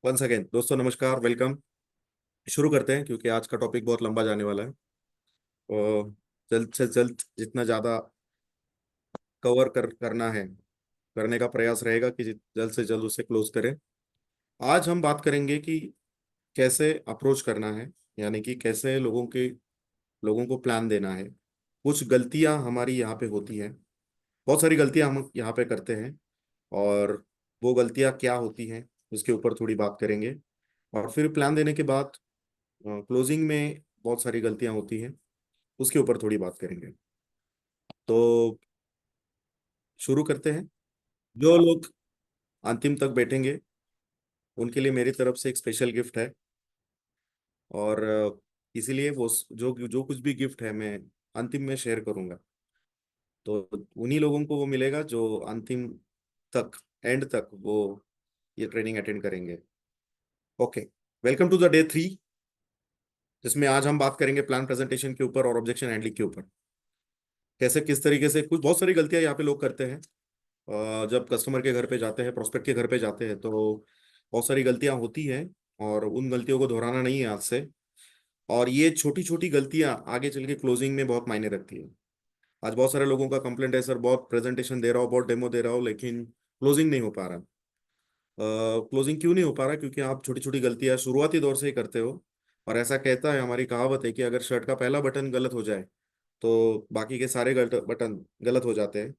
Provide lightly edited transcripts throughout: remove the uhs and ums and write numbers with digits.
Once again दोस्तों, नमस्कार, welcome. शुरू करते हैं क्योंकि आज का टॉपिक बहुत लंबा जाने वाला है। और जल्द से जल्द जितना ज़्यादा कवर करना है, करने का प्रयास रहेगा कि जल्द से जल्द उसे क्लोज करें। आज हम बात करेंगे कि कैसे अप्रोच करना है, यानी कि कैसे लोगों को प्लान देना है। कुछ गलतियां हमारी यहाँ पे होती हैं, बहुत सारी गलतियां हम यहाँ पे करते हैं। और वो गलतियां क्या होती हैं उसके ऊपर थोड़ी बात करेंगे। और फिर प्लान देने के बाद क्लोजिंग में बहुत सारी गलतियां होती हैं, उसके ऊपर थोड़ी बात करेंगे। तो शुरू करते हैं। जो लोग अंतिम तक बैठेंगे उनके लिए मेरी तरफ से एक स्पेशल गिफ्ट है। और इसीलिए वो जो जो कुछ भी गिफ्ट है मैं अंतिम में शेयर करूंगा। तो उन्हीं लोगों को वो मिलेगा जो अंतिम तक, एंड तक वो ये ट्रेनिंग अटेंड करेंगे। Okay, welcome to the day 3, जिसमें आज हम बात करेंगे प्लान प्रेजेंटेशन के ऊपर और ऑब्जेक्शन हैंडलिंग के ऊपर। कैसे किस तरीके से कुछ बहुत सारी गलतियां यहाँ पे लोग करते हैं। जब कस्टमर के घर पे जाते हैं, प्रोस्पेक्ट के घर पे जाते हैं, तो बहुत सारी गलतियां होती हैं। और उन गलतियों को दोहराना नहीं है आज से। और ये छोटी छोटी गलतियां आगे चल के क्लोजिंग में बहुत मायने रखती है। आज बहुत सारे लोगों का कंप्लेंट है, सर बहुत प्रेजेंटेशन दे रहा हूँ, बहुत डेमो दे रहा हूँ, लेकिन क्लोजिंग नहीं हो पा रहा। क्लोजिंग क्यों नहीं हो पा रहा? क्योंकि आप छोटी छोटी गलतियां शुरुआती दौर से ही करते हो। और ऐसा कहता है, हमारी कहावत है कि अगर शर्ट का पहला बटन गलत हो जाए तो बाकी के सारे गलत बटन गलत हो जाते हैं।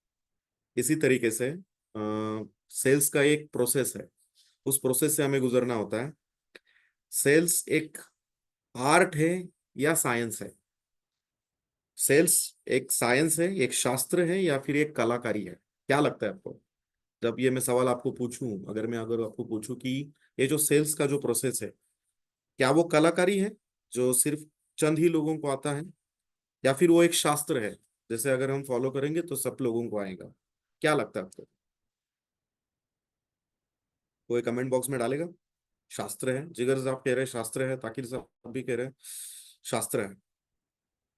इसी तरीके से सेल्स का एक प्रोसेस है, उस प्रोसेस से हमें गुजरना होता है। सेल्स एक आर्ट है या साइंस है? सेल्स एक साइंस है, एक शास्त्र है, या फिर एक कलाकारी है? क्या लगता है आपको? जब ये मैं सवाल आपको पूछूं, अगर आपको पूछूं कि ये जो सेल्स का जो प्रोसेस है, क्या वो कलाकारी है जो सिर्फ चंद ही लोगों को आता है, या फिर वो एक शास्त्र है जैसे अगर हम फॉलो करेंगे तो सब लोगों को आएगा? क्या लगता है आपको? कोई कमेंट बॉक्स में डालेगा। शास्त्र है, जिगर साहब कह रहे हैं शास्त्र है, ताकिर साहब भी कह रहे हैं शास्त्र है।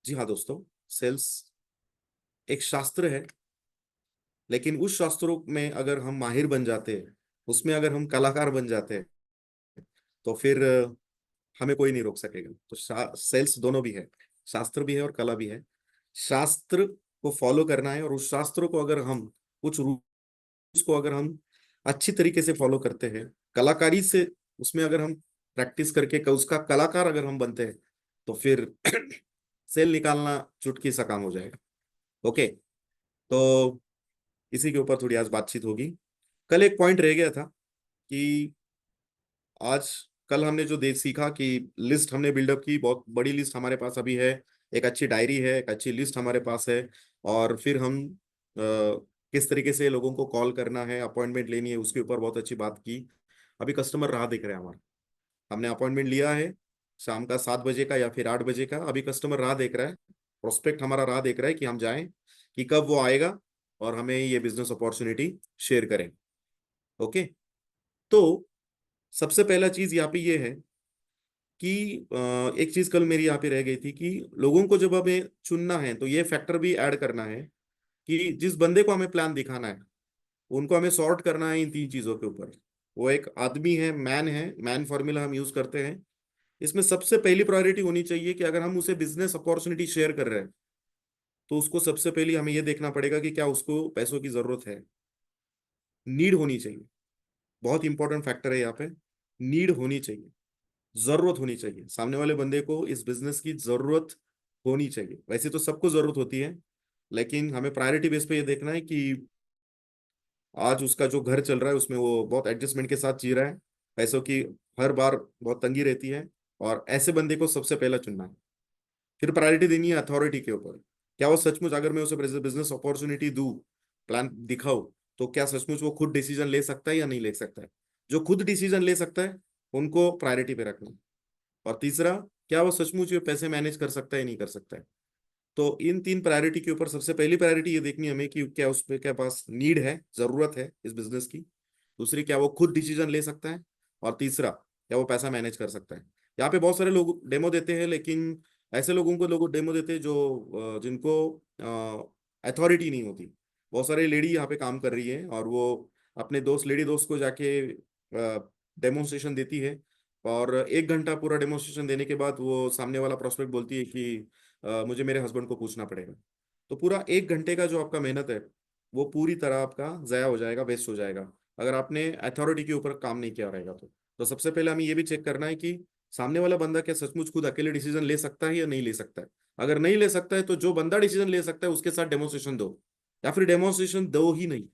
जी हाँ दोस्तों, सेल्स एक शास्त्र है। लेकिन उस शास्त्रों में अगर हम माहिर बन जाते हैं, उसमें अगर हम कलाकार बन जाते हैं, तो फिर हमें कोई नहीं रोक सकेगा। तो सेल्स दोनों भी है, शास्त्र भी है और कला भी है। शास्त्र को फॉलो करना है, और उस शास्त्र को अगर हम कुछ रूल्स को अगर हम अच्छी तरीके से फॉलो करते हैं, कलाकारी से उसमें अगर हम प्रैक्टिस करके उसका कलाकार अगर हम बनते हैं, तो फिर सेल निकालना चुटकी सा काम हो जाएगा। ओके, तो इसी के ऊपर थोड़ी आज बातचीत होगी। कल एक पॉइंट रह गया था कि आज कल हमने जो देख सीखा कि लिस्ट हमने बिल्डअप की, बहुत बड़ी लिस्ट हमारे पास अभी है। एक अच्छी डायरी है, एक अच्छी लिस्ट हमारे पास है। और फिर हम किस तरीके से लोगों को कॉल करना है, अपॉइंटमेंट लेनी है, उसके ऊपर बहुत अच्छी बात की। अभी कस्टमर राह देख रहे हैं हमारा। हमने अपॉइंटमेंट लिया है शाम का 7 बजे का या फिर 8 बजे का। अभी कस्टमर राह देख रहा है, प्रोस्पेक्ट हमारा राह देख रहा है कि हम जाएं, कि कब वो आएगा और हमें ये बिजनेस अपॉर्चुनिटी शेयर करें। ओके, तो सबसे पहला चीज यहाँ पे ये है कि एक चीज कल मेरी यहाँ पे रह गई थी कि लोगों को जब हमें चुनना है तो ये फैक्टर भी ऐड करना है कि जिस बंदे को हमें प्लान दिखाना है, उनको हमें सॉर्ट करना है इन तीन चीजों के ऊपर। वो एक आदमी है, मैन फॉर्मूला हम यूज करते हैं। इसमें सबसे पहली प्रायोरिटी होनी चाहिए कि अगर हम उसे बिजनेस अपॉर्चुनिटी शेयर कर रहे हैं, तो उसको सबसे पहले हमें यह देखना पड़ेगा कि क्या उसको पैसों की जरूरत है। नीड होनी चाहिए, बहुत इंपॉर्टेंट फैक्टर है यहाँ पे। नीड होनी चाहिए, जरूरत होनी चाहिए, सामने वाले बंदे को इस बिजनेस की जरूरत होनी चाहिए। वैसे तो सबको जरूरत होती है, लेकिन हमें प्रायोरिटी बेस पे ये देखना है कि आज उसका जो घर चल रहा है उसमें वो बहुत एडजस्टमेंट के साथ जी रहा है, पैसों की हर बार बहुत तंगी रहती है। और ऐसे बंदे को सबसे पहला चुनना है। फिर प्रायोरिटी देनी है अथॉरिटी के ऊपर। क्या वो सचमुच, अगर मैं उसे बिजनेस अपॉर्चुनिटी दूं, प्लान दिखाऊं, तो क्या सचमुच वो खुद डिसीजन ले सकता है या नहीं ले सकता है? जो खुद डिसीजन ले सकता है उनको प्रायोरिटी पे रखना। और तीसरा, क्या वो सचमुच ये पैसे मैनेज कर सकता है नहीं कर सकता है? तो इन तीन प्रायोरिटी के ऊपर सबसे पहली प्रायोरिटी ये देखनी है हमें कि क्या उस पे क्या पास नीड है, जरूरत है इस बिजनेस की। दूसरी, क्या वो खुद डिसीजन ले सकता है। और तीसरा, क्या वो पैसा मैनेज कर सकता है। यहाँ पे बहुत सारे लोग डेमो देते हैं, लेकिन ऐसे लोगों को लोग डेमो देते हैं जो जिनको अथॉरिटी नहीं होती। बहुत सारे लेडी यहाँ पे काम कर रही है, और वो अपने दोस्त लेडी दोस्त को जाके डेमोन्स्ट्रेशन देती है, और 1 घंटा पूरा डेमोन्स्ट्रेशन देने के बाद वो सामने वाला प्रोस्पेक्ट बोलती है कि मुझे मेरे हस्बैंड को पूछना पड़ेगा। तो पूरा 1 घंटे का जो आपका मेहनत है वो पूरी तरह आपका जया हो जाएगा, वेस्ट हो जाएगा, अगर आपने अथॉरिटी के ऊपर काम नहीं किया रहेगा तो सबसे पहले हमें ये भी चेक करना है कि सामने वाला बंदा क्या सचमुच खुद अकेले डिसीजन ले सकता है या नहीं ले सकता है। अगर नहीं ले सकता है तो जो बंदा डिसीजन ले सकता है उसके साथ डेमोन्स्ट्रेशन दो, या फिर डेमोन्स्ट्रेशन दो ही नहीं।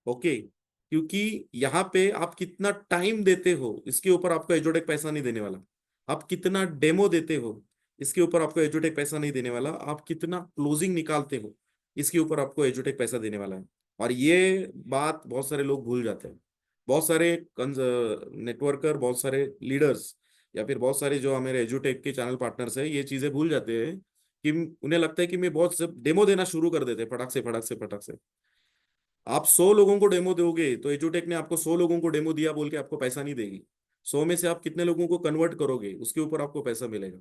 ओके, क्योंकि यहाँ पे आप कितना टाइम देते हो इसके ऊपर आपको एजोटेक पैसा नहीं देने वाला। आप कितना डेमो देते हो इसके ऊपर आपको एजोटेक पैसा नहीं देने वाला। आप कितना क्लोजिंग निकालते हो इसके ऊपर आपको एजोटेक पैसा देने वाला है। और ये बात बहुत सारे लोग भूल जाते हैं। बहुत सारे नेटवर्कर, बहुत सारे लीडर्स, या फिर बहुत सारे जो हमारे एजुटेक के चैनल पार्टनर्स है, ये चीजें भूल जाते हैं कि उन्हें लगता है कि मैं बहुत सब डेमो देना शुरू कर देते फटाक से फटाक से फटाक से। आप 100 लोगों को डेमो दोगे तो एजुटेक ने आपको 100 लोगों को डेमो दिया बोल के आपको पैसा नहीं देगी। 100 में से आप कितने लोगों को कन्वर्ट करोगे उसके ऊपर आपको पैसा मिलेगा।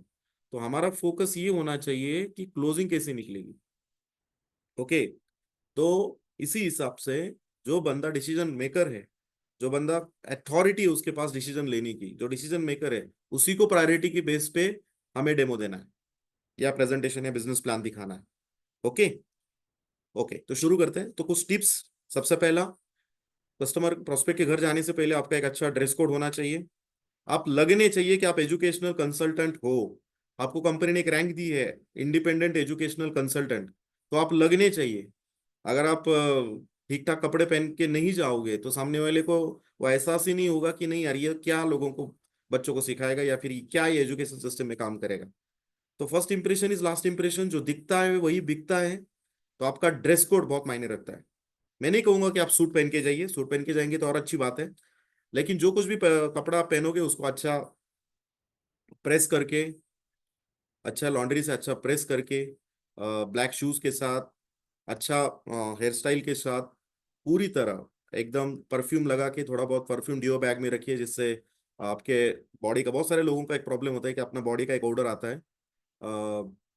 तो हमारा फोकस ये होना चाहिए कि क्लोजिंग कैसे निकलेगी। ओके, तो इसी हिसाब से जो बंदा डिसीजन मेकर है, जो बंदा अथॉरिटी है उसके पास डिसीजन लेने की, जो डिसीजन मेकर है, उसी को प्रायोरिटी की बेस पे हमें डेमो देना है या प्रेजेंटेशन या बिजनेस प्लान दिखाना है। ओके। ओके, तो शुरू करते हैं। तो कुछ टिप्स। सबसे पहला, कस्टमर प्रोस्पेक्ट के घर जाने से पहले आपका एक अच्छा ड्रेस कोड होना चाहिए। आप लगने चाहिए कि आप एजुकेशनल कंसल्टेंट हो। आपको कंपनी ने एक रैंक दी है इंडिपेंडेंट एजुकेशनल कंसल्टेंट, तो आप लगने चाहिए। अगर आप ठीक ठाक कपड़े पहन के नहीं जाओगे तो सामने वाले को वो एहसास ही नहीं होगा कि नहीं यार ये क्या लोगों को, बच्चों को सिखाएगा, या फिर क्या ये एजुकेशन सिस्टम में काम करेगा। तो first impression is last impression, जो दिखता है वही बिकता है। तो आपका ड्रेस कोड बहुत मायने रखता है। मैं नहीं कहूंगा कि आप सूट पहन के जाइए, सूट पहन के जाएंगे तो और अच्छी बात है, लेकिन जो कुछ भी कपड़ा आप पहनोगे उसको अच्छा प्रेस करके, अच्छा लॉन्ड्री से अच्छा प्रेस करके, ब्लैक शूज के साथ, अच्छा हेयर स्टाइल के साथ, पूरी तरह एकदम परफ्यूम लगा के, थोड़ा बहुत परफ्यूम डिओ बैग में रखिए, जिससे आपके बॉडी का, बहुत सारे लोगों का एक प्रॉब्लम होता है कि अपना बॉडी का एक ऑर्डर आता है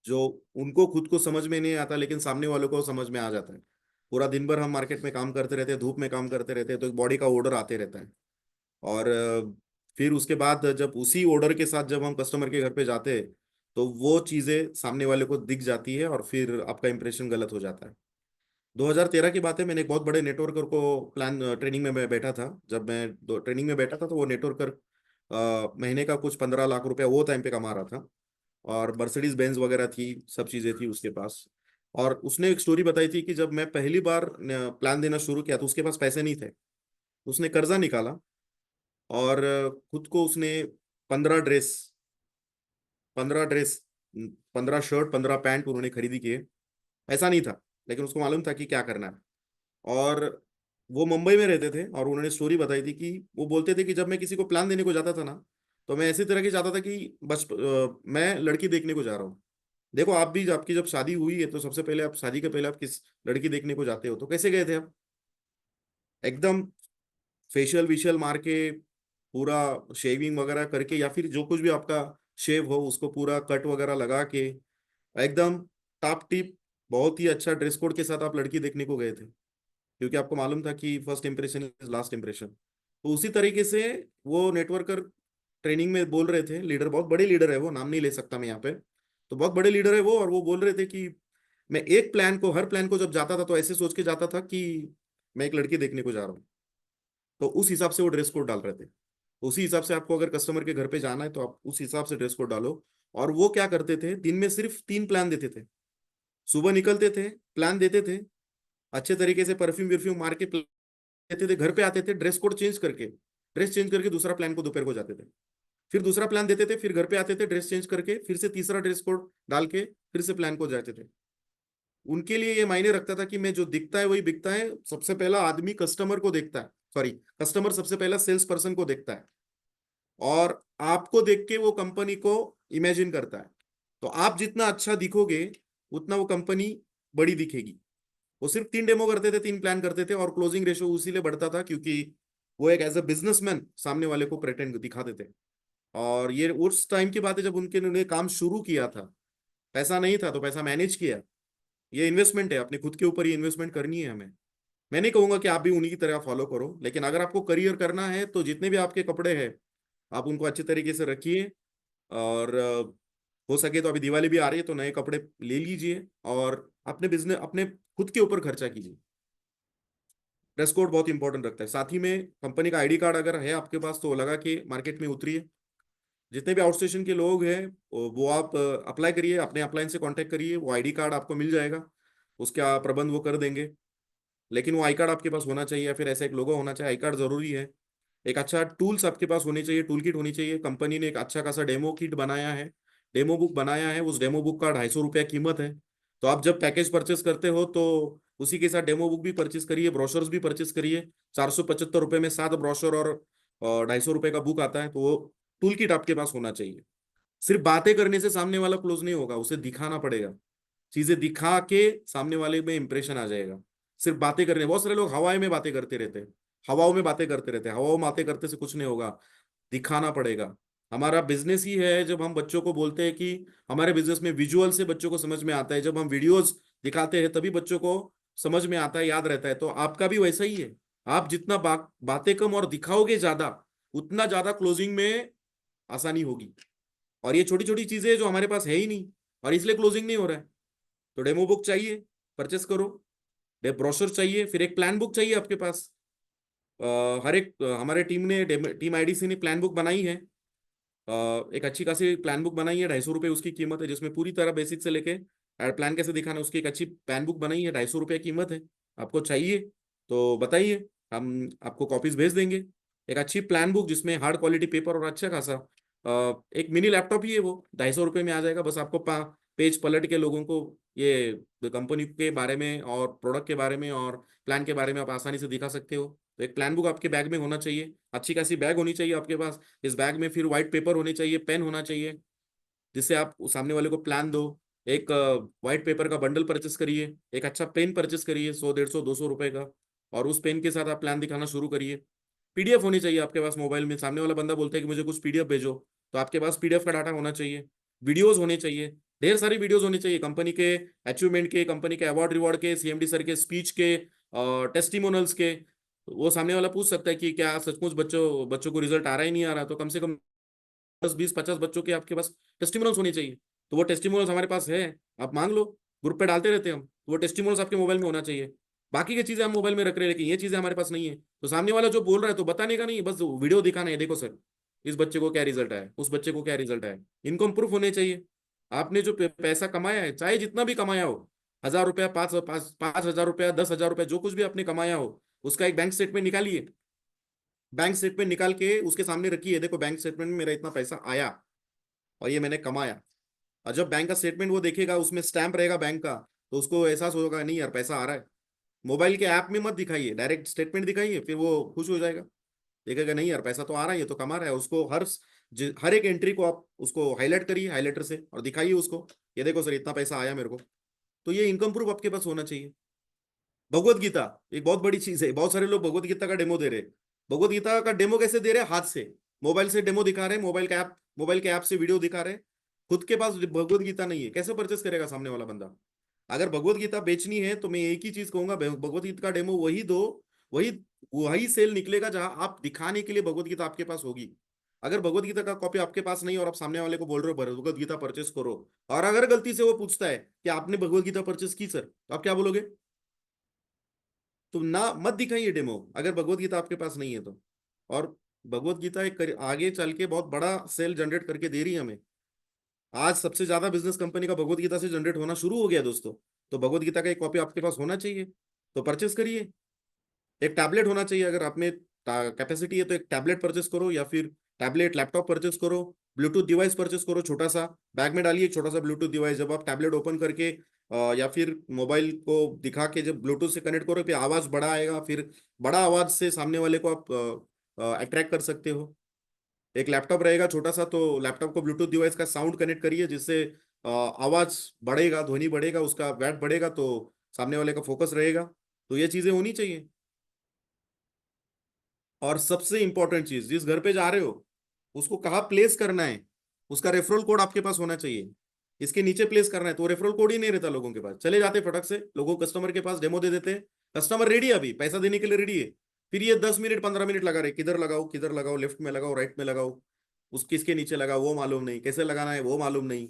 जो उनको खुद को समझ में नहीं आता लेकिन सामने वालों को समझ में आ जाता है। पूरा दिन भर हम मार्केट में काम करते रहते हैं, धूप में काम करते रहते हैं, तो एक बॉडी का ऑर्डर आते रहता है। और फिर उसके बाद जब उसी ऑर्डर के साथ जब हम कस्टमर के घर पे जाते हैं तो वो चीज़ें सामने वाले को दिख जाती है और फिर आपका इंप्रेशन गलत हो जाता है। 2013 की बात है, मैंने एक बहुत बड़े नेटवर्कर को प्लान ट्रेनिंग में मैं बैठा था। जब मैं ट्रेनिंग में बैठा था तो वो नेटवर्कर महीने का कुछ 15 लाख रुपया वो टाइम पे कमा रहा था, और मर्सिडीज बेंज वगैरह थी, सब चीज़ें थी उसके पास। और उसने एक स्टोरी बताई थी कि जब मैं पहली बार प्लान देना शुरू किया तो उसके पास पैसे नहीं थे। उसने कर्जा निकाला और खुद को उसने 15 ड्रेस 15 ड्रेस 15 शर्ट 15 पैंट उन्होंने खरीदी किए। ऐसा नहीं था, लेकिन उसको मालूम था कि क्या करना है। और वो मुंबई में रहते थे और उन्होंने स्टोरी बताई थी कि वो बोलते थे कि जब मैं किसी को प्लान देने को जाता था ना, तो मैं ऐसी तरह की जाता था कि बस मैं लड़की देखने को जा रहा हूँ। देखो आप भी, आपकी जब शादी हुई है तो सबसे पहले आप शादी के पहले आप किस लड़की देखने को जाते हो, तो कैसे गए थे आप? एकदम फेशियल विशियल मार के, पूरा शेविंग वगैरह करके, या फिर जो कुछ भी आपका शेव हो उसको पूरा कट वगैरह लगा के, एकदम टॉप टिप, बहुत ही अच्छा ड्रेस कोड के साथ आप लड़की देखने को गए थे, क्योंकि आपको मालूम था कि first impression is last impression. तो उसी तरीके से वो नेटवर्कर ट्रेनिंग में बोल रहे थे, लीडर, बहुत बड़े लीडर है वो, नाम नहीं ले सकता मैं यहाँ पे, तो बहुत बड़े लीडर है वो, और वो बोल रहे थे कि मैं एक प्लान को, हर प्लान को जब जाता था तो ऐसे सोच के जाता था कि मैं एक लड़की देखने को जा रहा हूँ। तो उस हिसाब से वो ड्रेस कोड डाल रहे थे। उसी हिसाब से आपको अगर कस्टमर के घर पे जाना है तो आप उस हिसाब से ड्रेस कोड डालो। और वो क्या करते थे, दिन में सिर्फ 3 प्लान देते थे। सुबह निकलते थे, प्लान देते थे, अच्छे तरीके से परफ्यूम वर्फ्यूम मार के देते थे, घर पे आते थे, ड्रेस कोड चेंज करके, ड्रेस चेंज करके दूसरा प्लान को दोपहर को जाते थे। फिर दूसरा प्लान देते थे, फिर घर पे आते थे, ड्रेस चेंज करके, फिर से तीसरा ड्रेस कोड डाल के फिर से प्लान को जाते थे। उनके लिए ये मायने रखता था कि मैं जो दिखता है वही बिकता है। सबसे पहला आदमी कस्टमर को देखता है, सॉरी, कस्टमर सबसे पहला सेल्स पर्सन को देखता है, और आपको देख के वो कंपनी को इमेजिन करता है। तो आप जितना अच्छा दिखोगे उतना वो कंपनी बड़ी दिखेगी। वो सिर्फ 3 डेमो करते थे, 3 प्लान करते थे, और क्लोजिंग रेशो उसी लिए बढ़ता था क्योंकि वो एक एज अ बिजनेसमैन सामने वाले को प्रेटेंड दिखाते थे। और ये उस टाइम की बात है जब उन्होंने काम शुरू किया था। पैसा नहीं था तो पैसा मैनेज किया। ये इन्वेस्टमेंट है, अपने खुद के ऊपर ही इन्वेस्टमेंट करनी है हमें। मैं नहीं कहूंगा कि आप भी उन्हीं की तरह फॉलो करो, लेकिन अगर आपको करियर करना है तो जितने भी आपके कपड़े हैं आप उनको अच्छे तरीके से रखिए। और हो सके तो अभी दिवाली भी आ रही है तो नए कपड़े ले लीजिए और अपने बिजनेस, अपने खुद के ऊपर खर्चा कीजिए। ड्रेस कोड बहुत इंपॉर्टेंट रखता है। साथ ही में कंपनी का आईडी कार्ड अगर है आपके पास तो लगा के मार्केट में उतरिए। जितने भी आउट स्टेशन के लोग हैं वो आप अप्लाई करिए, अपने अपलाइन से कांटेक्ट करिए, वो आईडी कार्ड आपको मिल जाएगा, उसका प्रबंध वो कर देंगे। लेकिन वो आई कार्ड आपके पास होना चाहिए या फिर ऐसा एक लोगो होना चाहिए, आई कार्ड जरूरी है। एक अच्छा टूल्स आपके पास होने चाहिए, टूल किट होनी चाहिए। कंपनी ने एक अच्छा खासा डेमो किट बनाया है, डेमो बुक बनाया है, उस डेमो बुक का 250 रुपया कीमत है। तो आप जब पैकेज परचेस करते हो तो उसी के साथ डेमो बुक भी परचेस करिए, ब्रोशर्स भी परचेस करिए। 475 रुपये में 7 ब्रोशर और 250 रुपये का बुक आता है। तो वो टूल किट आपके पास होना चाहिए। सिर्फ बातें करने से सामने वाला क्लोज नहीं होगा, उसे दिखाना पड़ेगा। चीजें दिखा के सामने वाले में इंप्रेशन आ जाएगा। सिर्फ बातें करने, बहुत सारे लोग हवाएं में बातें करते रहते हैं, हवाओं में बातें करते रहते हैं। हवाओं में बातें करते से कुछ नहीं होगा, दिखाना पड़ेगा। हमारा बिजनेस ही है, जब हम बच्चों को बोलते हैं कि हमारे बिजनेस में विजुअल से बच्चों को समझ में आता है, जब हम वीडियोस दिखाते हैं तभी बच्चों को समझ में आता है, याद रहता है। तो आपका भी वैसा ही है। आप जितना बातें कम और दिखाओगे ज्यादा, उतना ज्यादा क्लोजिंग में आसानी होगी। और ये छोटी छोटी चीजें जो हमारे पास है ही नहीं, और इसलिए क्लोजिंग नहीं हो रहा है। तो डेमो बुक चाहिए, परचेस करो। ब्रोशर चाहिए, फिर एक प्लान बुक चाहिए आपके पास। हर एक हमारे टीम ने, टीम आईडीसी ने प्लान बुक बनाई है। एक अच्छी खासी प्लान बुक बनाई है, 250 रुपये उसकी कीमत है, जिसमें पूरी तरह बेसिक से लेके प्लान कैसे दिखाना है उसकी एक अच्छी प्लान बुक बनाई है। 250 रुपये कीमत है। आपको चाहिए तो बताइए, हम आपको कॉपीज भेज देंगे। एक अच्छी प्लान बुक जिसमें हार्ड क्वालिटी पेपर और अच्छा खासा एक मिनी लैपटॉप ही है, वो 250 रुपये में आ जाएगा। बस आपको पेज पलट के लोगों को ये कंपनी के बारे में और प्रोडक्ट के बारे में और प्लान के बारे में आप आसानी से दिखा सकते हो। तो एक प्लान बुक आपके बैग में होना चाहिए, अच्छी खासी बैग होनी चाहिए आपके पास। इस बैग में फिर व्हाइट पेपर होने चाहिए, पेन होना चाहिए, जिससे आप उस सामने वाले को प्लान दो। एक व्हाइट पेपर का बंडल परचेस करिए, एक अच्छा पेन परचेस करिए, 100, 150, 200 रुपए का। और उस पेन के साथ आप प्लान दिखाना शुरू करिए। पीडीएफ होनी चाहिए आपके पास मोबाइल में। सामने वाला बंदा बोलता है कि मुझे कुछ पीडीएफ भेजो, तो आपके पास पीडीएफ का डाटा होना चाहिए। वीडियोस होने चाहिए, ढेर सारी वीडियोस होनी चाहिए, कंपनी के अचीवमेंट के, कंपनी के अवार्ड रिवॉर्ड के, सीएमडी सर के स्पीच के, टेस्टिमोनल्स के। वो सामने वाला पूछ सकता है कि क्या सचमुच बच्चों बच्चों को रिजल्ट आ रहा ही नहीं आ रहा, तो कम से कम 10, 20, 50 बच्चों के आपके पास टेस्टिमोनल्स होने चाहिए। तो वो टेस्टिमोनल्स हमारे पास है, आप मांग लो, ग्रुप पे डालते रहते हैं हम। तो वो टेस्टिमोनल्स आपके मोबाइल में होना चाहिए। बाकी की चीजें हम मोबाइल में रख रहे हैं, लेकिन ये चीजें हमारे पास नहीं है। तो सामने वाला जो बोल रहा है तो बताने का नहीं, बस वीडियो दिखाना है, देखो सर इस बच्चे को क्या रिजल्ट आया, उस बच्चे को क्या रिजल्ट आया। इनकम प्रूफ होने चाहिए। आपने जो पैसा कमाया है, चाहे जितना भी कमाया हो, 1,000 रुपया, 5,000 रुपया, 10,000 रुपया, जो कुछ भी आपने कमाया हो, उसका एक बैंक स्टेटमेंट निकालिए। बैंक स्टेटमेंट निकाल के उसके सामने रखिए, देखो बैंक स्टेटमेंट में मेरा इतना पैसा आया और ये मैंने कमाया। और जब बैंक का स्टेटमेंट वो देखेगा, उसमें स्टैंप रहेगा बैंक का, तो उसको एहसास होगा नहीं यार पैसा आ रहा है। मोबाइल के ऐप में मत दिखाइए, डायरेक्ट स्टेटमेंट दिखाइए, फिर वो खुश हो जाएगा। देखेगा नहीं यार पैसा तो आ रहा है, ये तो कमा रहा है। उसको हर एक एंट्री को आप उसको हाईलाइट करिए हाईलाइटर से और दिखाइए उसको, ये देखो सर इतना पैसा आया मेरे को। तो ये इनकम प्रूफ आपके पास होना चाहिए। भगवत गीता एक बहुत बड़ी चीज है, बहुत सारे लोग भगवत गीता का डेमो दे रहे हैं। भगवत गीता का डेमो कैसे दे रहे हैं? हाथ से, मोबाइल से डेमो दिखा रहे हैं, मोबाइल के ऐप से वीडियो दिखा रहे हैं। खुद के पास भगवत गीता नहीं है, कैसे परचेस करेगा सामने वाला बंदा? अगर भगवत गीता बेचनी है तो मैं एक ही चीज कहूंगा, भगवत गीता का डेमो वही दो। वही वही सेल निकलेगा जहां आप दिखाने के लिए भगवत गीता आपके पास होगी। अगर भगवत गीता का कॉपी आपके पास नहीं और आप सामने वाले को बोल रहे हो भगवत गीता परचेस करो, और अगर गलती से वो पूछता है कि आपने भगवत गीता परचेस की सर, तो आप क्या बोलोगे? तो ना मत दिखाइए डेमो, अगर भगवत गीता आपके पास नहीं है तो। और भगवत गीता आगे चल के बहुत बड़ा सेल जनरेट करके दे रही है हमें। आज सबसे ज्यादा बिजनेस कंपनी का भगवत गीता से जनरेट होना शुरू हो गया दोस्तों। तो भगवत गीता का एक कॉपी आपके पास होना चाहिए, तो परचेस करिए। एक टैबलेट होना चाहिए, अगर आप में कैपेसिटी है तो एक टैबलेट परचेस करो, या फिर टैबलेट लैपटॉप परचेस करो। ब्लूटूथ डिवाइस परचेस करो, छोटा सा बैग में डालिए, छोटा सा ब्लूटूथ डिवाइस। जब आप टैबलेट ओपन करके या फिर मोबाइल को दिखा के जब ब्लूटूथ से कनेक्ट करो, फिर आवाज बड़ा आएगा, फिर बड़ा आवाज से सामने वाले को आप अट्रैक्ट कर सकते हो। एक लैपटॉप रहेगा छोटा सा, तो लैपटॉप को ब्लूटूथ डिवाइस का साउंड कनेक्ट करिए, जिससे आवाज बढ़ेगा, ध्वनि बढ़ेगा, उसका वैट बढ़ेगा, तो सामने वाले का फोकस रहेगा। तो ये चीजें होनी चाहिए। और सबसे इंपॉर्टेंट चीज, जिस घर पे जा रहे हो उसको कहाँ प्लेस करना है, उसका रेफरल कोड आपके पास होना चाहिए। इसके नीचे प्लेस करना है, तो रेफरल कोड ही नहीं रहता लोगों के पास, चले जाते फटक से लोगों कस्टमर के पास डेमो दे देते, कस्टमर रेडी है, अभी पैसा देने के लिए रेडी है, फिर ये 10 मिनट 15 मिनट लगा रहे, किधर लगाओ, लेफ्ट में लगाओ, राइट में लगाओ, उस किसके नीचे लगाओ वो मालूम नहीं, कैसे लगाना है वो मालूम नहीं।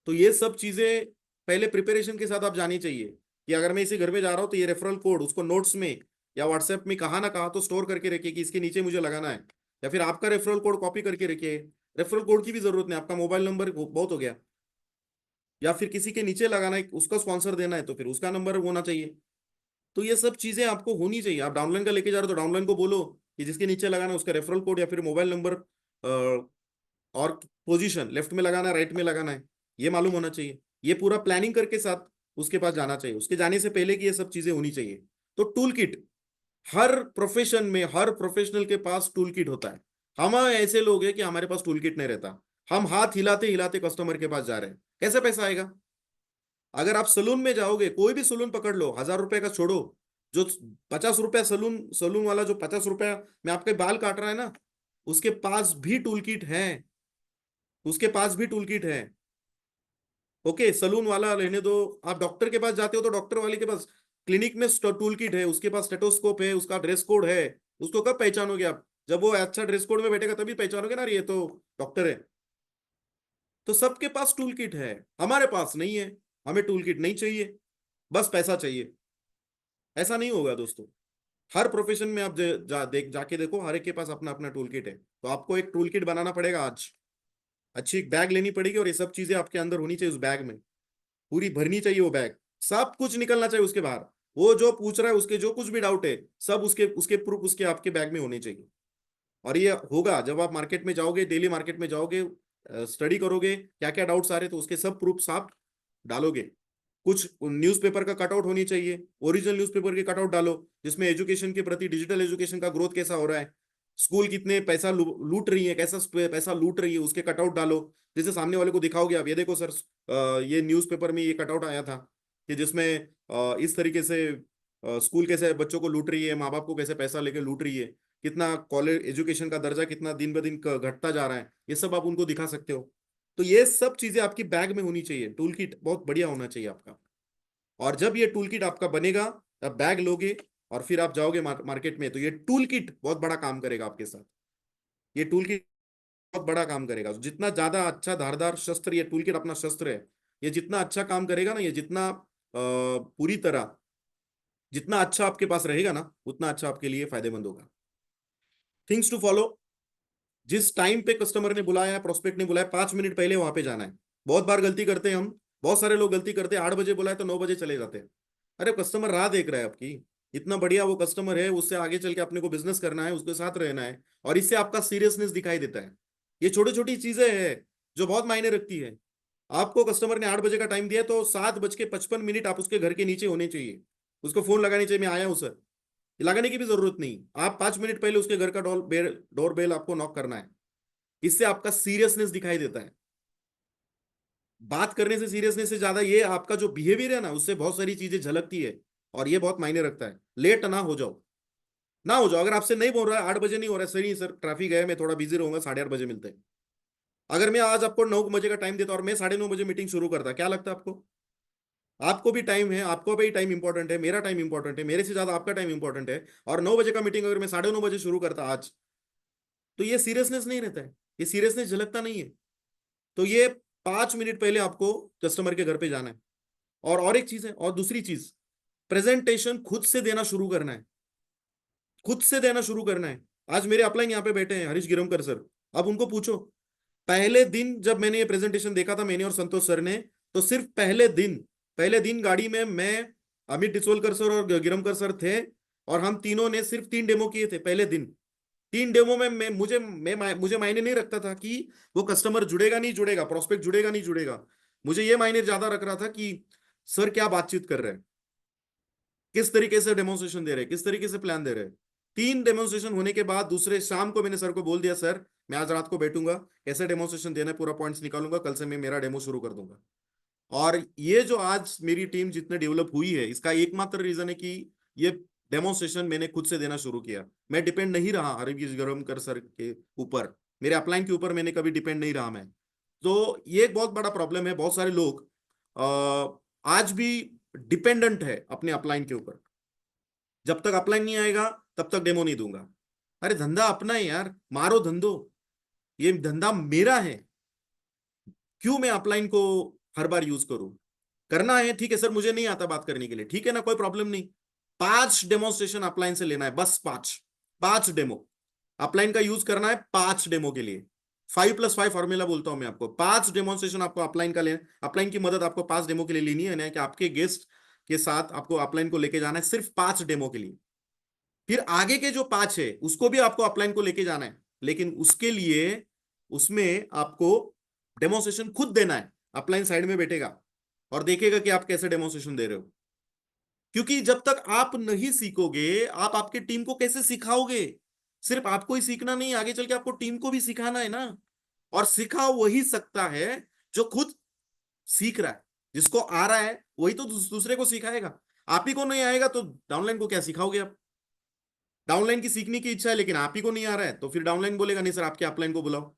तो ये सब चीजें पहले प्रिपरेशन के साथ आप जानी चाहिए कि अगर मैं इसी घर में जा रहा हूँ तो ये रेफरल कोड उसको नोट्स में या व्हाट्सएप में कहा ना कहा तो स्टोर करके रखिए कि इसके नीचे मुझे लगाना है, या फिर आपका रेफरल कोड कॉपी करके रखिए। रेफरल कोड की भी जरूरत नहीं, आपका मोबाइल नंबर बहुत हो गया, या फिर किसी के नीचे लगाना है, उसका स्पॉन्सर देना है तो फिर उसका नंबर होना चाहिए। तो ये सब चीजें आपको होनी चाहिए। आप डाउनलाइन का लेके जा रहे हो तो डाउनलाइन को बोलो कि जिसके नीचे लगाना है उसका रेफरल कोड या फिर मोबाइल नंबर और पोजीशन लेफ्ट में लगाना है राइट में लगाना है, ये मालूम होना चाहिए। ये पूरा प्लानिंग करके साथ उसके पास जाना चाहिए, उसके जाने से पहले कि ये सब चीजें होनी चाहिए। तो टूल किट, हर प्रोफेशन में हर प्रोफेशनल के पास टूल किट होता है। हम ऐसे लोग हैं कि हमारे पास टूल किट नहीं रहता, हम हाथ हिलाते हिलाते कस्टमर के पास जा रहे हैं, कैसे पैसा आएगा? अगर आप सलून में जाओगे, कोई भी सलून पकड़ लो, 1,000 रुपए का छोड़ो, जो 50 रुपया सलून सलून वाला जो 50 रुपया में आपके बाल काट रहा है ना, उसके पास भी टूल किट है, उसके पास भी टूल किट है। ओके, सलून वाला रहने दो, आप डॉक्टर के पास जाते हो तो डॉक्टर वाले के पास क्लिनिक में टूल किट है, उसके पास स्टेटोस्कोप है, उसका ड्रेस कोड है। उसको कब पहचानोगे आप? जब वो अच्छा ड्रेस कोड में बैठेगा तभी पहचानोगे ना, ये तो डॉक्टर है। तो सबके पास टूल किट है, हमारे पास नहीं है। हमें टूल किट नहीं चाहिए, बस पैसा चाहिए। ऐसा नहीं होगा दोस्तों। हर प्रोफेशन में आप जाके देखो, हर एक के पास अपना अपना टूल किट है। तो आपको एक टूल किट बनाना पड़ेगा आज, अच्छी एक बैग लेनी पड़ेगी और ये सब चीजें आपके अंदर होनी चाहिए, उस बैग में पूरी भरनी चाहिए वो बैग, सब कुछ निकलना चाहिए उसके बाहर। वो जो पूछ रहा है उसके जो कुछ भी डाउट है, सब उसके उसके प्रूफ उसके आपके बैग में होने चाहिए। और ये होगा जब आप मार्केट में जाओगे, डेली मार्केट में जाओगे, स्टडी करोगे क्या क्या डाउट्स आ रहे, तो उसके सब प्रूफ्स आप डालोगे। कुछ न्यूज़पेपर का कटआउट होनी चाहिए, ओरिजिनल न्यूज़पेपर के कटआउट डालो, जिसमें एजुकेशन के प्रति, डिजिटल एजुकेशन का ग्रोथ कैसा हो रहा है, स्कूल कितने पैसा लूट रही है, कैसा पैसा लूट रही है, उसके कटआउट डालो। जैसे सामने वाले को दिखाओगे आप, ये देखो सर, ये न्यूज़पेपर में ये कटआउट आया था कि जिसमें इस तरीके से स्कूल कैसे बच्चों को लूट रही है, माँ बाप को कैसे पैसा लेके लूट रही है, कितना कॉलेज एजुकेशन का दर्जा कितना दिन ब दिन घटता जा रहा है, ये सब आप उनको दिखा सकते हो। तो ये सब चीजें आपकी बैग में होनी चाहिए, टूल किट बहुत बढ़िया होना चाहिए आपका। और जब ये टूल किट आपका बनेगा, तब बैग लोगे और फिर आप जाओगे मार्केट में, तो ये टूल किट बहुत बड़ा काम करेगा आपके साथ। ये टूल किट बहुत बड़ा काम करेगा, जितना ज्यादा अच्छा धारदार शस्त्र ये टूल किट अपना शस्त्र है, ये जितना अच्छा काम करेगा ना, ये जितना पूरी तरह, जितना अच्छा आपके पास रहेगा ना, उतना अच्छा आपके लिए फायदेमंद होगा। थिंग्स टू फॉलो, जिस टाइम पे कस्टमर ने बुलाया है, प्रोस्पेक्ट ने बुलाया, 5 मिनट पहले वहां पे जाना है। बहुत बार गलती करते हैं हम, बहुत सारे लोग गलती करते हैं, 8 बजे बुलाए तो 9 बजे चले जाते हैं। अरे कस्टमर राह देख रहा है आपकी, इतना बढ़िया वो कस्टमर है, उससे आगे चल के अपने को बिजनेस करना है, उसके साथ रहना है, और इससे आपका सीरियसनेस दिखाई देता है। ये छोटी छोटी चीजें हैं जो बहुत मायने रखती है। आपको कस्टमर ने 8 बजे का टाइम दिया तो 7:55 आप उसके घर के नीचे होने चाहिए, उसको फोन लगानी चाहिए, मैं आया हूँ सर। लगाने की भी जरूरत नहीं, आप 5 मिनट पहले उसके घर का डोर बेल आपको नॉक करना है। इससे आपका सीरियसनेस दिखाई देता है। बात करने से, सीरियसनेस से ज्यादा ये आपका जो बिहेवियर है ना, उससे बहुत सारी चीजें झलकती है, और ये बहुत मायने रखता है। लेट ना हो जाओ, ना हो जाओ, अगर आपसे नहीं बोल रहा है 8 बजे नहीं हो रहा है, सर नहीं सर ट्रैफिक है, मैं थोड़ा बिजी रहूंगा, 8:30 बजे मिलते हैं। अगर मैं आज आपको 9 बजे का टाइम देता और मैं 9:30 बजे मीटिंग शुरू करता, क्या लगता है आपको? आपको भी टाइम है, आपको भी टाइम इंपॉर्टेंट है, मेरा टाइम इंपॉर्टेंट है, मेरे से ज्यादा आपका टाइम इंपॉर्टेंट है, और 9 बजे का मीटिंग अगर मैं 9:30 बजे शुरू करता आज, तो ये सीरियसनेस नहीं रहता है, ये सीरियसनेस झलकता नहीं है। तो ये 5 मिनट पहले आपको कस्टमर के घर पे जाना है। और एक चीज है, और दूसरी चीज, प्रेजेंटेशन खुद से देना शुरू करना है, खुद से देना शुरू करना है। आज मेरे अपलाइन यहाँ पे बैठे हैं, हरीश गिरमकर सर, अब उनको पूछो, पहले दिन जब मैंने ये प्रेजेंटेशन देखा था, मैंने और संतोष सर ने, तो सिर्फ पहले दिन गाड़ी में मैं, अमित डिसोलकर सर और गिरमकर सर थे, और हम तीनों ने सिर्फ 3 डेमो किए थे पहले दिन। 3 डेमो में मुझे मायने नहीं रखता था कि वो कस्टमर जुड़ेगा नहीं जुड़ेगा, प्रोस्पेक्ट जुड़ेगा नहीं जुड़ेगा। मुझे ये मायने ज्यादा रख रहा था कि सर क्या बातचीत कर रहे हैं, किस तरीके से डेमोन्स्ट्रेशन दे रहे हैं, किस तरीके से प्लान दे रहे हैं। 3 डेमोन्स्ट्रेशन होने के बाद दूसरे शाम को मैंने सर को बोल दिया, सर मैं आज रात को बैठूंगा, कैसे डेमोन्स्ट्रेशन देना है पूरा पॉइंट्स निकालूंगा, कल से मैं मेरा डेमो शुरू कर दूंगा। और ये जो आज मेरी टीम जितने डेवलप हुई है, इसका एकमात्र रीजन है कि ये डेमोन्स्ट्रेशन मैंने खुद से देना शुरू किया। मैं डिपेंड नहीं रहा हरविंद गरमकर सर के ऊपर, मेरे अपलाइन के ऊपर मैंने कभी डिपेंड नहीं रहा मैं। तो ये एक बहुत बड़ा प्रॉब्लम है, बहुत सारे लोग आज भी डिपेंडेंट है अपने अपलाइन के ऊपर। जब तक अपलाइन नहीं आएगा तब तक डेमो नहीं दूंगा। अरे धंधा अपना है यार, मारो धंधो, ये धंधा मेरा है, क्यों मैं अपलाइन को हर बार यूज करूं? करना है ठीक है सर, मुझे नहीं आता बात करने के लिए, ठीक है ना, कोई प्रॉब्लम नहीं। 5 डेमोन्स्ट्रेशन अपलाइन से लेना है, बस 5, 5 डेमो अपलाइन का यूज करना है 5 डेमो के लिए। 5+5 फॉर्मूला बोलता हूं मैं आपको, 5 डेमोन्स्ट्रेशन आपको अपलाइन का लेना, अपलाइन की मदद आपको 5 डेमो के लिए लेनी है ना, कि आपके गेस्ट के साथ आपको अपलाइन को लेके जाना है सिर्फ 5 डेमो के लिए। फिर आगे के जो 5 है उसको भी आपको अपलाइन को लेके जाना है, लेकिन उसके लिए उसमें आपको डेमोन्स्ट्रेशन खुद देना है। अपलाइन साइड में बैठेगा और देखेगा कि आप कैसे डेमोन्स्ट्रेशन दे रहे हो, क्योंकि जब तक आप नहीं सीखोगे आप आपके टीम को कैसे सिखाओगे? सिर्फ आपको ही सीखना नहीं, आगे चल के आपको टीम को भी सिखाना है ना। और सिखा वही सकता है जो खुद सीख रहा है, जिसको आ रहा है वही तो दूसरे को सिखाएगा। आप ही को नहीं आएगा तो डाउनलाइन को क्या सिखाओगे आप? डाउनलाइन की सीखने की इच्छा है लेकिन आप ही को नहीं आ रहा है, तो फिर डाउनलाइन बोलेगा नहीं सर आपके अपलाइन को बुलाओ,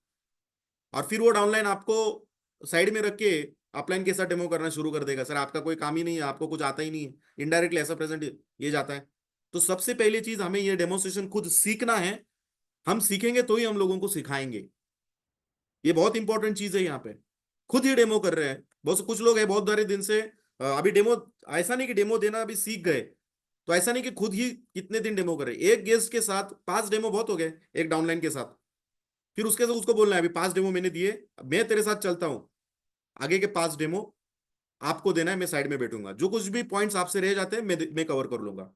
और फिर वो डाउनलाइन आपको साइड में रख के अपलाइन के साथ डेमो करना शुरू कर देगा। सर आपका कोई काम ही नहीं है, आपको कुछ आता ही नहीं है, इनडायरेक्टली ऐसा प्रेजेंट ये जाता है। तो सबसे पहली चीज हमें ये डेमोन्स्ट्रेशन खुद सीखना है, हम सीखेंगे तो ही हम लोगों को सिखाएंगे। ये बहुत इंपॉर्टेंट चीज है यहाँ पे। खुद ही डेमो कर रहे हैं, बहुत कुछ लोग हैं बहुत सारे दिन से अभी डेमो, ऐसा नहीं कि डेमो देना अभी सीख गए, तो ऐसा नहीं कि खुद ही कितने दिन डेमो कर रहे हैं। एक गेस्ट के साथ 5 डेमो बहुत हो गए, एक डाउनलाइन के साथ। फिर उसके साथ उसको बोलना है अभी 5 डेमो मैंने दिए, मैं तेरे साथ चलता हूं, आगे के 5 डेमो आपको देना है, मैं साइड में बैठूंगा, जो कुछ भी पॉइंट्स आपसे रह जाते हैं मैं कवर कर लूंगा।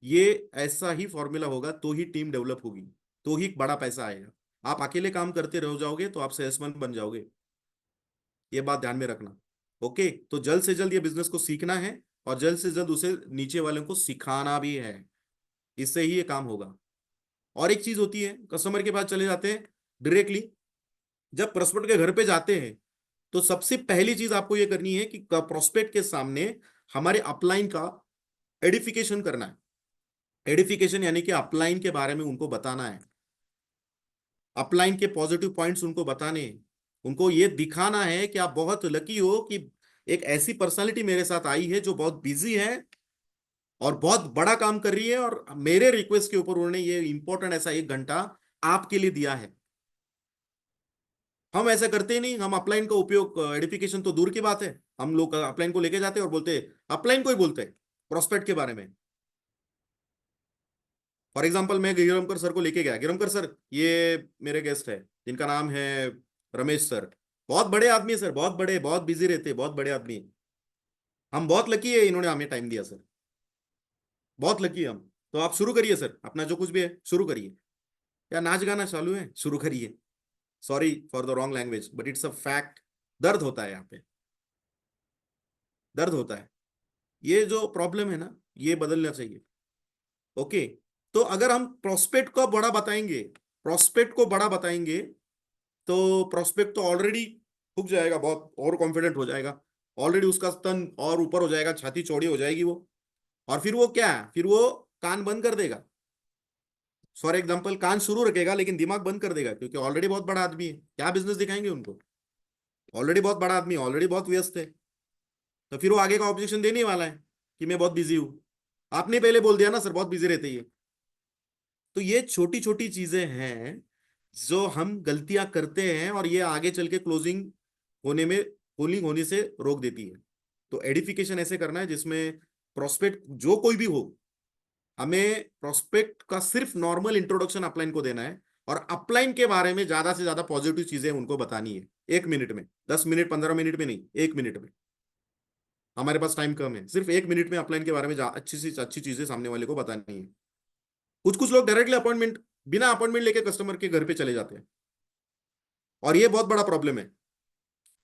ये ऐसा ही फॉर्मूला होगा तो ही टीम डेवलप होगी, तो ही बड़ा पैसा आएगा। आप अकेले काम करते रह जाओगे तो आप सेल्समैन बन जाओगे, ये बात ध्यान में रखना। ओके, तो जल्द से जल्द ये बिजनेस को सीखना है और जल्द से जल्द उसे नीचे वालों को सिखाना भी है, इससे ही ये काम होगा। और एक चीज होती है, कस्टमर के पास चले जाते हैं डायरेक्टली, जब प्रोस्पेक्ट के घर पे जाते हैं तो सबसे पहली चीज आपको ये करनी है कि प्रोस्पेक्ट के सामने हमारे अपलाइन का एडिफिकेशन करना है। एडिफिकेशन यानी कि अपलाइन के बारे में उनको बताना है, अपलाइन के पॉजिटिव पॉइंट्स उनको बताने हैं। उनको ये दिखाना है कि आप बहुत लकी हो कि एक ऐसी पर्सनालिटी मेरे साथ आई है जो बहुत बिजी है और बहुत बड़ा काम कर रही है, और मेरे रिक्वेस्ट के ऊपर उन्होंने ये इंपॉर्टेंट ऐसा 1 घंटा आपके लिए दिया है। हम ऐसा करते ही नहीं, हम अपलाइन का उपयोग, एडिफिकेशन तो दूर की बात है, हम लोग अपलाइन को लेके जाते हैं और बोलते हैं, अपलाइन को ही बोलते हैं प्रोस्पेक्ट के बारे में। फॉर एग्जाम्पल मैं गिरमकर सर को लेके गया, गिरमकर सर ये मेरे गेस्ट है जिनका नाम है रमेश सर, बहुत बड़े आदमी है सर, बहुत बड़े, बहुत बिजी रहते हैं, बहुत बड़े आदमी है, हम बहुत लकी है इन्होंने हमें टाइम दिया सर, बहुत लकी है हम। तो आप शुरू करिए सर, अपना जो कुछ भी है शुरू करिए, या नाच गाना चालू है शुरू करिए। Sorry for the wrong language but it's a fact. दर्द होता है यहाँ पे, दर्द होता है, ये जो प्रॉब्लम है ना ये बदलना चाहिए। ओके, तो अगर हम प्रोस्पेक्ट को बड़ा बताएंगे, प्रोस्पेक्ट को बड़ा बताएंगे तो प्रोस्पेक्ट तो ऑलरेडी हुक जाएगा, बहुत और कॉन्फिडेंट हो जाएगा, ऑलरेडी उसका स्तन और ऊपर हो जाएगा, छाती चौड़ी हो जाएगी वो, और फिर वो क्या है, फिर वो कान बंद कर देगा। फॉर एग्जाम्पल कान शुरू रखेगा लेकिन दिमाग बंद कर देगा, क्योंकि ऑलरेडी बहुत बड़ा आदमी है, क्या बिजनेस दिखाएंगे उनको? ऑलरेडी बहुत बड़ा आदमी, ऑलरेडी बहुत व्यस्त है, तो फिर वो आगे का ऑब्जेक्शन देने वाला है कि मैं बहुत बिजी हूं। आपने पहले बोल दिया ना सर बहुत बिजी रहते ही। तो ये छोटी छोटी चीजें हैं जो हम गलतियां करते हैं और ये आगे चल के क्लोजिंग होने में, कूलिंग होने से रोक देती है। तो एडिफिकेशन ऐसे करना है जिसमें प्रोस्पेक्ट जो कोई भी हो, हमें प्रोस्पेक्ट का सिर्फ नॉर्मल इंट्रोडक्शन अपलाइन को देना है, और अपलाइन के बारे में ज्यादा से ज्यादा पॉजिटिव चीजें उनको बतानी है 1 मिनट में, 10 मिनट 15 मिनट में नहीं, 1 मिनट में। हमारे पास टाइम कम है, सिर्फ 1 मिनट में अपलाइन के बारे में अच्छी से अच्छी चीजें सामने वाले को बतानी है। कुछ कुछ लोग डायरेक्टली अपॉइंटमेंट, बिना अपॉइंटमेंट लेके कस्टमर के घर पे चले जाते हैं, और ये बहुत बड़ा प्रॉब्लम है।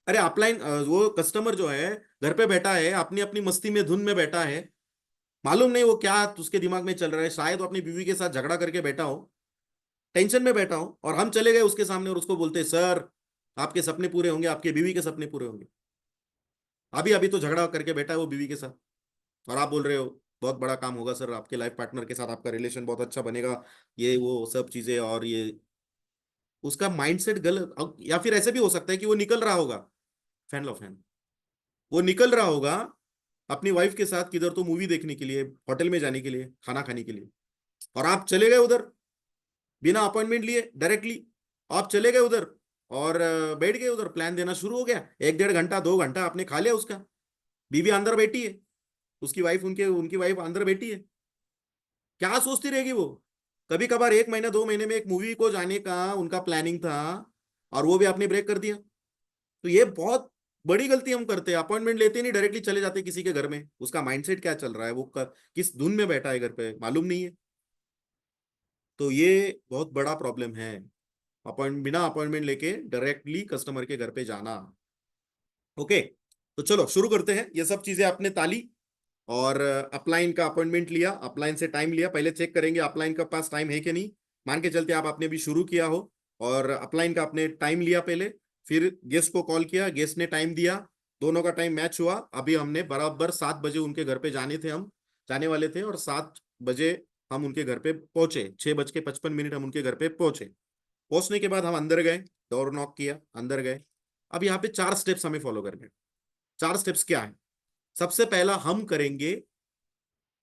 अरे अपलाइन, वो कस्टमर जो है घर पे बैठा है, अपनी अपनी मस्ती में धुन में बैठा है, मालूम नहीं वो क्या उसके दिमाग में चल रहा है, शायद वो अपनी बीवी के साथ झगड़ा करके बैठा हो, टेंशन में बैठा हो, और हम चले गए उसके सामने और उसको बोलते हैं सर आपके सपने पूरे होंगे, आपके बीवी के सपने पूरे होंगे। अभी अभी तो झगड़ा करके बैठा है वो बीवी के साथ, और आप बोल रहे हो बहुत बड़ा काम होगा सर, आपके लाइफ पार्टनर के साथ आपका रिलेशन बहुत अच्छा बनेगा, ये वो सब चीजें, और ये उसका माइंडसेट गलत। या फिर ऐसे भी हो सकता है कि वो निकल रहा होगा, फैन लो फैन, वो निकल रहा होगा अपनी वाइफ के साथ किधर, तो मूवी देखने के लिए, होटल में जाने के लिए, खाना खाने के लिए, और आप चले गए उधर बिना अपॉइंटमेंट लिए, डायरेक्टली आप चले गए उधर और बैठ गए उधर, प्लान देना शुरू हो गया, 1 1.5 घंटा 2 घंटा आपने खा लिया उसका। बीवी अंदर बैठी है, उसकी वाइफ, उनके उनकी वाइफ अंदर बैठी है, क्या सोचती रहेगी वो? कभी कभार 1 महीने 2 महीने में एक मूवी को जाने का उनका प्लानिंग था, और वो भी आपने ब्रेक कर दिया। तो ये बहुत बड़ी गलती हम करते हैं, अपॉइंटमेंट लेते नहीं, डायरेक्टली चले जाते किसी के घर में। उसका माइंडसेट क्या चल रहा है, वो किस धुन में बैठा है घर पे, मालूम नहीं है। तो ये बहुत बड़ा प्रॉब्लम है, बिना अपॉइंटमेंट लेके डायरेक्टली कस्टमर के घर पे जाना। ओके, तो चलो शुरू करते हैं। ये सब चीजें आपने ताली, और अपलाइन का अपॉइंटमेंट लिया, अपलाइन से टाइम लिया, पहले चेक करेंगे अपलाइन का पास टाइम है कि नहीं। मान के चलते आप आपने भी शुरू किया हो, और अपलाइन का आपने टाइम लिया पहले, फिर गेस्ट को कॉल किया, गेस्ट ने टाइम दिया, दोनों का टाइम मैच हुआ। अभी हमने बराबर 7 बजे उनके घर पे जाने थे, हम जाने वाले थे, और 7 बजे हम उनके घर पे पहुंचे, 6:55 हम उनके घर पे पहुंचे। पहुंचने के बाद हम अंदर गए, डोर नॉक किया, अंदर गए। अब यहाँ पे 4 स्टेप्स हमें फॉलो करने हैं। 4 स्टेप्स क्या है? सबसे पहला हम करेंगे,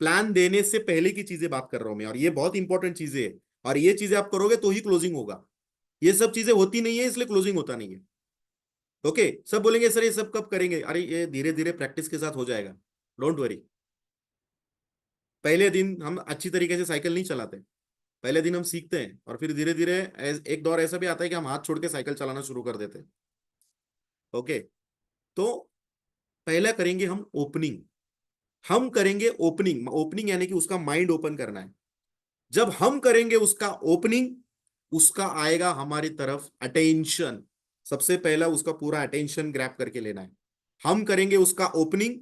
प्लान देने से पहले की चीजें बात कर रहा हूं मैं, और ये बहुत इंपॉर्टेंट चीजें है, और ये चीजें आप करोगे तो ही क्लोजिंग होगा। ये सब चीजें होती नहीं है, इसलिए क्लोजिंग होता नहीं है। ओके, सब बोलेंगे सर ये सब कब करेंगे, अरे ये धीरे धीरे प्रैक्टिस के साथ हो जाएगा, डोंट वरी। पहले दिन हम अच्छी तरीके से साइकिल नहीं चलाते, पहले दिन हम सीखते हैं, और फिर धीरे धीरे एक दौर ऐसा भी आता है कि हम हाथ छोड़ के साइकिल चलाना शुरू कर देते हैं। ओके, तो पहला करेंगे हम ओपनिंग। हम करेंगे ओपनिंग, ओपनिंग यानी कि उसका माइंड ओपन करना है। जब हम करेंगे उसका ओपनिंग, उसका आएगा हमारी तरफ अटेंशन। सबसे पहला उसका पूरा अटेंशन ग्रैब करके लेना है। हम करेंगे उसका ओपनिंग,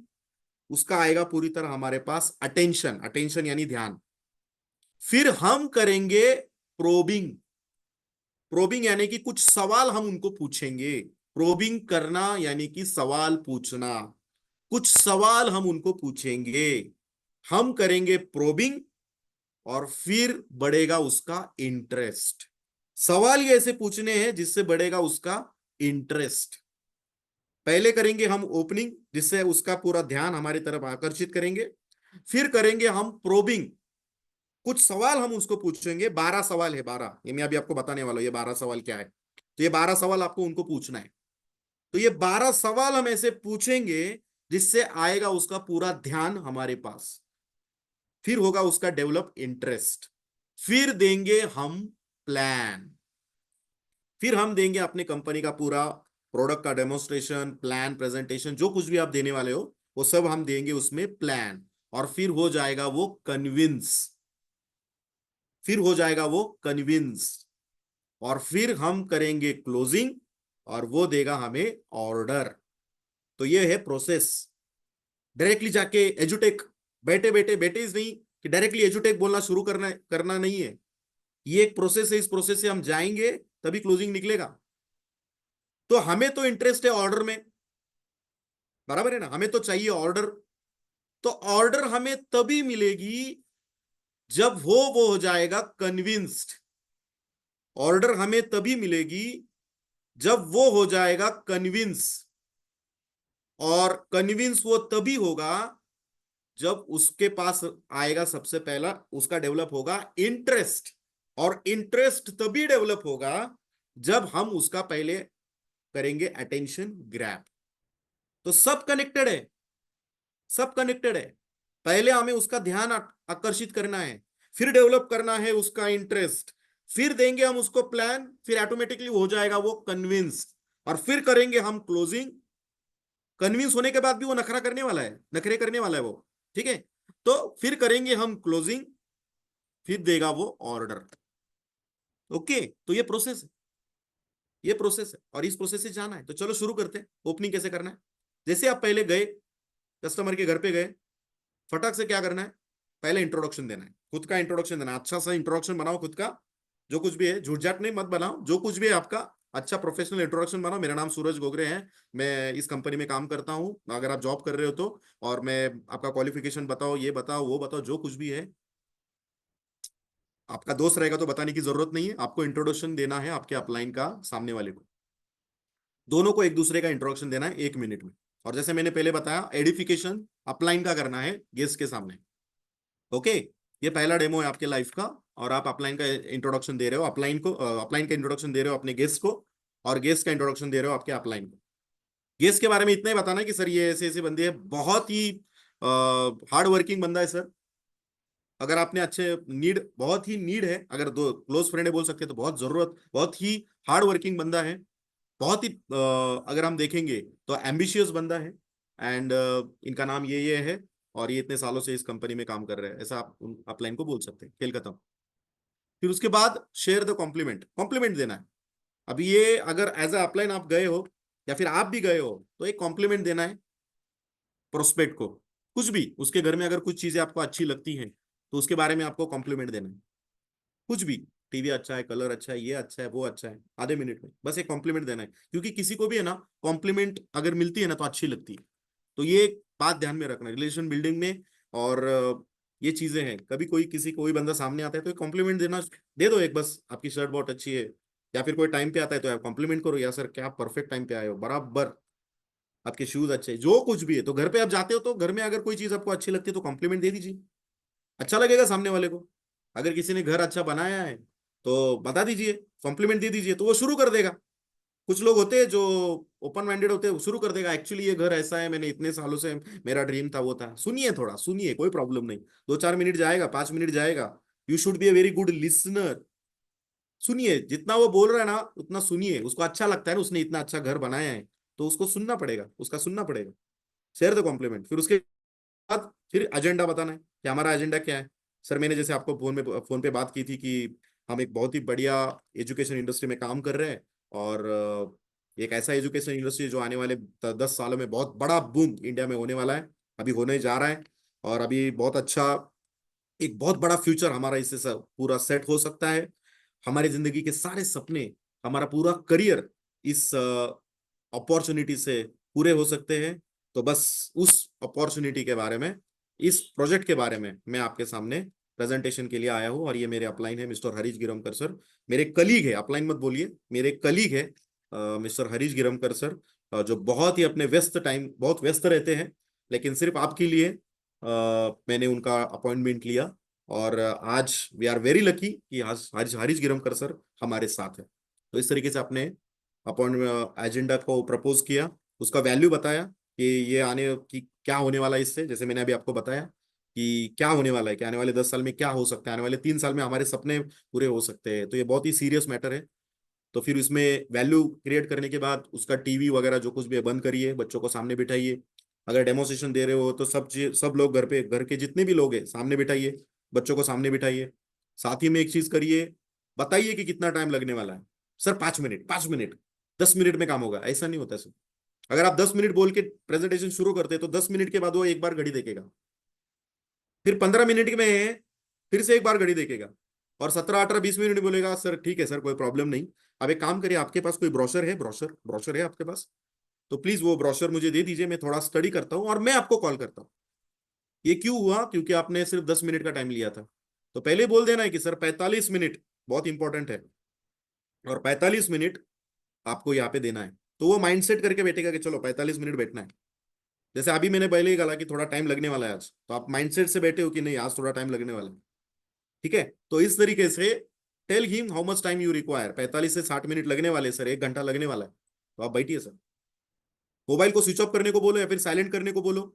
उसका आएगा पूरी तरह हमारे पास अटेंशन, अटेंशन यानी ध्यान। फिर हम करेंगे प्रोबिंग। प्रोबिंग यानी कि कुछ सवाल हम उनको पूछेंगे। प्रोबिंग करना यानी कि सवाल पूछना, कुछ सवाल हम उनको पूछेंगे। हम करेंगे प्रोबिंग, और फिर बढ़ेगा उसका इंटरेस्ट। सवाल ये ऐसे पूछने हैं जिससे बढ़ेगा उसका इंटरेस्ट। पहले करेंगे हम ओपनिंग, जिससे उसका पूरा ध्यान हमारी तरफ आकर्षित करेंगे। फिर करेंगे हम प्रोबिंग, कुछ सवाल हम उसको पूछेंगे। 12 सवाल है, 12, ये मैं अभी आपको बताने वाला हूं, ये 12 सवाल क्या है। तो ये 12 सवाल आपको उनको पूछना है। तो ये 12 सवाल हम ऐसे पूछेंगे जिससे आएगा उसका पूरा ध्यान हमारे पास। फिर होगा उसका डेवलप इंटरेस्ट। फिर देंगे हम प्लान। फिर हम देंगे अपने कंपनी का पूरा प्रोडक्ट का डेमोन्स्ट्रेशन, प्लान, प्रेजेंटेशन, जो कुछ भी आप देने वाले हो वो सब हम देंगे उसमें प्लान। और फिर हो जाएगा वो कन्विंस। फिर हो जाएगा वो कन्विंस, और फिर हम करेंगे क्लोजिंग, और वो देगा हमें ऑर्डर। तो ये है प्रोसेस। डायरेक्टली जाके एजुटेक, बैठे बैठे बैठे इस नहीं कि डायरेक्टली एजुटेक बोलना शुरू करना करना नहीं है। ये एक प्रोसेस है, इस प्रोसेस से हम जाएंगे तभी क्लोजिंग निकलेगा। तो हमें तो इंटरेस्ट है ऑर्डर में, बराबर है ना, हमें तो चाहिए ऑर्डर। तो ऑर्डर हमें तभी मिलेगी जब वो हो जाएगा कन्विंस्ड। ऑर्डर हमें तभी मिलेगी जब वो हो जाएगा कन्विंस। और कन्विंस वो तभी होगा जब उसके पास आएगा, सबसे पहला उसका डेवलप होगा इंटरेस्ट। और इंटरेस्ट तभी डेवलप होगा जब हम उसका पहले करेंगे अटेंशन ग्रैब। तो सब कनेक्टेड है, सब कनेक्टेड है। पहले हमें उसका ध्यान आकर्षित करना है, फिर डेवलप करना है उसका इंटरेस्ट, फिर देंगे हम उसको प्लान, फिर ऑटोमेटिकली हो जाएगा वो कन्विंस, और फिर करेंगे हम क्लोजिंग। कन्विंस होने के बाद भी वो नखरा करने वाला है, नखरे करने वाला है वो, ठीक है। तो फिर करेंगे हम क्लोजिंग, फिर देगा वो ऑर्डर। ओके, तो ये प्रोसेस है, ये प्रोसेस है, और इस प्रोसेस से जाना है। तो चलो शुरू करते हैं, ओपनिंग कैसे करना है। जैसे आप पहले गए, कस्टमर के घर पे गए, फटाक से क्या करना है, पहले इंट्रोडक्शन देना है, खुद का इंट्रोडक्शन देना है। अच्छा सा इंट्रोडक्शन बनाओ खुद का, जो कुछ भी है, झूठझाट नहीं मत बनाओ, जो कुछ भी है आपका अच्छा प्रोफेशनल इंट्रोडक्शन बनाओ। मेरा नाम सूरज गोगरे है, मैं इस कंपनी में काम करता हूँ, अगर आप जॉब कर रहे हो तो, और मैं आपका क्वालिफिकेशन बताओ, ये बताओ वो बताओ, जो कुछ भी है। आपका दोस्त रहेगा तो बताने की जरूरत नहीं है, आपको इंट्रोडक्शन देना है आपके अपलाइन का सामने वाले को। दोनों को एक दूसरे का इंट्रोडक्शन देना है 1 मिनट में। और जैसे मैंने पहले बताया, एडिफिकेशन अपलाइन का करना है गेस्ट के सामने। ओके, ये पहला डेमो है आपके लाइफ का, और आप अपलाइन का इंट्रोडक्शन दे रहे हो, अपलाइन का इंट्रोडक्शन दे रहे हो अपने गेस्ट को, और गेस्ट का इंट्रोडक्शन दे रहे हो आपके अपलाइन को। गेस्ट के बारे में इतना ही बताना है कि सर ये ऐसे ऐसे बंदे है, बहुत ही हार्ड वर्किंग बंदा है सर। अगर आपने अच्छे नीड, बहुत ही नीड है, अगर दो क्लोज फ्रेंड है बोल सकते हैं, तो बहुत जरूरत, बहुत ही हार्ड वर्किंग बंदा है, बहुत ही अगर हम देखेंगे तो एम्बिशियस बंदा है, एंड इनका नाम ये है, और ये इतने सालों से इस कंपनी में काम कर रहे हैं, ऐसा आप अपलाइन को बोल सकते हैं। खेल खत्म। फिर उसके बाद शेयर द कॉम्प्लीमेंट, कॉम्प्लीमेंट देना है। अभी ये अगर एज अ अपलाइन आप गए हो, या फिर आप भी गए हो, तो एक कॉम्प्लीमेंट देना है प्रोस्पेक्ट को। कुछ भी उसके घर में अगर कुछ चीजें आपको अच्छी लगती हैं, तो उसके बारे में आपको कॉम्प्लीमेंट देना है। कुछ भी, टीवी अच्छा है, कलर अच्छा है, ये अच्छा है, वो अच्छा है, आधे मिनट में बस एक कॉम्प्लीमेंट देना है, क्योंकि किसी को भी है ना, कॉम्प्लीमेंट अगर मिलती है ना तो अच्छी लगती है। तो ये एक बात ध्यान में रखना रिलेशन बिल्डिंग में। और ये चीजें हैं, कभी कोई बंदा सामने आता है तो कॉम्प्लीमेंट देना, दे दो एक, बस आपकी शर्ट बहुत अच्छी है, या फिर कोई टाइम पे आता है तो आप कॉम्प्लीमेंट करो, या सर क्या परफेक्ट टाइम पे आए हो, बराबर, आपके शूज अच्छे, जो कुछ भी है। तो घर पे आप जाते हो तो घर में अगर कोई चीज आपको अच्छी लगती है तो कॉम्प्लीमेंट दे दीजिए, अच्छा लगेगा सामने वाले को। अगर किसी ने घर अच्छा बनाया है तो बता दीजिए, कॉम्प्लीमेंट दे दीजिए, तो वो शुरू कर देगा। कुछ लोग होते हैं जो ओपन माइंडेड होते हैं, वो शुरू कर देगा, एक्चुअली ये घर ऐसा है, मैंने इतने सालों से, मेरा ड्रीम था, वो था। सुनिए, थोड़ा सुनिए, कोई प्रॉब्लम नहीं, 2-4 मिनट जाएगा, 5 मिनट जाएगा। You should be a very good listener. सुनिए, जितना वो बोल रहा है ना उतना सुनिए, उसको अच्छा लगता है ना, उसने इतना अच्छा घर बनाया है, तो उसको सुनना पड़ेगा, उसका सुनना पड़ेगा। Share the compliment. फिर उसके बाद फिर एजेंडा बताना है कि हमारा एजेंडा क्या है। सर मैंने जैसे आपको फोन पे बात की थी कि हम एक बहुत ही बढ़िया एजुकेशन इंडस्ट्री में काम कर रहे हैं, और एक ऐसा एजुकेशन इंडस्ट्री जो आने वाले 10 सालों में बहुत बड़ा बूम इंडिया में होने वाला है, अभी होने जा रहा है। और अभी बहुत अच्छा, एक बहुत बड़ा फ्यूचर हमारा इससे पूरा सेट हो सकता है। हमारी जिंदगी के सारे सपने, हमारा पूरा करियर इस अपॉर्चुनिटी से पूरे हो सकते हैं। तो बस उस अपॉर्चुनिटी के बारे में, इस प्रोजेक्ट के बारे में मैं आपके सामने प्रेजेंटेशन के लिए आया हूँ। और ये मेरे अपलाइन है मिस्टर हरीश गिरमकर सर, मेरे कलीग है, अपलाइन मत बोलिए, मेरे कलीग है मिस्टर हरीश गिरमकर सर, जो बहुत ही अपने व्यस्त टाइम, बहुत व्यस्त रहते हैं, लेकिन सिर्फ आपके लिए मैंने उनका अपॉइंटमेंट लिया। और आज वी आर वेरी लकी कि आज हरीश हरीश गिरमकर सर हमारे साथ है। तो इस तरीके से अपने अपॉइंटमेंट एजेंडा को प्रपोज किया, उसका वैल्यू बताया कि ये आने की क्या होने वाला है इससे, जैसे मैंने अभी आपको बताया कि क्या होने वाला है, कि आने वाले 10 साल में क्या हो सकता है, आने वाले 3 साल में हमारे सपने पूरे हो सकते हैं। तो ये बहुत ही सीरियस मैटर है। तो फिर इसमें वैल्यू क्रिएट करने के बाद उसका टीवी वगैरह जो कुछ भी है बंद करिए, बच्चों को सामने बिठाइए। अगर डेमोस्ट्रेशन दे रहे हो तो सब लोग घर पे, घर के जितने भी लोग हैं सामने बिठाइए, बच्चों को सामने बिठाइए। साथ ही में एक चीज करिए, बताइए कि कितना टाइम लगने वाला है। सर 5 मिनट, 5 मिनट, 10 मिनट में काम होगा, ऐसा नहीं होता सर। अगर आप 10 मिनट बोल के प्रेजेंटेशन शुरू करते हैं तो 10 मिनट के बाद वो एक बार घड़ी देखेगा, फिर 15 मिनट में फिर से एक बार घड़ी देखेगा, और 17, 18, 20 मिनट बोलेगा सर ठीक है सर, कोई प्रॉब्लम नहीं। अब एक काम करिए, आपके पास कोई ब्रोशर है, ब्रोशर ब्रोशर है आपके पास, तो प्लीज वो ब्रोशर मुझे दे दीजिए, मैं थोड़ा स्टडी करता हूँ और मैं आपको कॉल करता हूँ। ये क्यों हुआ? क्योंकि आपने सिर्फ 10 मिनट का टाइम लिया था। तो पहले बोल देना है कि सर 45 मिनट बहुत इंपॉर्टेंट है, और 45 मिनट आपको यहाँ पे देना है। तो वो माइंड सेट करके बैठेगा कि चलो 45 मिनट बैठना है। जैसे अभी मैंने पहले ही कहा कि थोड़ा टाइम लगने वाला है आज, तो आप माइंडसेट से बैठे हो कि नहीं आज थोड़ा टाइम लगने वाला है। ठीक है, तो इस तरीके से tell him how much time you require, 45 से 60 मिनट लगने वाले सर, 1 घंटा लगने वाला है, तो आप बैठिए सर। मोबाइल को स्विच ऑफ करने को बोलो या फिर साइलेंट करने को बोलो।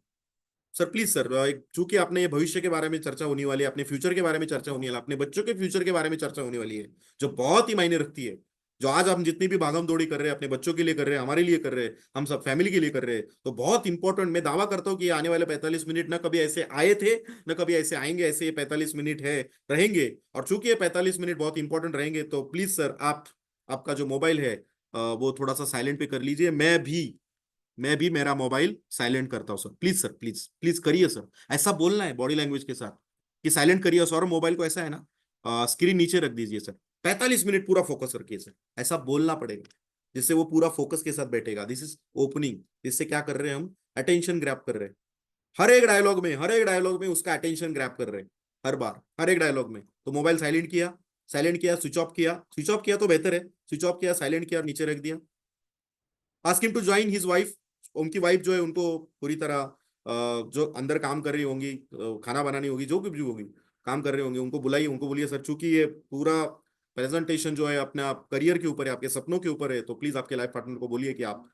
सर प्लीज सर, चूंकि आपने ये भविष्य के बारे में चर्चा होने वाली है, अपने फ्यूचर के बारे में चर्चा होने वाली है, अपने बच्चों के फ्यूचर के बारे में चर्चा होने वाली है, जो बहुत ही मायने रखती है। जो आज हम जितनी भी भागम दौड़ी कर रहे हैं अपने बच्चों के लिए कर रहे हैं, हमारे लिए कर रहे हैं, हम सब फैमिली के लिए कर रहे हैं, तो बहुत इंपॉर्टेंट, मैं दावा करता हूँ कि आने वाले 45 मिनट न कभी ऐसे आए थे, न कभी ऐसे आएंगे, ऐसे ये 45 मिनट है, रहेंगे। और चूंकि ये 45 मिनट बहुत इंपॉर्टेंट रहेंगे, तो प्लीज सर आप, आपका जो मोबाइल है वो थोड़ा सा साइलेंट पे कर लीजिए। मैं भी मेरा मोबाइल साइलेंट करता हूँ sir, please sir, please please करिए सर। ऐसा बोलना है बॉडी लैंग्वेज के साथ कि साइलेंट करिए सर, मोबाइल को ऐसा है ना, स्क्रीन नीचे रख दीजिए सर, 45 मिनट पूरा फोकस रखिए सर, ऐसा बोलना पड़ेगा, जिससे वो पूरा फोकस के साथ बैठेगा। This is opening. इससे क्या कर रहे हैं हम? अटेंशन ग्रैब कर रहे हैं। हर एक डायलॉग में उसका अटेंशन ग्रैब कर रहे हैं, हर बार, हर एक डायलॉग में। तो मोबाइल साइलेंट किया, साइलेंट किया, स्विच ऑफ किया, स्विच ऑफ किया तो बेहतर है, स्विच ऑफ किया, साइलेंट किया और नीचे रख दिया। Ask him to join his wife उनकी वाइफ जो है उनको पूरी तरह जो अंदर काम कर रही होंगी, खाना बनानी होगी, जो कुछ भी होगी काम कर रहे होंगे, उनको बुलाइए, उनको बोलिए सर चूंकि ये पूरा प्रेजेंटेशन जो है अपने आप करियर के ऊपर है, आपके सपनों के ऊपर है, तो प्लीज आपके लाइफ पार्टनर को बोलिए कि आप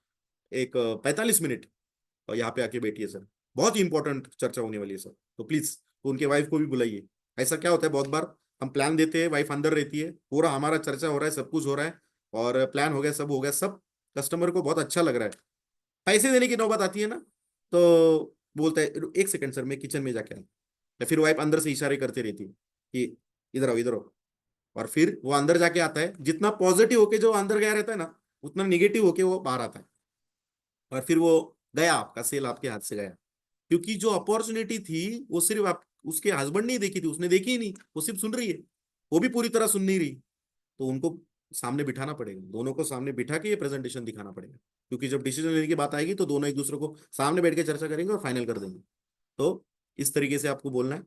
एक 45 मिनट यहाँ पे आके बैठिए सर, बहुत ही इंपॉर्टेंट चर्चा होने वाली है सर, तो प्लीज तो उनके वाइफ को भी बुलाइए। ऐसा क्या होता है बहुत बार हम प्लान देते हैं, वाइफ अंदर रहती है, पूरा हमारा चर्चा हो रहा है, सब कुछ हो रहा है और प्लान हो गया, सब हो गया, सब कस्टमर को बहुत अच्छा लग रहा है, पैसे देने की नौबत आती है ना, तो बोलता है एक सेकंड सर मैं किचन में जाके आऊं, या फिर वाइफ अंदर से इशारे करती रहती है कि इधर आओ इधर आओ, और फिर वो अंदर जाके आता है, जितना पॉजिटिव होके जो अंदर गया रहता है ना, उतना निगेटिव होके वो बाहर आता है, और फिर वो गया, आपका सेल आपके हाथ से गया, क्योंकि जो अपॉर्चुनिटी थी वो सिर्फ आप उसके हस्बैंड ने ही देखी थी, उसने देखी ही नहीं, वो सिर्फ सुन रही है, वो भी पूरी तरह सुन नहीं रही, तो उनको सामने बिठाना पड़ेगा, दोनों को सामने बिठा के ये प्रेजेंटेशन दिखाना पड़ेगा, क्योंकि जब डिसीजन लेने की बात आएगी तो दोनों एक दूसरे को सामने बैठ के चर्चा करेंगे और फाइनल कर देंगे। तो इस तरीके से आपको बोलना है,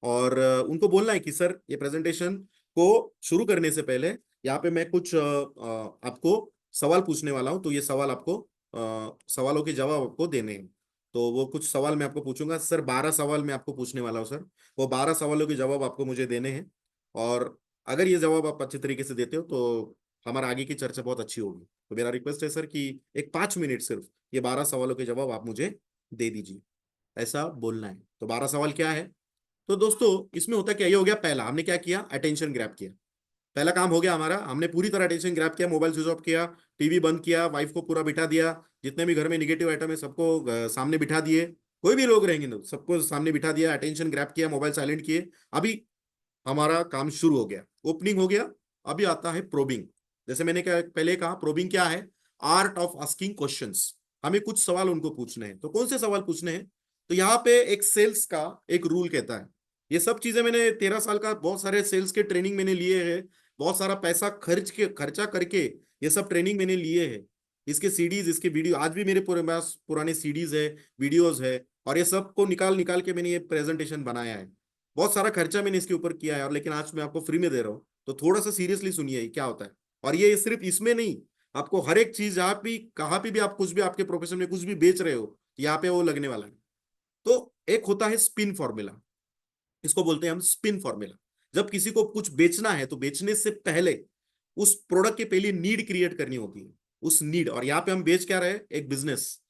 और उनको बोलना है कि सर ये प्रेजेंटेशन को शुरू करने से पहले यहाँ पे मैं कुछ आपको सवाल पूछने वाला हूँ, तो ये सवाल आपको सवालों के जवाब आपको देने हैं, तो वो कुछ सवाल मैं आपको पूछूंगा सर, 12 सवाल मैं आपको पूछने वाला हूँ सर, वो 12 सवालों के जवाब आपको मुझे देने हैं, और अगर ये जवाब आप अच्छे तरीके से देते हो तो हमारा आगे की चर्चा बहुत अच्छी होगी, तो मेरा रिक्वेस्ट है सर कि एक 5 मिनट सिर्फ ये 12 सवालों के जवाब आप मुझे दे दीजिए, ऐसा बोलना है। तो 12 सवाल क्या है, तो दोस्तों इसमें होता क्या, ये हो गया पहला, हमने क्या किया, अटेंशन ग्रैब किया, पहला काम हो गया हमारा, हमने पूरी तरह अटेंशन ग्रैब किया, मोबाइल स्विच ऑफ किया, टीवी बंद किया, वाइफ को पूरा बिठा दिया, जितने भी घर में निगेटिव आइटम है सबको सामने बिठा दिए, कोई भी लोग रहेंगे ना सबको सामने बिठा दिया, अटेंशन ग्रैब किया, मोबाइल साइलेंट किए, अभी हमारा काम शुरू हो गया, ओपनिंग हो गया। अभी आता है प्रोबिंग, जैसे मैंने पहले कहा प्रोबिंग क्या है, आर्ट ऑफ आस्किंग क्वेश्चंस, हमें कुछ सवाल उनको पूछने हैं, तो कौन से सवाल पूछने हैं, तो यहाँ पे एक सेल्स का एक रूल कहता है, ये सब चीजें मैंने 13 साल का बहुत सारे सेल्स के ट्रेनिंग मैंने लिए हैं, बहुत सारा पैसा खर्चा करके ये सब ट्रेनिंग मैंने लिए हैं, इसके सीडीज इसके वीडियो आज भी मेरे पूरे पास पुराने सीडीज है, वीडियोज है, और ये सब को निकाल निकाल के मैंने ये प्रेजेंटेशन बनाया है, बहुत सारा खर्चा मैंने इसके ऊपर किया है, और लेकिन आज मैं आपको फ्री में दे रहा हूँ, तो थोड़ा सा सीरियसली सुनिए क्या होता है। और ये सिर्फ इसमें नहीं, आपको हर एक चीज आप भी कहाँ पे भी आप कुछ भी आपके प्रोफेशन में कुछ भी बेच रहे हो, यहाँ पे वो लगने वाला है। तो एक होता है स्पिन फॉर्मूला, इसको बोलते हैं हम स्पिन फॉर्मूला, जब किसी को कुछ बेचना है तो बेचने से पहले उस प्रोडक्ट के पहले नीड क्रिएट करनी होती है, उस नीड, और यहाँ पे हम बेच क्या रहे, एक बिजनेस,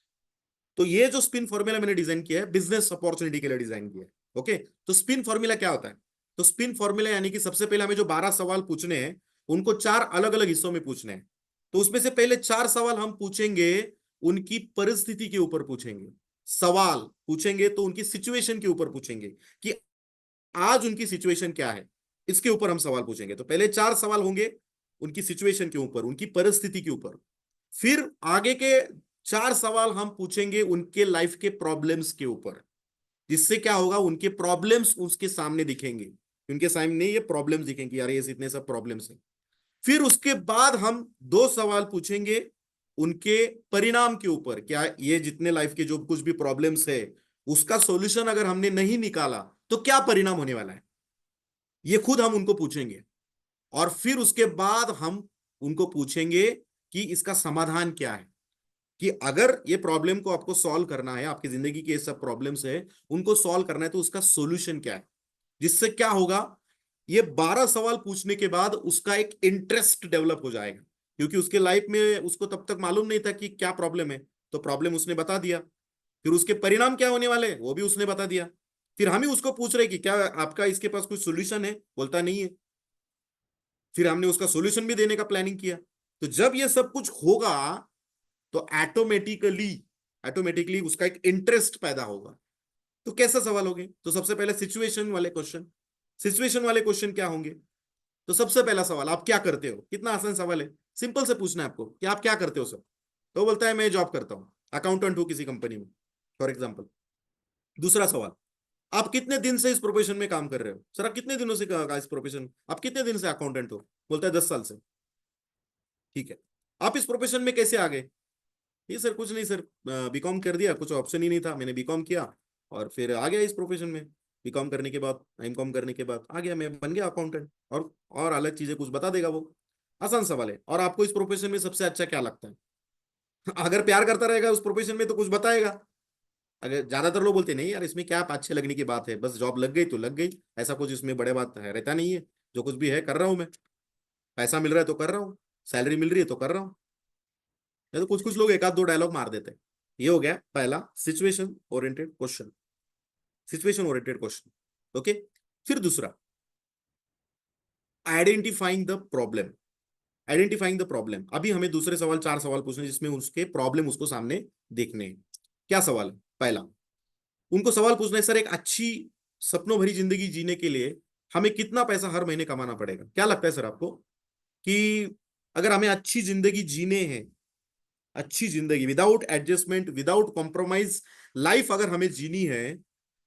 तो ये जो स्पिन फॉर्मूला मैंने डिजाइन किया है बिजनेस अपॉर्चुनिटी के लिए डिजाइन किया है। ओके, तो स्पिन फॉर्मूला क्या होता है, तो स्पिन फॉर्मूला यानी कि सबसे पहले हमें जो 12 सवाल पूछने हैं उनको 4 अलग अलग हिस्सों में पूछने हैं, तो उसमें से पहले 4 सवाल हम पूछेंगे उनकी परिस्थिति के ऊपर पूछेंगे, सवाल पूछेंगे तो उनकी सिचुएशन के ऊपर पूछेंगे कि आज उनकी सिचुएशन क्या है, इसके ऊपर हम सवाल पूछेंगे, तो पहले 4 सवाल होंगे उनकी सिचुएशन के ऊपर, उनकी परिस्थिति के ऊपर, फिर आगे के 4 सवाल हम पूछेंगे उनके लाइफ के प्रॉब्लम्स के ऊपर, जिससे क्या होगा उनके प्रॉब्लम्स उसके सामने दिखेंगे, उनके सामने ये प्रॉब्लम्स दिखेंगे, यार ये इतने सब प्रॉब्लम्स हैं। फिर उसके बाद हम 2 सवाल पूछेंगे उनके परिणाम के ऊपर, क्या ये जितने लाइफ के जो कुछ भी प्रॉब्लम्स है उसका सॉल्यूशन अगर हमने नहीं निकाला तो क्या परिणाम होने वाला है, ये खुद हम उनको पूछेंगे। और फिर उसके बाद हम उनको पूछेंगे कि इसका समाधान क्या है, कि अगर ये प्रॉब्लम को आपको सॉल्व करना है, आपकी जिंदगी के ये सब प्रॉब्लम्स है उनको सॉल्व करना है, तो उसका सॉल्यूशन क्या है, जिससे क्या होगा, ये 12 सवाल पूछने के बाद उसका एक इंटरेस्ट डेवलप हो जाएगा, क्योंकि उसके लाइफ में उसको तब तक मालूम नहीं था कि क्या प्रॉब्लम है, तो प्रॉब्लम उसने बता दिया, फिर उसके परिणाम क्या होने वाले वो भी उसने बता दिया, फिर हम ही उसको पूछ रहे कि क्या आपका इसके पास कोई सोल्यूशन है, बोलता नहीं है, फिर हमने उसका सोल्यूशन भी देने का प्लानिंग किया। तो जब ये सब कुछ होगा तो ऑटोमेटिकली ऑटोमेटिकली उसका एक इंटरेस्ट पैदा होगा। तो कैसा सवाल होंगे, तो सबसे पहले सिचुएशन वाले क्वेश्चन, सिचुएशन वाले क्वेश्चन क्या होंगे, तो सबसे पहला सवाल आप क्या करते हो, कितना आसान सवाल है, सिंपल से पूछना है आपको कि आप क्या करते हो सर, तो बोलता है मैं जॉब करता हूं, अकाउंटेंट हूं किसी कंपनी में फॉर एग्जाम्पल। दूसरा सवाल, आप कितने दिन से इस प्रोफेशन में काम कर रहे हो, सर आप कितने दिनों से इस प्रोफेशन, आप कितने दिन से अकाउंटेंट हो, बोलता है 10 साल से। ठीक है, आप इस प्रोफेशन में कैसे आ गए, ये सर कुछ नहीं सर, बीकॉम कर दिया, कुछ ऑप्शन ही नहीं था, मैंने बीकॉम किया और फिर आ गया इस प्रोफेशन में, बीकॉम करने के बाद एमकॉम करने के बाद आ गया, मैं बन गया अकाउंटेंट, और अलग चीजें कुछ बता देगा वो, आसान सवाल है। और आपको इस प्रोफेशन में सबसे अच्छा क्या लगता है, अगर प्यार करता रहेगा उस प्रोफेशन में तो कुछ बताएगा। अगर ज्यादातर लोग बोलते नहीं यार इसमें क्या अच्छे लगने की बात है, बस जॉब लग गई तो लग गई, ऐसा कुछ इसमें बड़े बात है रहता नहीं है। जो कुछ भी है कर रहा हूं मैं, पैसा मिल रहा है तो कर रहा हूँ, सैलरी मिल रही है तो कर रहा हूँ। नहीं तो कुछ कुछ लोग एक आध दो डायलॉग मार देते हैं। ये हो गया पहला situation oriented question, situation oriented question. Okay. फिर दूसरा, identifying the problem. Identifying the problem, अभी हमें दूसरे सवाल, चार सवाल पूछने जिसमें उसके प्रॉब्लम उसको सामने देखने हैं। क्या सवाल है? पहला, उनको सवाल पूछना है, सर एक अच्छी सपनों भरी जिंदगी जीने के लिए हमें कितना पैसा हर महीने कमाना पड़ेगा? क्या लगता है सर आपको कि अगर हमें अच्छी जिंदगी जीने हैं, अच्छी जिंदगी without adjustment, without compromise life अगर हमें जीनी है,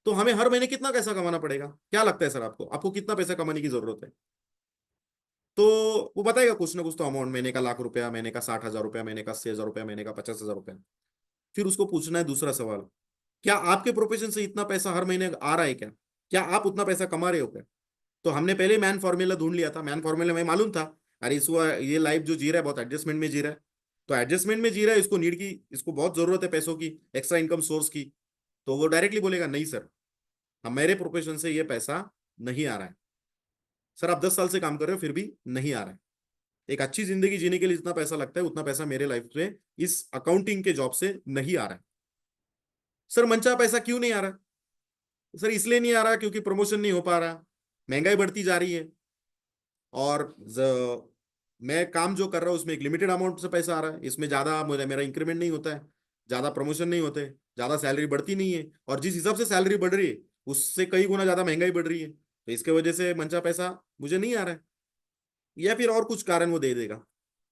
तो हमें हर महीने कितना पैसा कमाना पड़ेगा? क्या लगता है सर आपको, आपको कितना पैसा कमाने की जरूरत है? तो वो बताएगा कुछ ना कुछ तो अमाउंट, महीने का 1,00,000 रुपया, महीने का 60,000 रुपया, महीने का 6,000 रुपया, महीने का 50,000 रुपया। फिर उसको पूछना है दूसरा सवाल, क्या आपके प्रोफेशन से इतना पैसा हर महीने आ रहा है क्या? क्या आप उतना पैसा कमा रहे हो क्या? तो हमने पहले मैन फॉर्मूला ढूंढ लिया था, मैन फॉर्मूला में मालूम था अरे इसको ये लाइफ जो जी रहा है बहुत एडजस्टमेंट में जी रहा है। तो एडजस्टमेंट में जी रहा है, इसको नीड की, इसको बहुत जरूरत है पैसों की, एक्स्ट्रा इनकम सोर्स की। तो वो डायरेक्टली बोलेगा नहीं सर, हम मेरे प्रोफेशन से ये पैसा नहीं आ रहा है। सर आप 10 साल से काम कर रहे हो फिर भी नहीं आ रहा है। एक अच्छी जिंदगी जीने के लिए जितना पैसा लगता है उतना पैसा मेरे लाइफ में इस अकाउंटिंग के जॉब से नहीं आ रहा है। सर मनचाहा पैसा क्यों नहीं आ रहा? सर इसलिए नहीं आ रहा क्योंकि प्रमोशन नहीं हो पा रहा, महंगाई बढ़ती जा रही है, और मैं काम जो कर रहा हूँ उसमें एक लिमिटेड अमाउंट से पैसा आ रहा है, इसमें ज्यादा मुझे मेरा इंक्रीमेंट नहीं होता है, ज्यादा प्रमोशन नहीं होते, ज्यादा सैलरी बढ़ती नहीं है, और जिस हिसाब से सैलरी बढ़ रही है उससे कई गुना ज्यादा महंगाई बढ़ रही है, तो इसके वजह से मनचाहा पैसा मुझे नहीं आ रहा है। या फिर और कुछ कारण वो दे देगा।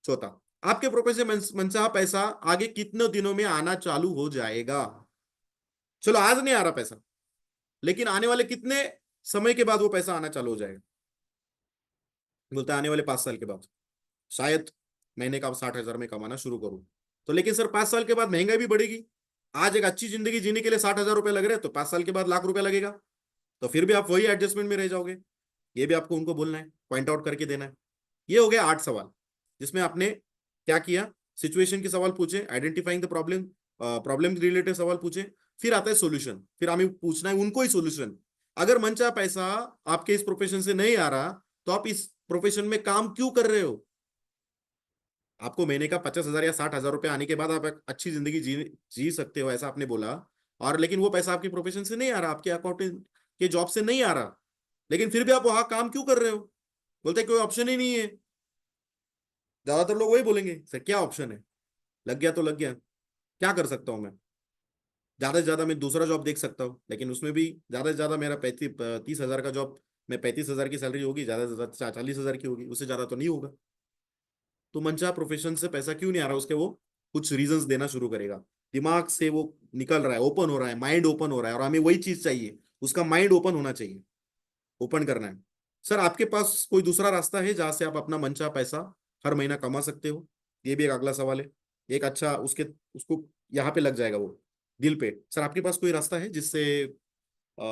चौथा, आपके प्रोफेशन से मनचाहा पैसा आगे कितने दिनों में आना चालू हो जाएगा? चलो आज नहीं आ रहा पैसा, लेकिन आने वाले कितने समय के बाद वो पैसा आना चालू हो जाएगा? बोलता है आने वाले 5 साल के बाद शायद महीने का 60,000 में कमाना शुरू करूं। तो लेकिन सर 5 साल के बाद महंगाई भी बढ़ेगी, आज एक अच्छी जिंदगी जीने के लिए 60,000 रुपए लग रहे हैं, तो 5 साल के बाद 1,00,000 रुपया लगेगा, तो फिर भी आप वही एडजस्टमेंट में रह जाओगे। ये भी आपको उनको बोलना है, पॉइंट आउट करके देना है। ये हो गया 8 सवाल, जिसमें आपने क्या किया, सिचुएशन के सवाल पूछे, identifying the problem, problem related सवाल पूछे, फिर आता है सोल्यूशन, फिर हमें पूछना है उनको ही सोल्यूशन। अगर मनचाहा पैसा आपके इस प्रोफेशन से नहीं आ रहा, तो आप इस प्रोफेशन में काम क्यों कर रहे हो? आपको महीने का 50,000 या 60,000 रुपए आने के बाद आप एक अच्छी जिंदगी जी सकते हो, ऐसा आपने बोला, और लेकिन वो पैसा आपके प्रोफेशन से नहीं आ रहा, आपके अकाउंटेंट के जॉब से नहीं आ रहा, लेकिन फिर भी आप वहां काम क्यों कर रहे हो? बोलते कोई ऑप्शन ही नहीं है। ज्यादातर लोग वही बोलेंगे, सर क्या ऑप्शन है, लग गया तो लग गया, क्या कर सकता हूं मैं? ज्यादा से ज्यादा मैं दूसरा जॉब देख सकता हूँ, लेकिन उसमें भी ज्यादा से ज्यादा मेरा 30,000 का जॉब में 35,000 की सैलरी होगी, ज्यादा से ज्यादा 40,000 की होगी, उससे ज्यादा तो नहीं होगा। तो मनचाहा प्रोफेशन से पैसा क्यों नहीं आ रहा, उसके वो कुछ रीजंस देना शुरू करेगा। दिमाग से वो निकल रहा है, ओपन हो रहा है, माइंड ओपन हो रहा है, और हमें वही चीज चाहिए, उसका माइंड ओपन होना चाहिए, ओपन करना है। सर आपके पास कोई दूसरा रास्ता है जहां से आप अपना मनचाहा पैसा हर महीना कमा सकते हो? ये भी एक अगला सवाल है। एक अच्छा उसके, उसको यहाँ पे लग जाएगा वो दिल पे, सर आपके पास कोई रास्ता है जिससे अ,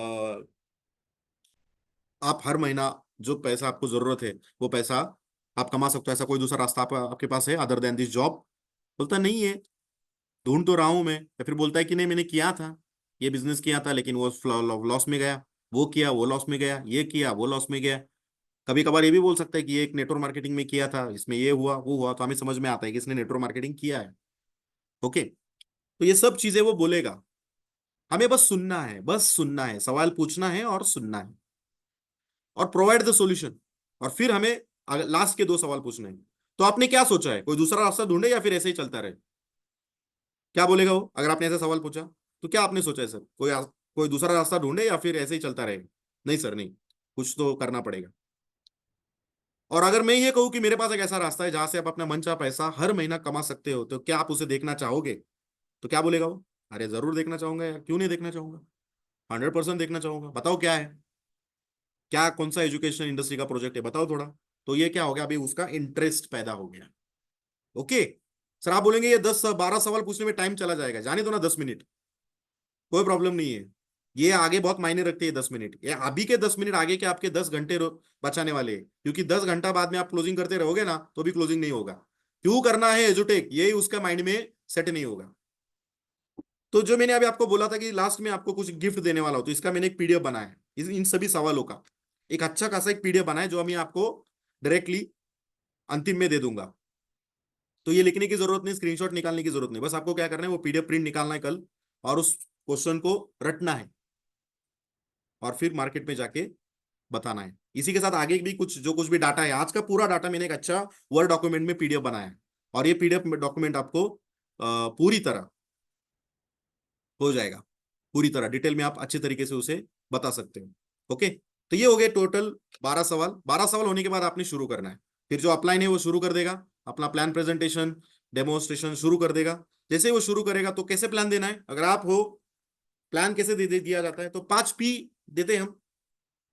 आप हर महीना जो पैसा आपको जरूरत है वो पैसा आप कमा सकते हो? ऐसा कोई दूसरा रास्ता आपके पास है अदर देन दिस जॉब? बोलता नहीं है, ढूंढ तो रहा हूं मैं। या फिर बोलता है कि नहीं मैंने किया था, ये बिजनेस किया था लेकिन वो लॉस में गया, वो किया वो लॉस में गया, ये किया वो लॉस में गया। कभी कभार ये भी बोल सकता है कि ये एक नेटवर्क मार्केटिंग में किया था, इसमें ये हुआ वो हुआ, तो हमें समझ में आता है कि इसने नेटवर्क मार्केटिंग किया है। ओके। तो ये सब चीजें वो बोलेगा, हमें बस सुनना है, बस सुनना है, सवाल पूछना है और सुनना है, और प्रोवाइड द सॉल्यूशन। और फिर हमें लास्ट के 2 सवाल पूछने हैं। तो आपने क्या सोचा है, कोई दूसरा रास्ता ढूंढे या फिर ऐसे ही चलता रहे? क्या बोलेगा वो अगर आपने ऐसा सवाल पूछा? तो क्या आपने सोचा है सर, कोई दूसरा रास्ता ढूंढे या फिर ऐसे ही चलता रहेगा? नहीं सर नहीं, कुछ तो करना पड़ेगा। और अगर मैं ये कहूं कि मेरे पास एक ऐसा रास्ता है जहां से आप अपना मनचाहा पैसा हर महीना कमा सकते हो, तो क्या आप उसे देखना चाहोगे? तो क्या बोलेगा वो? अरे जरूर देखना चाहूंगा यार, क्यों नहीं देखना चाहूंगा, 100% देखना चाहूंगा, बताओ क्या है, क्या कौन सा एजुकेशन इंडस्ट्री का प्रोजेक्ट है बताओ थोड़ा। तो ये क्या हो गया, अभी उसका इंटरेस्ट पैदा हो गया। ओके। सर आप बोलेंगे ये 10-12 सवाल पूछने में टाइम चला जाएगा, जाने दो ना 10 मिनट, कोई प्रॉब्लम नहीं है। ये आगे बहुत मायने रखते हैं 10 मिनट, ये अभी के 10 मिनट आगे के आपके 10 घंटे बचाने वाले हैं, क्योंकि 10 घंटा बाद में आप क्लोजिंग करते रहोगे ना तो भी क्लोजिंग नहीं होगा। क्यों करना है एजुटेक, यही उसका माइंड में सेट नहीं होगा। तो जो मैंने अभी आपको बोला था कि लास्ट में आपको कुछ गिफ्ट देने वाला हो, तो इसका मैंने एक पीडीएफ बनाया है इन सभी सवालों का, एक अच्छा खासा एक पीडीएफ बनाया है जो मैं आपको डायरेक्टली अंतिम में दे दूंगा। तो ये लिखने की जरूरत नहीं, स्क्रीनशॉट निकालने की जरूरत नहीं, बस आपको क्या करना है वो पीडीएफ प्रिंट निकालना है कल, और उस क्वेश्चन को रटना है और फिर मार्केट में जाके बताना है। इसी के साथ आगे भी कुछ जो कुछ भी डाटा है, आज का पूरा डाटा मैंने एक अच्छा वर्ड डॉक्यूमेंट में पीडीएफ बनाया है, और ये पीडीएफ डॉक्यूमेंट आपको पूरी तरह हो जाएगा, पूरी तरह डिटेल में आप अच्छे तरीके से उसे बता सकते हो। ओके, तो ये हो गए टोटल 12 सवाल। 12 सवाल होने के बाद आपने शुरू करना है, फिर जो अपलाइन है वो शुरू कर देगा अपना प्लान प्रेजेंटेशन डेमोन्स्ट्रेशन शुरू कर देगा। जैसे ही वो शुरू करेगा तो कैसे प्लान देना है, अगर आप हो, प्लान कैसे दे दिया जाता है, तो 5 P देते हैं हम।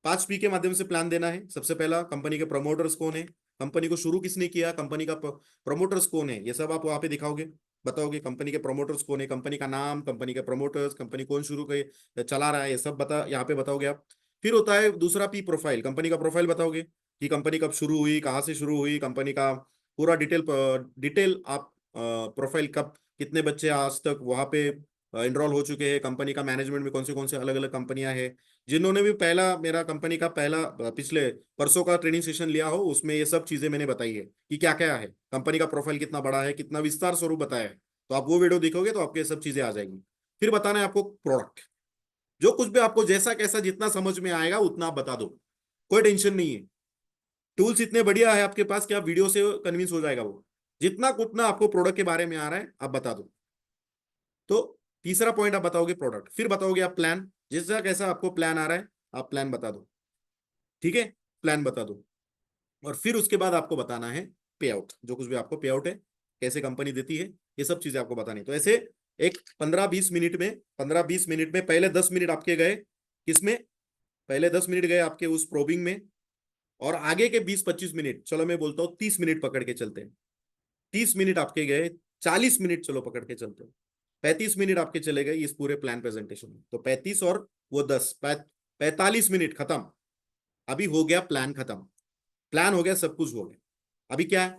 5 P के माध्यम से प्लान देना है। सबसे पहला, कंपनी के प्रमोटर्स कौन है, कंपनी को शुरू किसने किया, कंपनी का प्रमोटर्स कौन है, ये सब आप वहां पे दिखाओगे, बताओगे कंपनी के प्रमोटर्स कौन है, कंपनी का नाम, कंपनी के प्रमोटर्स, कंपनी कौन शुरू कर चला रहा है, ये सब बता यहाँ पे बताओगे आप। फिर होता है दूसरा P, प्रोफाइल, कंपनी का प्रोफाइल बताओगे कि कंपनी कब शुरू हुई, कहाँ से शुरू हुई, कंपनी का पूरा डिटेल डिटेल आप प्रोफाइल, कब कितने बच्चे आज तक वहां पे एनरोल हो चुके हैं, कंपनी का मैनेजमेंट में कौन से अलग अलग कंपनियां हैं, जिन्होंने भी पहला मेरा कंपनी का पहला पिछले परसों का ट्रेनिंग सेशन लिया हो उसमें ये सब चीजें मैंने बताई है कि क्या क्या है, कंपनी का प्रोफाइल कितना बड़ा है, कितना विस्तार स्वरूप बताया है। तो आप वो वीडियो देखोगे तो आपको ये सब चीजें आ जाएगी। फिर बताना है आपको प्रोडक्ट, जो कुछ भी आपको जैसा कैसा जितना समझ में आएगा उतना आप बता दो, कोई टेंशन नहीं है। टूल्स इतने बढ़िया है आपके पास कि आप वीडियो से कन्विंस हो जाएगा वो, जितना कुतना आपको प्रोडक्ट के बारे में आ रहा है आप बता दो। तो तीसरा पॉइंट आप बताओगे प्रोडक्ट, फिर बताओगे आप प्लान, जैसा कैसा आपको प्लान आ रहा है आप प्लान बता दो, ठीक है, प्लान बता दो। और फिर उसके बाद आपको बताना है पे आउट, जो कुछ भी आपको पे आउट है, कैसे कंपनी देती है, ये सब चीजें आपको बतानी। तो ऐसे एक 15-20 मिनट में, 15-20 मिनट में पहले 10 मिनट आपके गए किसमें, पहले 10 मिनट गए आपके उस प्रोबिंग में, और आगे के 20-25 मिनट, चलो मैं बोलता हूँ 30 मिनट पकड़ के चलते हैं, 30 मिनट आपके गए, 40 मिनट चलो पकड़ के चलते हैं, 35 मिनट आपके चले गए इस पूरे प्लान प्रेजेंटेशन में। तो 35 और वो 10, 45 मिनट खत्म। अभी हो गया प्लान खत्म, प्लान हो गया, सब कुछ हो गया। अभी क्या है,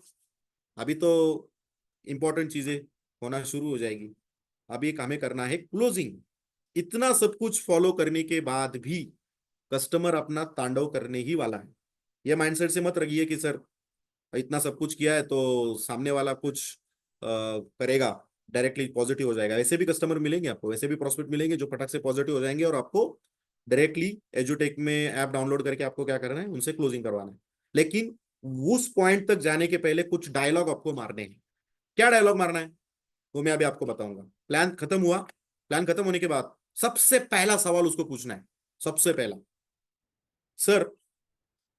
अभी तो इंपॉर्टेंट चीजें होना शुरू हो जाएगी। अभी एक हमें करना है क्लोजिंग। इतना सब कुछ फॉलो करने के बाद भी कस्टमर अपना तांडव करने ही वाला है। ये माइंडसेट से मत रखिए कि सर इतना सब कुछ किया है तो सामने वाला कुछ करेगा डायरेक्टली पॉजिटिव हो जाएगा। ऐसे भी कस्टमर मिलेंगे आपको, ऐसे भी प्रोस्पेक्ट मिलेंगे जो फटक से पॉजिटिव हो जाएंगे, और आपको डायरेक्टली एजुटेक में ऐप डाउनलोड करके आपको क्या करना है, उनसे क्लोजिंग करवाना है। लेकिन उस पॉइंट तक जाने के पहले कुछ डायलॉग आपको मारने हैं। क्या डायलॉग मारना है वो मैं अभी आपको बताऊंगा। प्लान खत्म हुआ, प्लान खत्म होने के बाद सबसे पहला सवाल उसको पूछना है, सबसे पहला, सर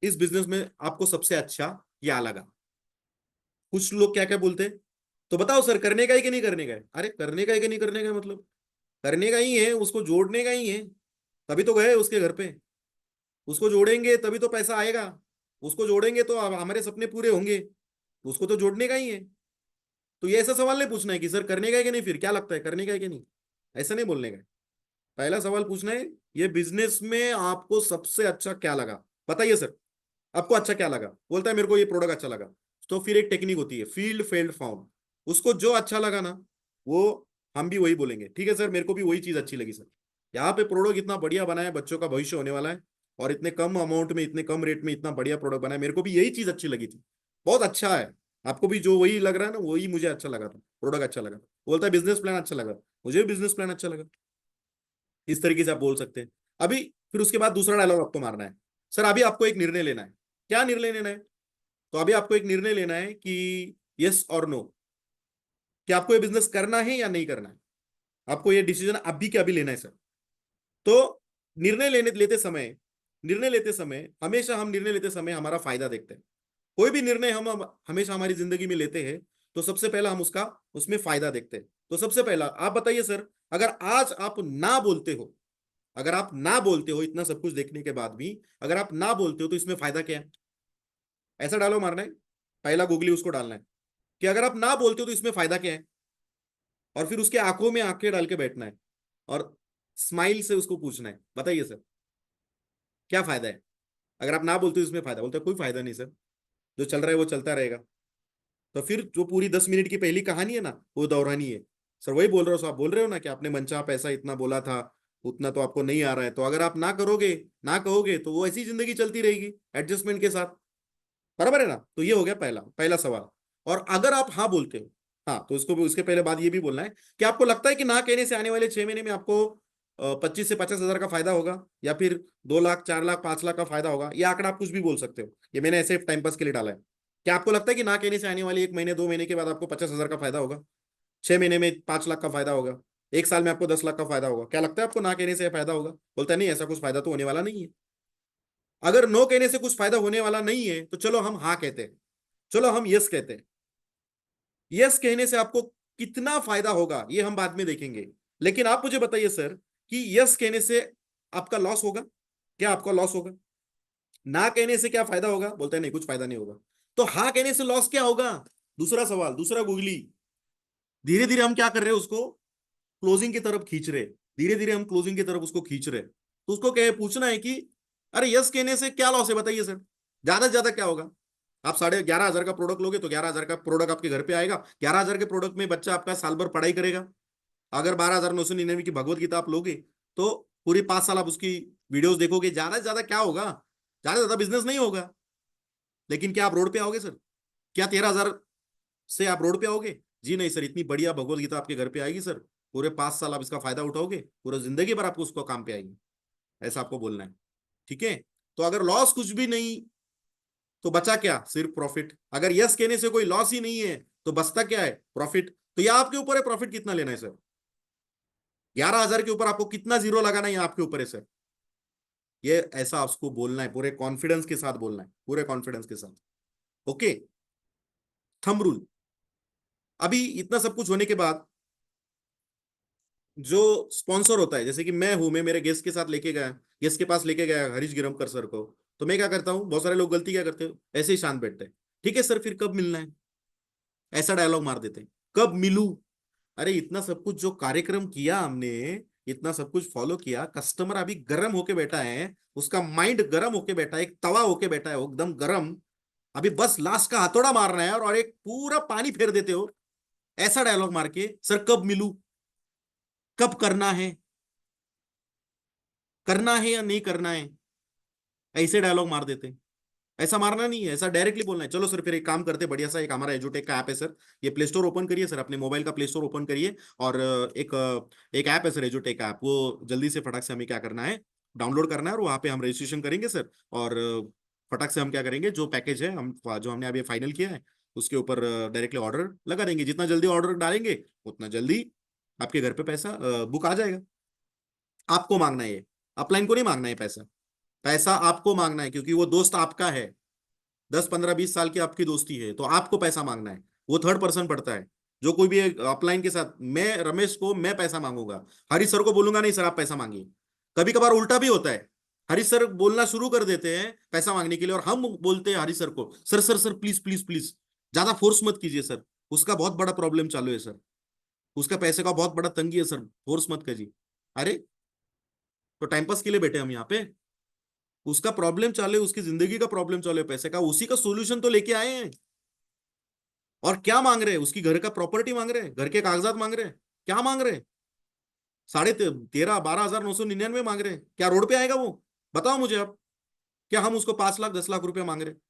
इस बिजनेस में आपको सबसे अच्छा क्या लगा। कुछ लोग क्या क्या बोलते हैं, तो बताओ सर करने का है कि नहीं करने का है। अरे करने का है कि नहीं करने का है, मतलब करने का ही है, उसको जोड़ने का ही है, तभी तो गए उसके घर पे, उसको जोड़ेंगे तभी तो पैसा आएगा, उसको जोड़ेंगे तो हमारे सपने पूरे होंगे, उसको तो जोड़ने का ही है। तो ये ऐसा सवाल नहीं पूछना है कि सर करने का है कि नहीं, फिर क्या लगता है करने का है कि नहीं, ऐसा नहीं बोलने का है। पहला सवाल पूछना है, ये बिजनेस में आपको सबसे अच्छा क्या लगा, बताइए सर आपको अच्छा क्या लगा। बोलता है मेरे को ये प्रोडक्ट अच्छा लगा, तो फिर एक टेक्निक होती है फील्ड फेल्ड फाउंड, उसको जो अच्छा लगा ना वो हम भी वही बोलेंगे, ठीक है सर मेरे को भी वही चीज अच्छी लगी सर, यहाँ पे प्रोडक्ट इतना बढ़िया बना है, बच्चों का भविष्य होने वाला है, और इतने कम अमाउंट में इतने कम रेट में इतना बढ़िया प्रोडक्ट बना है, मेरे को भी यही चीज अच्छी लगी थी, बहुत अच्छा है। आपको भी जो वही लग रहा है ना वही मुझे अच्छा लगा था, प्रोडक्ट अच्छा लगा। बोलता है बिजनेस प्लान अच्छा लगा, मुझे भी बिजनेस प्लान अच्छा लगा। इस तरीके से आप बोल सकते हैं। अभी फिर उसके बाद दूसरा डायलॉग आपको मारना है, सर अभी आपको एक निर्णय लेना है। क्या निर्णय लेना है, तो अभी आपको एक निर्णय लेना है कि यस और नो, कि आपको ये बिजनेस करना है या नहीं करना है, आपको ये डिसीजन अभी के अभी लेना है सर। तो निर्णय लेते समय, निर्णय लेते समय हमेशा हम निर्णय लेते समय हमारा फायदा देखते हैं। कोई भी निर्णय हम हमेशा हमारी जिंदगी में लेते हैं तो सबसे पहला हम उसका उसमें फायदा देखते हैं। तो सबसे पहला आप बताइए सर, अगर आज आप ना बोलते हो, अगर आप ना बोलते हो इतना सब कुछ देखने के बाद भी अगर आप ना बोलते हो तो इसमें फायदा क्या है, ऐसा डालो मारना है। पहला गूगली उसको डालना है कि अगर आप ना बोलते हो तो इसमें फायदा क्या है, और फिर उसके आंखों में आंखें डाल के बैठना है और स्माइल से उसको पूछना है, बताइए सर क्या फायदा है। अगर आप ना बोलते हो इसमें फायदा, बोलते कोई फायदा नहीं सर, जो चल रहा है वो चलता रहेगा। तो फिर जो पूरी 10 मिनट की पहली कहानी है ना, वो दोहरानी है। सर वही बोल रहे हो, आप बोल रहे हो ना कि आपने मनचाहा पैसा इतना बोला था, उतना तो आपको नहीं आ रहा है, तो अगर आप ना करोगे, ना कहोगे, तो वो ऐसी जिंदगी चलती रहेगी एडजस्टमेंट के साथ। बराबर है ना? तो ये हो गया पहला पहला सवाल। और अगर आप हाँ बोलते हो, हाँ, तो इसको भी, उसके पहले बात ये भी बोलना है कि आपको लगता है कि ना कहने से आने वाले 6 महीने में आपको 25 से 50 हजार का फायदा होगा, या फिर 2 लाख, 4 लाख, 5 लाख का फायदा होगा। ये आंकड़ा आप कुछ भी बोल सकते हो, ये मैंने ऐसे टाइम पास के लिए डाला है। क्या आपको लगता है कि ना कहने से आने वाले 1 महीने 2 महीने के बाद आपको 50 हजार का फायदा होगा, 6 महीने में 5 लाख का फायदा होगा, 1 साल में आपको 10 लाख का फायदा होगा? क्या लगता है आपको ना कहने से फायदा होगा? बोलता है नहीं, ऐसा कुछ फायदा तो होने वाला नहीं है। अगर नो कहने से कुछ फायदा होने वाला नहीं है, तो चलो हम हाँ कहते हैं, चलो हम यस कहते हैं। यस कहने से आपको कितना फायदा होगा ये हम बाद में देखेंगे। लेकिन आप मुझे बताइए सर कि यस कहने से आपका लॉस होगा? क्या आपका लॉस होगा? ना कहने से क्या फायदा होगा? बोलते हैं नहीं, कुछ फायदा नहीं होगा। तो हाँ कहने से लॉस क्या होगा? दूसरा सवाल, दूसरा गूगली। धीरे धीरे हम क्या कर रहे हैं, उसको क्लोजिंग की तरफ खींच रहे। धीरे धीरे हम क्लोजिंग की तरफ उसको खींच रहे। तो उसको क्या पूछना है कि अरे यस कहने से क्या लॉस है, बताइए सर, ज्यादा से ज्यादा क्या होगा? आप 11,500 का प्रोडक्ट लोगे तो 11,000 का प्रोडक्ट आपके घर पे आएगा। 11,000 के प्रोडक्ट में बच्चा आपका साल भर पढ़ाई करेगा। अगर 12,999 की भगवत गीता आप लोगे, तो पूरी 5 साल आप उसकी वीडियोस देखोगे। ज्यादा से ज्यादा क्या होगा? ज्यादा से ज्यादा बिजनेस नहीं होगा। लेकिन क्या आप रोड पे आओगे सर? क्या 13,000 से आप रोड पे आओगे? जी नहीं सर, इतनी बढ़िया भगवत गीता आपके घर पे आएगी सर, पूरे 5 साल आप इसका फायदा उठाओगे, पूरा जिंदगी भर आपको उसको काम पे आएगी। ऐसा आपको बोलना है। ठीक है? तो अगर लॉस कुछ भी नहीं, तो बचा क्या? सिर्फ प्रॉफिट। अगर यस कहने से कोई लॉस ही नहीं है, तो बचता क्या है? प्रॉफिट। तो यह आपके ऊपर है, प्रॉफिट कितना लेना है सर। 11,000 के ऊपर आपको कितना जीरो लगाना है, आपके ऊपर है सर। ये ऐसा आपको बोलना है, पूरे कॉन्फिडेंस के साथ बोलना है, पूरे कॉन्फिडेंस के साथ। ओके? Thumb rule. अभी इतना सब कुछ होने के बाद, जो स्पॉन्सर होता है, जैसे कि मैं हूं, मैं मेरे गेस्ट के साथ लेके गया, गेस्ट के पास लेके गया हरीश गिरमकर सर को, तो मैं क्या करता हूँ, बहुत सारे लोग गलती क्या करते हो, ऐसे ही शांत बैठते हैं। ठीक है सर, फिर कब मिलना है, ऐसा डायलॉग मार देते हैं। कब मिलूं? अरे इतना सब कुछ जो कार्यक्रम किया हमने, इतना सब कुछ फॉलो किया, कस्टमर अभी गर्म होके बैठा है, उसका माइंड गर्म होके बैठा है, एक तवा होके बैठा है एकदम गर्म, अभी बस लास्ट का हथौड़ा मारना है, और एक पूरा पानी फेर देते हो। ऐसा डायलॉग मार के, सर कब मिलूं, कब करना है, करना है या नहीं करना है, ऐसे डायलॉग मार देते हैं। ऐसा मारना नहीं है, ऐसा डायरेक्टली बोलना है। चलो सर, फिर एक काम करते हैं, बढ़िया सा एक हमारा एजुटेक का ऐप है सर, ये प्ले स्टोर ओपन करिए सर, अपने मोबाइल का प्ले स्टोर ओपन करिए, और एक ऐप है सर, एजुटेक ऐप, वो जल्दी से फटाक से हमें क्या करना है, डाउनलोड करना है, और वहाँ पे हम रजिस्ट्रेशन करेंगे सर। और फटाक से हम क्या करेंगे, जो पैकेज है हम, जो हमने अभी फाइनल किया है, उसके ऊपर डायरेक्टली ऑर्डर लगा देंगे। जितना जल्दी ऑर्डर डालेंगे, उतना जल्दी आपके घर पे पैसा बुक आ जाएगा। आपको मांगना है ये, अपलाइन को नहीं मांगना है पैसा। पैसा आपको मांगना है, क्योंकि वो दोस्त आपका है, 10 15 20 साल की आपकी दोस्ती है, तो आपको पैसा मांगना है। वो थर्ड पर्सन पड़ता है। जो कोई भी अपलाइन के साथ, मैं रमेश को मैं पैसा मांगूंगा, हरीश सर को बोलूंगा नहीं सर आप पैसा मांगिए। कभी कभार उल्टा भी होता है, हरीश सर बोलना शुरू कर देते हैं पैसा मांगने के लिए, और हम बोलते हैं हरीश सर को, sir sir sir please please please, ज्यादा फोर्स मत कीजिए सर, उसका बहुत बड़ा प्रॉब्लम चालू है सर, उसका पैसे का बहुत बड़ा तंगी है सर, फोर्स मत कीजिए। अरे, तो टाइम पास के लिए बैठे हम यहाँ पे? उसका प्रॉब्लम चाले, उसकी जिंदगी का प्रॉब्लम चाले पैसे का, उसी का सोल्यूशन तो लेके आए हैं। और क्या मांग रहे हैं? उसकी घर का प्रॉपर्टी मांग रहे हैं, घर के कागजात मांग रहे हैं, क्या मांग रहे हैं? 12,999 मांग रहे हैं। क्या रोड पे आएगा वो? बताओ मुझे आप। क्या हम उसको 5 लाख 10 लाख रुपया मांग रहे हैं?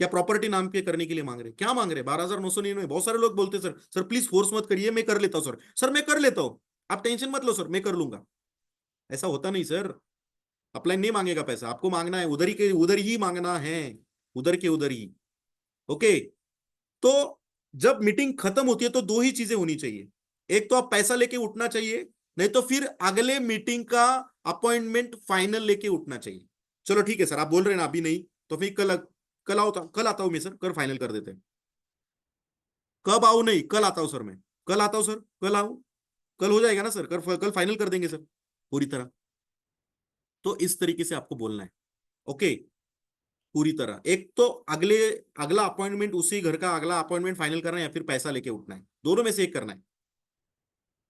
क्या प्रॉपर्टी नाम पे करने के लिए मांग रहे हैं? क्या मांग रहे हैं? 12,999। बहुत सारे लोग बोलते हैं सर, सर प्लीज फोर्स मत करिए, मैं कर लेता हूँ सर, सर मैं कर लेता हूँ, आप टेंशन मत लो सर, मैं कर लूंगा। ऐसा होता नहीं सर। अपलाइन नहीं मांगेगा पैसा, आपको मांगना है उधर ही के उधर ही मांगना है, उधर के उधर ही। ओके? तो जब मीटिंग खत्म होती है, तो दो ही चीजें होनी चाहिए। एक तो आप पैसा लेके उठना चाहिए, नहीं तो फिर अगले मीटिंग का अपॉइंटमेंट फाइनल लेके उठना चाहिए। चलो ठीक है सर, आप बोल रहे हैं ना अभी नहीं, तो फिर कल, कल आता हूं मैं सर, कल फाइनल कर देते हैं। कब आऊं? नहीं, कल आता हूं सर, मैं कल आता हूं सर, कल आऊं, कल हो जाएगा ना सर, कल कल फाइनल कर देंगे सर, पूरी तरह। तो इस तरीके से आपको बोलना है। ओके? पूरी तरह। एक तो अगला अपॉइंटमेंट, उसी घर का अगला अपॉइंटमेंट फाइनल करना है, या फिर पैसा लेके उठना है, दोनों में से एक करना है।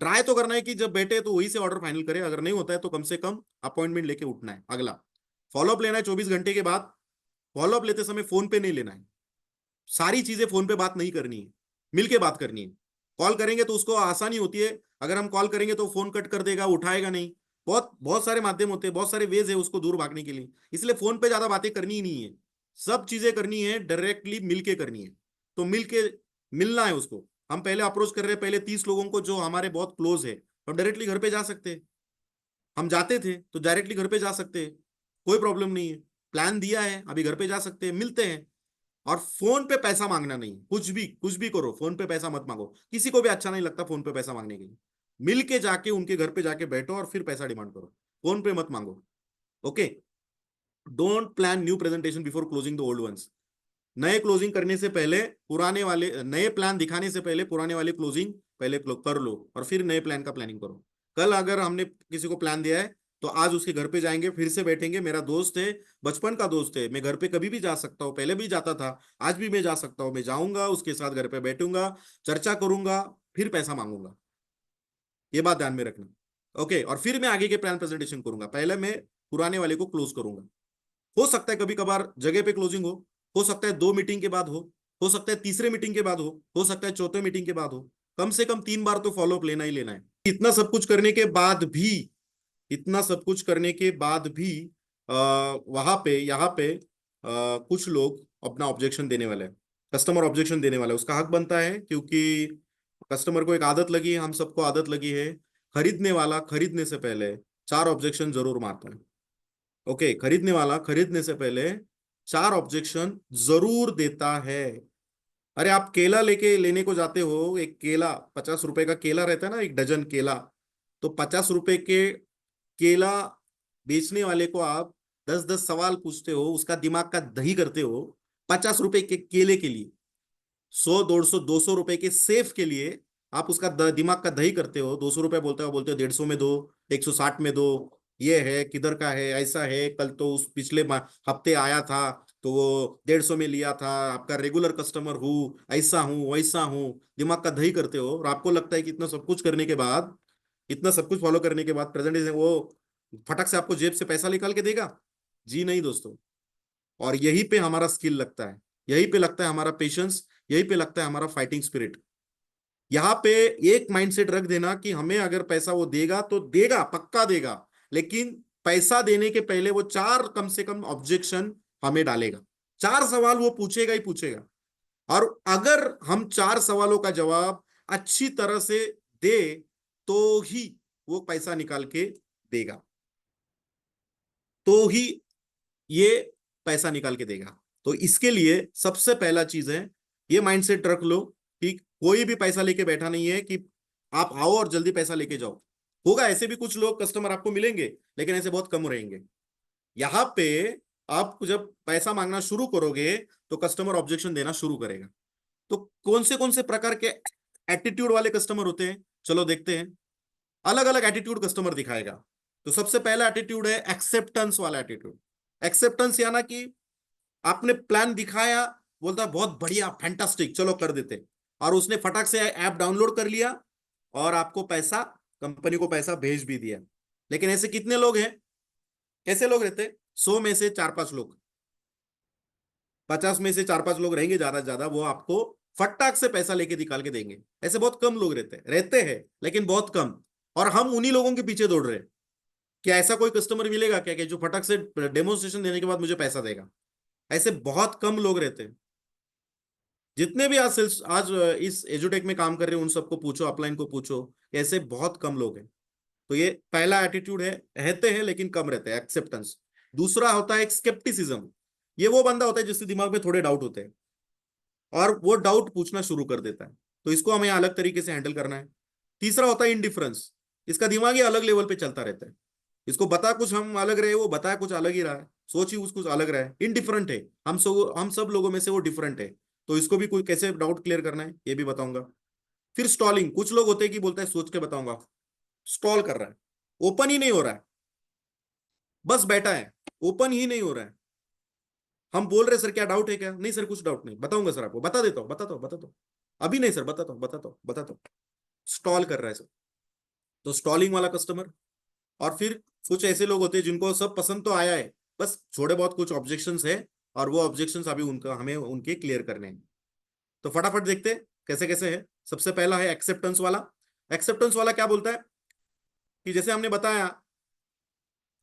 ट्राई तो करना है कि जब बैठे तो वही से ऑर्डर फाइनल करे, अगर नहीं होता है तो कम से कम अपॉइंटमेंट लेके उठना है। अगला फॉलोअप लेना है 24 घंटे के बाद। फॉलोअप लेते समय फोन पे नहीं लेना है। सारी चीजें फोन पे बात नहीं करनी है, मिलके बात करनी है। कॉल करेंगे तो उसको आसानी होती है, अगर हम कॉल करेंगे तो फोन कट कर देगा, उठाएगा नहीं। बहुत बहुत सारे माध्यम होते हैं, बहुत सारे वेज है उसको दूर भागने के लिए, इसलिए फोन पे ज्यादा बातें करनी ही नहीं है। सब चीजें करनी है डायरेक्टली मिलके करनी है। तो मिलके मिलना है उसको। हम पहले अप्रोच कर रहे हैं पहले 30 लोगों को जो हमारे बहुत क्लोज है, तो डायरेक्टली घर पे जा सकते हैं। हम जाते थे तो डायरेक्टली घर पे जा सकते हैं, कोई प्रॉब्लम नहीं है। प्लान दिया है, अभी घर पे जा सकते हैं, मिलते हैं। और फोन पे पैसा मांगना नहीं, कुछ भी करो, फोन पे पैसा मत मांगो। किसी को भी अच्छा नहीं लगता फोन पे पैसा मांगने के लिए। मिल के जाके उनके घर पे जाके बैठो और फिर पैसा डिमांड करो, फोन पे मत मांगो। Okay. Don't plan new presentation before closing the old ones. नए क्लोजिंग करने से पहले पुराने वाले, नए प्लान दिखाने से पहले पुराने वाले क्लोजिंग पहले कर लो और फिर नए प्लान का प्लानिंग करो। कल अगर हमने किसी को प्लान दिया है तो आज उसके घर पे जाएंगे, फिर से बैठेंगे। मेरा दोस्त है, बचपन का दोस्त है, मैं घर पे कभी भी जा सकता हूँ, पहले भी जाता था, आज भी मैं जा सकता हूँ। मैं जाऊंगा उसके साथ, घर पे बैठूंगा, चर्चा करूंगा, फिर पैसा मांगूंगा। ये बात ध्यान में रखना। ओके। और फिर मैं आगे के प्लान प्रेजेंटेशन करूंगा, पहले मैं पुराने वाले को क्लोज करूंगा। हो सकता है कभी कभार जगह पे क्लोजिंग हो सकता है 2 मीटिंग के बाद हो सकता है तीसरे मीटिंग के बाद हो सकता है चौथे मीटिंग के बाद हो। कम से कम 3 बार तो फॉलोअप लेना ही लेना है। इतना सब कुछ करने के बाद भी, इतना सब कुछ करने के बाद भी वहां पे यहाँ पे कुछ लोग अपना ऑब्जेक्शन देने वाले हैं। कस्टमर ऑब्जेक्शन देने वाला है, उसका हक बनता है, क्योंकि कस्टमर को एक आदत लगी है, हम सबको आदत लगी है, खरीदने वाला खरीदने से पहले 4 ऑब्जेक्शन जरूर मारता है। ओके। खरीदने वाला खरीदने से पहले 4 ऑब्जेक्शन जरूर देता है। अरे आप केला लेके लेने को जाते हो, एक केला 50 रुपए का केला रहता है ना, एक डजन केला। तो 50 रुपए के केला बेचने वाले को आप 10-10 सवाल पूछते हो, उसका दिमाग का दही करते हो 50 रुपए के केले के लिए। 100, 150, 200 रुपए के सेफ के लिए आप उसका दिमाग का दही करते हो। 200 रुपए बोलते हो 150 में दो, 160 में दो। ये है किधर का है, ऐसा है, कल तो उस पिछले हफ्ते आया था तो वो 150 में लिया था, आपका रेगुलर कस्टमर हूँ, ऐसा हूँ वैसा हूँ। दिमाग का दही करते हो और आपको लगता है कि इतना सब कुछ करने के बाद, इतना सब कुछ फॉलो करने के बाद प्रेजेंटेशन वो फटक से आपको जेब से पैसा निकाल के देगा? जी नहीं दोस्तों। और यहीं पे हमारा स्किल लगता है, यहीं पे लगता है हमारा पेशेंस, यहीं पे लगता है हमारा फाइटिंग स्पिरिट। यहाँ पे एक माइंडसेट रख देना कि हमें अगर पैसा वो देगा तो देगा, पक्का देगा, लेकिन पैसा देने के पहले वो 4 कम से कम ऑब्जेक्शन हमें डालेगा। 4 सवाल वो पूछेगा ही पूछेगा। और अगर हम 4 सवालों का जवाब अच्छी तरह से दे तो ही वो पैसा निकाल के देगा, तो ही ये पैसा निकाल के देगा। तो इसके लिए सबसे पहला चीज है, ये माइंडसेट रख लो कि कोई भी पैसा लेके बैठा नहीं है कि आप आओ और जल्दी पैसा लेके जाओ। होगा ऐसे भी कुछ लोग कस्टमर आपको मिलेंगे, लेकिन ऐसे बहुत कम रहेंगे। यहाँ पे आप जब पैसा मांगना शुरू करोगे तो कस्टमर ऑब्जेक्शन देना शुरू करेगा। तो कौन से प्रकार के एटीट्यूड वाले कस्टमर होते हैं, चलो देखते हैं। अलग अलग एटीट्यूड कस्टमर दिखाएगा। तो सबसे पहला एटीट्यूड है एक्सेप्टेंस वाला एटीट्यूड। एक्सेप्टेंस याना कि आपने प्लान दिखाया, बोलता बहुत बढ़िया फैंटास्टिक चलो कर देते, और उसने फटाक से ऐप डाउनलोड कर लिया और आपको पैसा, कंपनी को पैसा भेज भी दिया। लेकिन ऐसे कितने लोग हैं, कैसे लोग रहते? 100 में से 4-5 लोग, 50 में से 4-5 लोग रहेंगे ज्यादा से ज्यादा, वो आपको फटाक से पैसा लेके निकाल के देंगे। ऐसे बहुत कम लोग रहते हैं लेकिन बहुत कम। और हम उन्हीं लोगों के पीछे दौड़ रहे हैं। क्या ऐसा कोई कस्टमर मिलेगा क्या कि जो फटाक से डेमोन्स्ट्रेशन देने के बाद मुझे पैसा देगा? ऐसे बहुत कम लोग रहते हैं। जितने भी आज सेल्स, आज इस एजुटेक में काम कर रहे हैं, उन सबको पूछो, अपलाइन को पूछो, ऐसे बहुत कम लोग हैं। तो ये पहला एटीट्यूड है, रहते हैं लेकिन कम रहते हैं, एक्सेप्टेंस। दूसरा होता है एक स्केप्टिसिज्म। ये वो बंदा होता है जिसके दिमाग में थोड़े डाउट होते हैं और वो डाउट पूछना शुरू कर देता है, तो इसको हमें अलग तरीके से हैंडल करना है। तीसरा होता है इंडिफरेंस। इसका दिमाग ही अलग लेवल पे चलता रहता है। इसको बता कुछ हम अलग रहे, वो बताया कुछ अलग ही रहा है, सोच ही कुछ अलग रहा है, इनडिफरेंट है। हम सब लोगों में से वो डिफरेंट है। तो इसको भी कोई कैसे डाउट क्लियर करना है ये भी बताऊंगा। फिर स्टॉलिंग। कुछ लोग होते हैं कि बोलता है सोच के बताऊंगा, स्टॉल कर रहा है, ओपन ही नहीं हो रहा है, बस बैठा है, ओपन ही नहीं हो रहा है। हम बोल रहे सर क्या डाउट है क्या? नहीं सर कुछ डाउट नहीं, बताऊंगा सर आपको, बता देता हूँ, बताता हूँ। अभी नहीं सर, बताता हूँ। स्टॉल कर रहा है सर। तो स्टॉलिंग वाला कस्टमर। और फिर कुछ ऐसे लोग होते हैं जिनको सब पसंद तो आया है, बस थोड़े बहुत कुछ ऑब्जेक्शंस है, और वो ऑब्जेक्शंस अभी उनका हमें उनके क्लियर करने हैं। तो फटाफट देखते हैं कैसे कैसे है। सबसे पहला है एक्सेप्टेंस वाला। एक्सेप्टेंस वाला क्या बोलता है कि जैसे हमने बताया,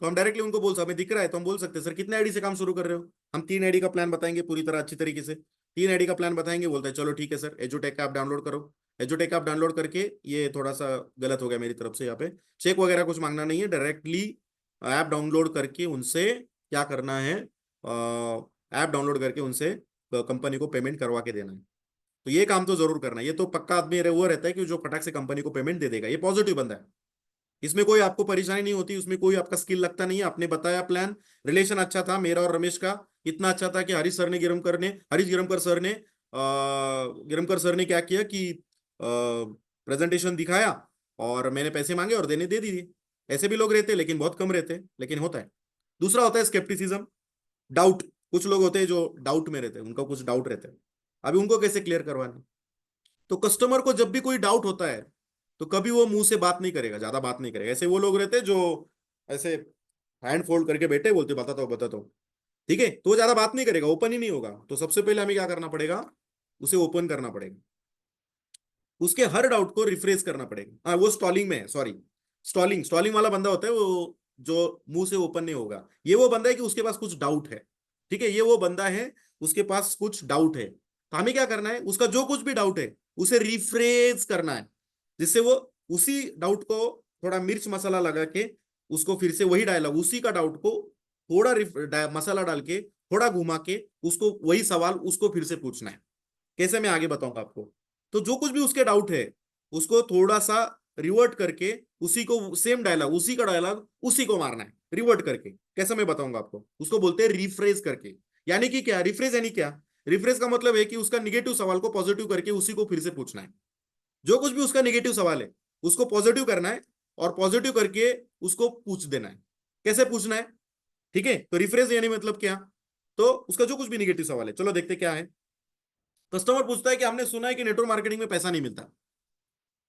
तो हम डायरेक्टली उनको बोल सकते, हमें दिख रहा है तो हम बोल सकते हैं सर कितने आईडी से काम शुरू कर रहे हो। हम 3 आईडी का प्लान बताएंगे पूरी तरह अच्छी तरीके से। 3 आईडी का प्लान बताएंगे, बोलता है चलो ठीक है सर, एजुटेक का आप डाउनलोड करो। एजुटेक आप डाउनलोड करके, ये थोड़ा सा गलत हो गया मेरी तरफ से, यहाँ पे चेक वगैरह कुछ मांगना नहीं है, डायरेक्टली ऐप डाउनलोड करके उनसे क्या करना है, ऐप डाउनलोड करके उनसे कंपनी को पेमेंट करवा के देना है। तो ये काम तो जरूर करना है। ये तो पक्का आदमी वो रहता है कि जो फटाक से कंपनी को पेमेंट दे देगा, ये पॉजिटिव बंदा है। इसमें कोई आपको परेशानी नहीं होती, उसमें कोई आपका स्किल लगता नहीं है। आपने बताया प्लान, रिलेशन अच्छा था मेरा और रमेश का, इतना अच्छा था कि गिरमकर सर ने क्या किया कि प्रेजेंटेशन दिखाया और मैंने पैसे मांगे और दे दिए। ऐसे भी लोग रहते हैं लेकिन बहुत कम रहते हैं, लेकिन होता है। दूसरा होता है स्केप्टिसिज्म, डाउट। कुछ लोग होते हैं जो डाउट में रहते हैं, उनका कुछ डाउट रहता है। अभी उनको कैसे क्लियर करवाना। तो कस्टमर को जब भी कोई डाउट होता है तो कभी वो मुंह से बात नहीं करेगा, ज्यादा बात नहीं करेगा। ऐसे वो लोग रहते हैं जो ऐसे हैंड फोल्ड करके बैठे, बोलते बताता हूँ, ठीक है, तो वो ज्यादा बात नहीं करेगा, ओपन ही नहीं होगा। तो सबसे पहले हमें क्या करना पड़ेगा, उसे ओपन करना पड़ेगा, उसके हर डाउट को रिफ्रेश करना पड़ेगा। हाँ, वो स्टॉलिंग में है, सॉरी, स्टॉलिंग स्टॉलिंग वाला बंदा होता है वो, जो मुंह से ओपन नहीं होगा। ये वो बंदा है कि उसके पास कुछ डाउट है, ठीक है, ये वो बंदा है उसके पास कुछ डाउट है। तो हमें क्या करना है, उसका जो कुछ भी डाउट है उसे रिफ्रेश करना है, जिससे वो उसी डाउट को थोड़ा मिर्च मसाला लगा के, उसको फिर से वही डायलॉग, उसी का डाउट को थोड़ा मसाला डाल के, थोड़ा घुमा के, उसको वही सवाल उसको फिर से पूछना है। कैसे, मैं आगे बताऊंगा आपको। तो जो कुछ भी उसके डाउट है उसको थोड़ा सा रिवर्ट करके, उसी को सेम डायलॉग, उसी का डायलॉग उसी को मारना है रिवर्ट करके। कैसे, मैं बताऊंगा आपको। उसको बोलते हैं रिफ्रेश करके। यानी कि क्या रिफ्रेश, यानी क्या, रिफ्रेश का मतलब है कि उसका निगेटिव सवाल को पॉजिटिव करके उसी को फिर से पूछना है। जो कुछ भी उसका निगेटिव सवाल है उसको पॉजिटिव करना है और पॉजिटिव करके उसको पूछ देना है। कैसे पूछना है, ठीक है। तो रिफ्रेश यानी मतलब क्या, तो उसका जो कुछ भी निगेटिव सवाल है, चलो देखते क्या है। कस्टमर पूछता है कि हमने सुना है कि नेटवर्क मार्केटिंग में पैसा नहीं मिलता।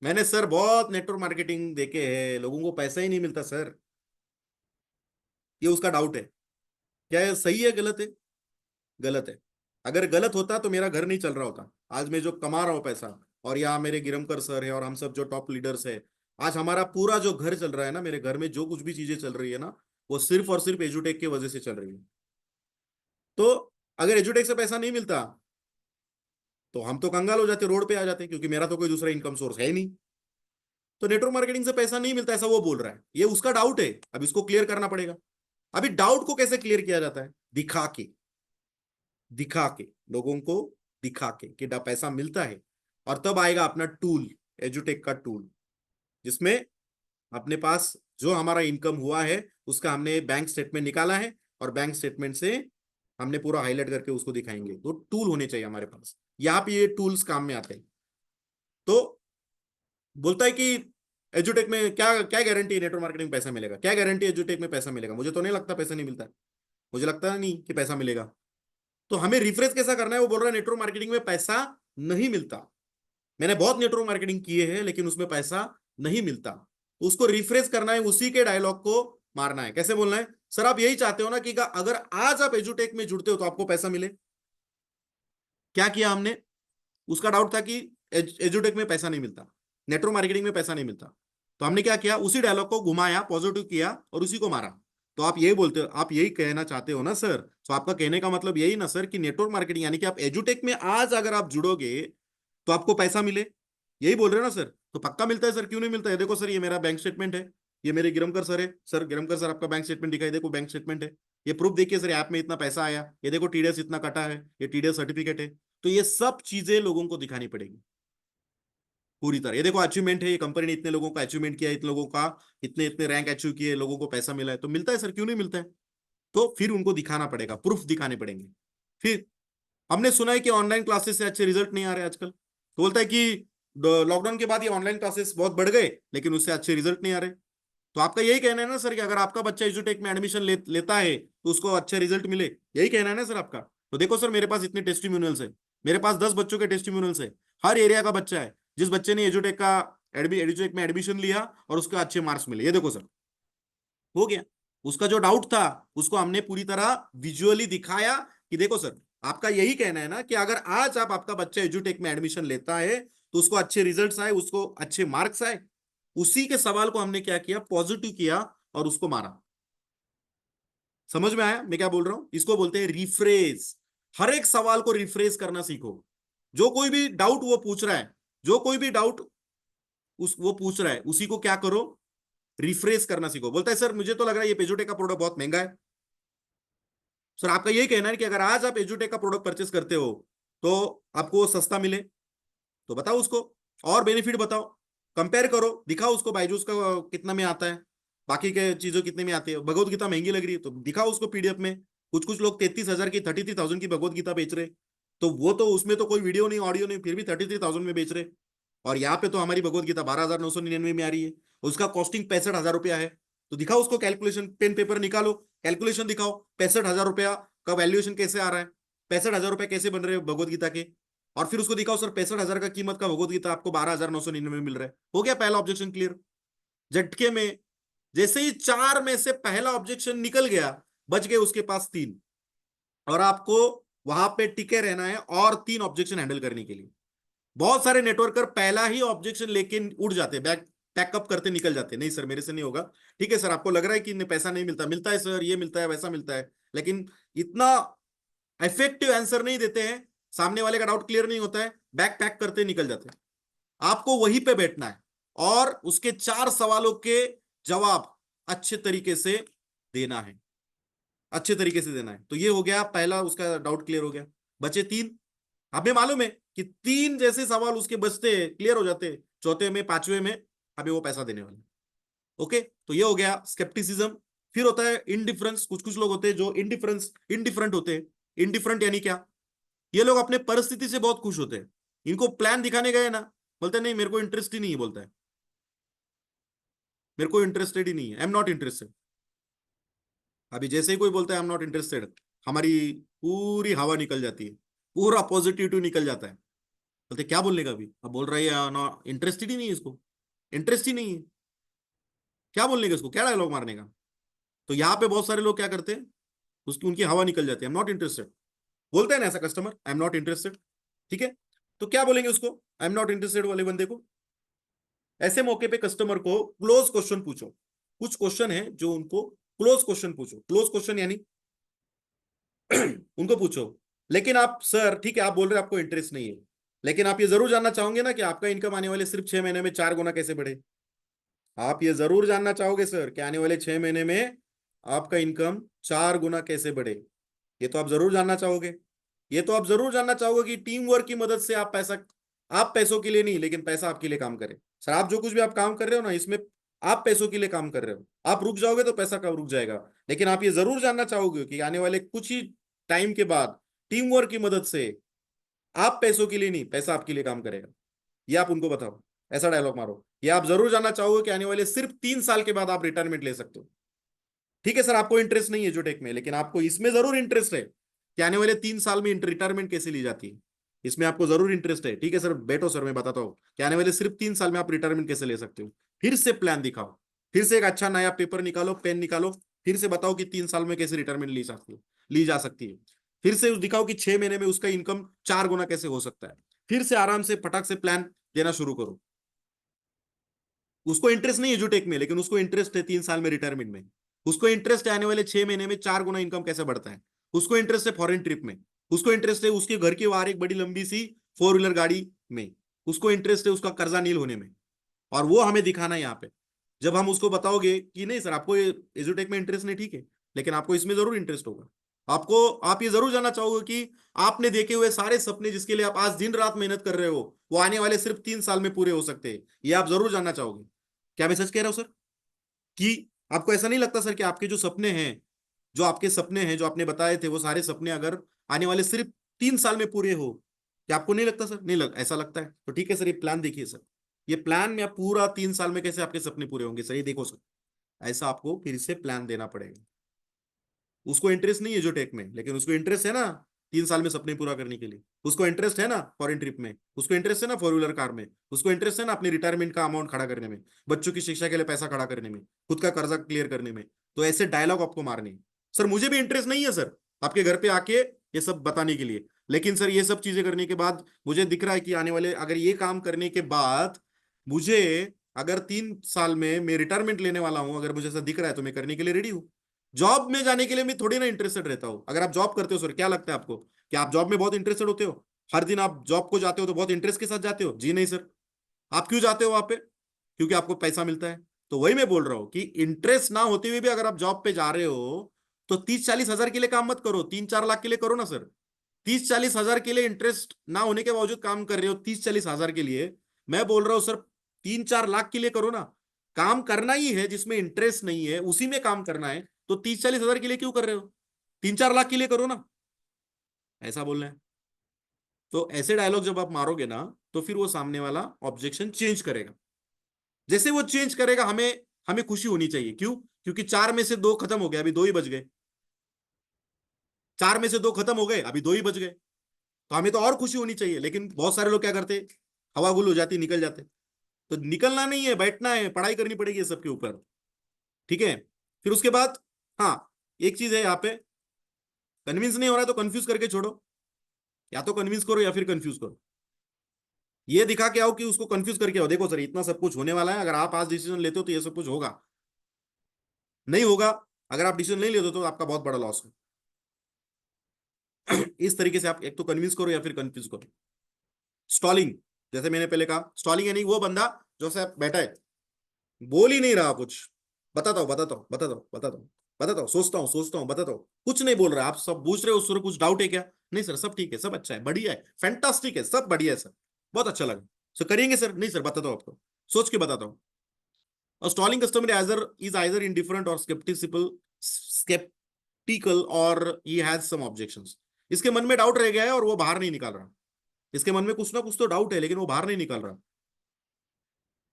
मैंने सर बहुत नेटवर्क मार्केटिंग देखे हैं, लोगों को पैसा ही नहीं मिलता सर। ये उसका डाउट है। क्या ये सही है, गलत है? गलत है। अगर गलत होता तो मेरा घर नहीं चल रहा होता। आज मैं जो कमा रहा हूं पैसा, और यहाँ मेरे गिरमकर सर है और हम सब जो टॉप लीडर्स है, आज हमारा पूरा जो घर चल रहा है ना, मेरे घर में जो कुछ भी चीजें चल रही है ना, वो सिर्फ और सिर्फ एजुटेक की वजह से चल रही है। तो अगर एजुटेक से पैसा नहीं मिलता तो हम तो कंगाल हो जाते, रोड पे आ जाते, क्योंकि मेरा तो कोई दूसरा इनकम सोर्स है ही नहीं। तो नेटवर्क मार्केटिंग से पैसा नहीं मिलता ऐसा वो बोल रहा है, ये उसका डाउट है। अब इसको क्लियर करना पड़ेगा। अभी डाउट को कैसे क्लियर किया जाता है, दिखा के, दिखा के, लोगों को दिखा के कि पैसा मिलता है। और तब आएगा अपना टूल, एजुटेक का टूल, जिसमें अपने पास जो हमारा इनकम हुआ है उसका हमने बैंक स्टेटमेंट निकाला है, और बैंक स्टेटमेंट से हमने पूरा हाईलाइट करके उसको दिखाएंगे। तो टूल होने चाहिए हमारे पास, यहाँ पे ये टूल्स काम में आते हैं। तो बोलता है कि एजुटेक में क्या क्या गारंटी है नेटवर्क मार्केटिंग में पैसा मिलेगा, क्या गारंटी एजुटेक में पैसा मिलेगा। मुझे तो नहीं लगता पैसा नहीं मिलता है, मुझे लगता नहीं कि पैसा मिलेगा। तो हमें रिफ्रेश कैसा करना है, वो बोल रहा है नेटवर्क मार्केटिंग में पैसा नहीं मिलता। मैंने बहुत नेटवर्क मार्केटिंग किए हैं लेकिन उसमें पैसा नहीं मिलता। तो उसको रिफ्रेश करना है, उसी के डायलॉग को मारना है। कैसे बोलना है, सर आप यही चाहते हो ना कि अगर आज आप एजुटेक में जुड़ते हो तो आपको पैसा मिले। क्या किया हमने, उसका डाउट था कि एजुटेक में पैसा नहीं मिलता, नेटवर्क मार्केटिंग में पैसा नहीं मिलता। तो हमने क्या किया, उसी डायलॉग को घुमाया, पॉजिटिव किया और उसी को मारा। तो आप यही बोलते हो, आप यही कहना चाहते हो ना सर। तो आपका कहने का मतलब यही ना सर कि नेटवर्क मार्केटिंग यानी कि आप एजुटेक में आज अगर आप जुड़ोगे तो आपको पैसा मिले, यही बोल रहे हो ना सर। तो पक्का मिलता है सर, क्यों नहीं मिलता है। देखो सर, ये मेरा बैंक स्टेटमेंट है, ये मेरे गिरमकर सर है। सर गिरमकर सर आपका बैंक स्टेटमेंट दिखाई, देखो बैंक स्टेटमेंट है, ये प्रूफ देखिए सर, ऐप में इतना पैसा आया, ये देखो टीडीएस इतना कटा है, ये टीडीएस सर्टिफिकेट है। तो ये सब चीजें लोगों को दिखानी पड़ेगी पूरी तरह। ये देखो अचीवमेंट है, ये कंपनी ने इतने लोगों का अचीवमेंट किया, इतने लोगों का इतने इतने रैंक अचीव किए, लोगों को पैसा मिला है। तो मिलता है सर, क्यों नहीं मिलता है। तो फिर उनको दिखाना पड़ेगा, प्रूफ दिखाने पड़ेंगे। फिर हमने सुना है कि ऑनलाइन क्लासेस से अच्छे रिजल्ट नहीं आ रहे आजकल। तो बोलता है कि लॉकडाउन के बाद ये ऑनलाइन क्लासेस बहुत बढ़ गए लेकिन उससे अच्छे रिजल्ट नहीं आ रहे। तो आपका यही कहना है ना सर कि अगर आपका बच्चा एजुटेक में एडमिशन लेता है तो उसको अच्छे रिजल्ट मिले, यही कहना है ना सर आपका। तो देखो सर, मेरे पास इतने टेस्टिम्यूनल्स है, मेरे पास 10 बच्चों के टेस्टिम्यूनल्स है। हर एरिया का बच्चा है जिस बच्चे ने एजुटेक में एडमिशन लिया और उसके अच्छे मार्क्स मिले। ये देखो सर, हो गया। उसका जो डाउट था उसको हमने पूरी तरह विजुअली दिखाया कि देखो सर, आपका यही कहना है ना कि अगर आज आप आपका बच्चा एजुटेक में एडमिशन लेता है तो उसको अच्छे रिजल्ट्स आए, उसको अच्छे मार्क्स आए। उसी के सवाल को हमने क्या किया, पॉजिटिव किया और उसको मारा। समझ में आया मैं क्या बोल रहा हूं? इसको बोलते हैं रिफ्रेज। हर एक सवाल को रिफ्रेज करना सीखो। जो कोई भी डाउट वो पूछ रहा है, जो कोई भी डाउट उस वो पूछ रहा है, उसी को क्या करो, रिफ्रेश करना सीखो। बोलता है सर मुझे तो लग रहा है ये एजुटेक का प्रोडक्ट बहुत महंगा है। सर आपका यही कहना है कि अगर आज आप एजुटेक का प्रोडक्ट परचेस करते हो तो आपको सस्ता मिले, तो बताओ उसको, और बेनिफिट बताओ, कंपेयर करो, दिखाओ उसको बायजूस का कितना में आता है, बाकी के चीजों कितने में आती है। भगवत गीता महंगी लग रही है तो दिखाओ उसको पीडीएफ में। कुछ कुछ लोग 33,000 की, 33,000 की भगवत गीता बेच रहे, तो वो तो उसमें तो कोई वीडियो नहीं, ऑडियो नहीं, फिर भी 33,000 में बेच रहे। और यहाँ पे तो हमारी भगवत गीता 12,999 में आ रही है, उसका कॉस्टिंग 65,000 रुपया है। तो दिखाओ उसको कैलकुलेशन, पेन पेपर निकालो, कैलकुलेशन दिखाओ, 65,000 रुपया का वैल्यूएशन कैसे आ रहा है, 65,000 रुपये कैसे बन रहे हैं भगवत गीता के। और फिर उसको दिखाओ सर 65,000 का कीमत का भगवत गीता आपको 12,999 में मिल रहा है। हो गया पहला ऑब्जेक्शन क्लियर। झटके में जैसे ही चार में से पहला ऑब्जेक्शन निकल गया, बच गए उसके पास तीन, और आपको वहां पे टिके रहना है और तीन ऑब्जेक्शन हैंडल करने के लिए। बहुत सारे नेटवर्कर पहला ही ऑब्जेक्शन लेके उड़ जाते, बैकअप करते निकल जाते, नहीं सर मेरे से नहीं होगा। ठीक है सर, आपको लग रहा है कि पैसा नहीं मिलता, मिलता है सर, ये मिलता है वैसा मिलता है, लेकिन इतना इफेक्टिव आंसर नहीं देते हैं, सामने वाले का डाउट क्लियर नहीं होता है, बैक पैक करते निकल जाते हैं। आपको वहीं पे बैठना है और उसके चार सवालों के जवाब अच्छे तरीके से देना है, अच्छे तरीके से देना है। तो ये हो गया पहला, उसका डाउट क्लियर हो गया। बचे तीन। हमें मालूम है कि तीन जैसे सवाल उसके बचते क्लियर हो जाते, चौथे में पांचवे में हमें वो पैसा देने वाला। ओके, तो ये हो गया स्केप्टिसिज्म। फिर होता है इनडिफरेंस। कुछ कुछ लोग होते हैं जो इंडिफरेंट होते हैं। इंडिफरेंट यानी क्या? ये लोग अपने परिस्थिति से बहुत खुश होते हैं। इनको प्लान दिखाने गए ना, बोलते नहीं मेरे को इंटरेस्ट ही नहीं है, बोलता है मेरे को इंटरेस्टेड ही नहीं है, आई एम नॉट इंटरेस्टेड। अभी जैसे ही कोई बोलता है आई एम नॉट इंटरेस्टेड, हमारी पूरी हवा निकल जाती है, पूरा पॉजिटिविटी निकल जाता है। बोलते क्या बोलने का, अभी अब बोल रहा है ना, इंटरेस्टेड ही नहीं है इसको, इंटरेस्ट ही नहीं है, क्या बोलने का इसको, क्या डायलॉग मारने का। तो यहाँ पे बहुत सारे लोग क्या करते हैं, उसकी उनकी हवा निकल जाती है, आई एम नॉट इंटरेस्टेड। बोलते हैं ना ऐसा customer, I am not interested. ठीक है, तो क्या बोलेंगे उसको, आई एम नॉट इंटरेस्टेड वाले बंदे को? ऐसे मौके पे कस्टमर को क्लोज क्वेश्चन पूछो। कुछ क्वेश्चन है जो उनको क्लोज क्वेश्चन पूछो। क्लोज क्वेश्चन यानी उनको पूछो, लेकिन आप सर ठीक है आप बोल रहे हैं आपको इंटरेस्ट नहीं है, लेकिन आप ये जरूर जानना चाहोगे ना कि आपका इनकम आने वाले सिर्फ 6 महीने में 4 गुना कैसे बढ़े। आप ये जरूर जानना चाहोगे सर कि आने वाले 6 महीने में आपका इनकम 4 गुना कैसे बढ़े। ये तो आप जरूर जानना चाहोगे। ये तो आप जरूर जानना चाहोगे कि टीम वर्क की मदद से आप पैसा, आप पैसों के लिए नहीं लेकिन पैसा आपके लिए काम करे। सर आप जो कुछ भी आप काम कर रहे हो ना, इसमें आप पैसों के लिए काम कर रहे हो। आप रुक जाओगे तो पैसा कब रुक जाएगा। लेकिन आप ये जरूर जानना चाहोगे कि आने वाले कुछ ही टाइम के बाद टीम वर्क की मदद से आप पैसों के लिए नहीं, पैसा आपके लिए काम करेगा। ये आप उनको बताओ, ऐसा डायलॉग मारो। ये आप जरूर जानना चाहोगे कि आने वाले सिर्फ 3 साल के बाद आप रिटायरमेंट ले सकते हो। ठीक है सर आपको इंटरेस्ट नहीं है एजुटेक में, लेकिन आपको इसमें जरूर इंटरेस्ट है कि आने वाले 3 साल में रिटायरमेंट कैसे ली जाती है, इसमें आपको जरूर इंटरेस्ट है। ठीक है सर बैठो सर मैं बताता हूँ कि आने वाले सिर्फ 3 साल में आप रिटायरमेंट कैसे ले सकते हो। फिर से प्लान दिखाओ, फिर से एक अच्छा नया पेपर निकालो, पेन निकालो, फिर से बताओ कि 3 साल में कैसे रिटायरमेंट ली जा सकती है। फिर से दिखाओ कि 6 महीने में उसका इनकम 4 गुना कैसे हो सकता है। फिर से आराम से फटाक से प्लान देना शुरू करो। उसको इंटरेस्ट नहीं है एजुटेक में, लेकिन उसको इंटरेस्ट है 3 साल में रिटायरमेंट में। उसको इंटरेस्ट है आने वाले 6 महीने में 4 गुना इनकम कैसे बढ़ता है। उसको इंटरेस्ट है फॉरेन ट्रिप में। उसको इंटरेस्ट है उसके घर के बाहर एक बड़ी लंबी सी 4 व्हीलर गाड़ी में। उसको इंटरेस्ट है उसका कर्जा नील होने में। और वो हमें दिखाना है यहाँ पे। जब हम उसको बताओगे कि नहीं सर आपको एजुटेक में इंटरेस्ट नहीं, ठीक है, लेकिन आपको इसमें जरूर इंटरेस्ट होगा। आपको आप ये जरूर जानना चाहोगे कि आपने देखे हुए सारे सपने जिसके लिए आप आज दिन रात मेहनत कर रहे हो, वो आने वाले सिर्फ 3 साल में पूरे हो सकते हैं। ये आप जरूर जानना चाहोगे। क्या मैं सच कह रहा हूं सर? कि आपको ऐसा नहीं लगता सर कि आपके जो सपने हैं, जो आपके सपने हैं जो आपने बताए थे, वो सारे सपने अगर आने वाले सिर्फ 3 साल में पूरे हो, क्या आपको नहीं लगता सर? नहीं लग ऐसा लगता है तो ठीक है सर, ये प्लान देखिए सर, ये प्लान में आप पूरा 3 साल में कैसे आपके सपने पूरे होंगे सर, ये देखो सर। ऐसा आपको फिर से प्लान देना पड़ेगा। उसको इंटरेस्ट नहीं है जो टेक में, लेकिन उसको इंटरेस्ट है ना 3 साल में सपने पूरा करने के लिए। उसको इंटरेस्ट है ना फॉरेन ट्रिप में, उसको इंटरेस्ट है ना 4 व्हीलर कार में, उसको इंटरेस्ट है ना अपने रिटायरमेंट का अमाउंट खड़ा करने में, बच्चों की शिक्षा के लिए पैसा खड़ा करने में, खुद का कर्जा क्लियर करने में। तो ऐसे डायलॉग आपको मारने हैं। सर मुझे भी इंटरेस्ट नहीं है सर, आपके घर पे आके ये सब बताने के लिए। लेकिन सर ये सब चीजें करने के बाद मुझे दिख रहा है कि आने वाले, अगर ये काम करने के बाद मुझे, अगर 3 साल में मैं रिटायरमेंट लेने वाला हूं, अगर मुझे ऐसा दिख रहा है तो मैं करने के लिए रेडी हूं। जॉब में जाने के लिए मैं थोड़ी ना इंटरेस्टेड रहता हूं। अगर आप जॉब करते हो सर, क्या लगता है आपको, कि आप जॉब में बहुत इंटरेस्टेड होते हो? हर दिन आप जॉब को जाते हो तो बहुत इंटरेस्ट के साथ जाते हो? जी नहीं सर। आप क्यों जाते हो वहां पे? क्योंकि आपको पैसा मिलता है। तो वही मैं बोल रहा हूं कि इंटरेस्ट ना होते हुए भी अगर आप जॉब पे जा रहे हो तो 30-40 हजार के लिए काम मत करो, 3-4 लाख के लिए करो ना सर। 30-40 हजार के लिए इंटरेस्ट ना होने के बावजूद काम कर रहे हो, 30-40 हजार के लिए। मैं बोल रहा हूँ सर, 3-4 लाख के लिए करो ना। काम करना ही है, जिसमें इंटरेस्ट नहीं है उसी में काम करना है, तो 30-40 हजार के लिए क्यों कर रहे हो? 3-4 लाख के लिए करो ना। ऐसा बोल रहे हैं। तो ऐसे डायलॉग जब आप मारोगे ना, तो फिर वो सामने वाला ऑब्जेक्शन चेंज करेगा। जैसे वो चेंज करेगा, हमें हमें खुशी होनी चाहिए। क्यों? क्योंकि 4 में से 2 खत्म हो गए, अभी 2 ही बच गए। 4 में से 2 खत्म हो गए, अभी 2 ही बच गए। तो हमें तो और खुशी होनी चाहिए। लेकिन बहुत सारे लोग क्या करते, हवा गुल हो जाती, निकल जाते। तो निकलना नहीं है, बैठना है, पढ़ाई करनी पड़ेगी ये सबके ऊपर। ठीक है। फिर उसके बाद, हाँ, एक चीज है यहाँ पे, कन्विंस नहीं हो रहा है तो कंफ्यूज करके छोड़ो। या तो कन्विंस करो या फिर कंफ्यूज करो। ये दिखा के आओ कि उसको कंफ्यूज करके आओ, देखो सर इतना सब कुछ होने वाला है, अगर आप आज डिसीजन लेते हो तो ये सब कुछ होगा। नहीं होगा, अगर आप डिसीजन नहीं लेते हो तो आपका बहुत बड़ा लॉस है। इस तरीके से आप एक तो कन्विंस करो या फिर कंफ्यूज करो। स्टॉलिंग, जैसे मैंने पहले कहा, स्टॉलिंग यानी वो बंदा जो से बैठा है, बोल ही नहीं रहा कुछ। बताता हूँ बताता हूँ बताता हूँ बताता हूँ बताता हूँ, सोचता हूँ बताता हूँ, कुछ नहीं बोल रहा। आप सब पूछ रहे हो उससे कुछ डाउट है क्या? नहीं सर सब ठीक है, सब अच्छा है, बढ़िया है, फैंटास्टिक है, सब बढ़िया है सर, बहुत अच्छा लगा सर, करेंगे सर। नहीं सर बताता हूँ आपको, सोच के बताता हूँ। और stalling customer is either indifferent और skeptical और he has some objections। इसके मन में डाउट रह गया है और वो बाहर नहीं निकाल रहा। इसके मन में कुछ ना कुछ तो डाउट है, लेकिन वो बाहर नहीं निकाल रहा।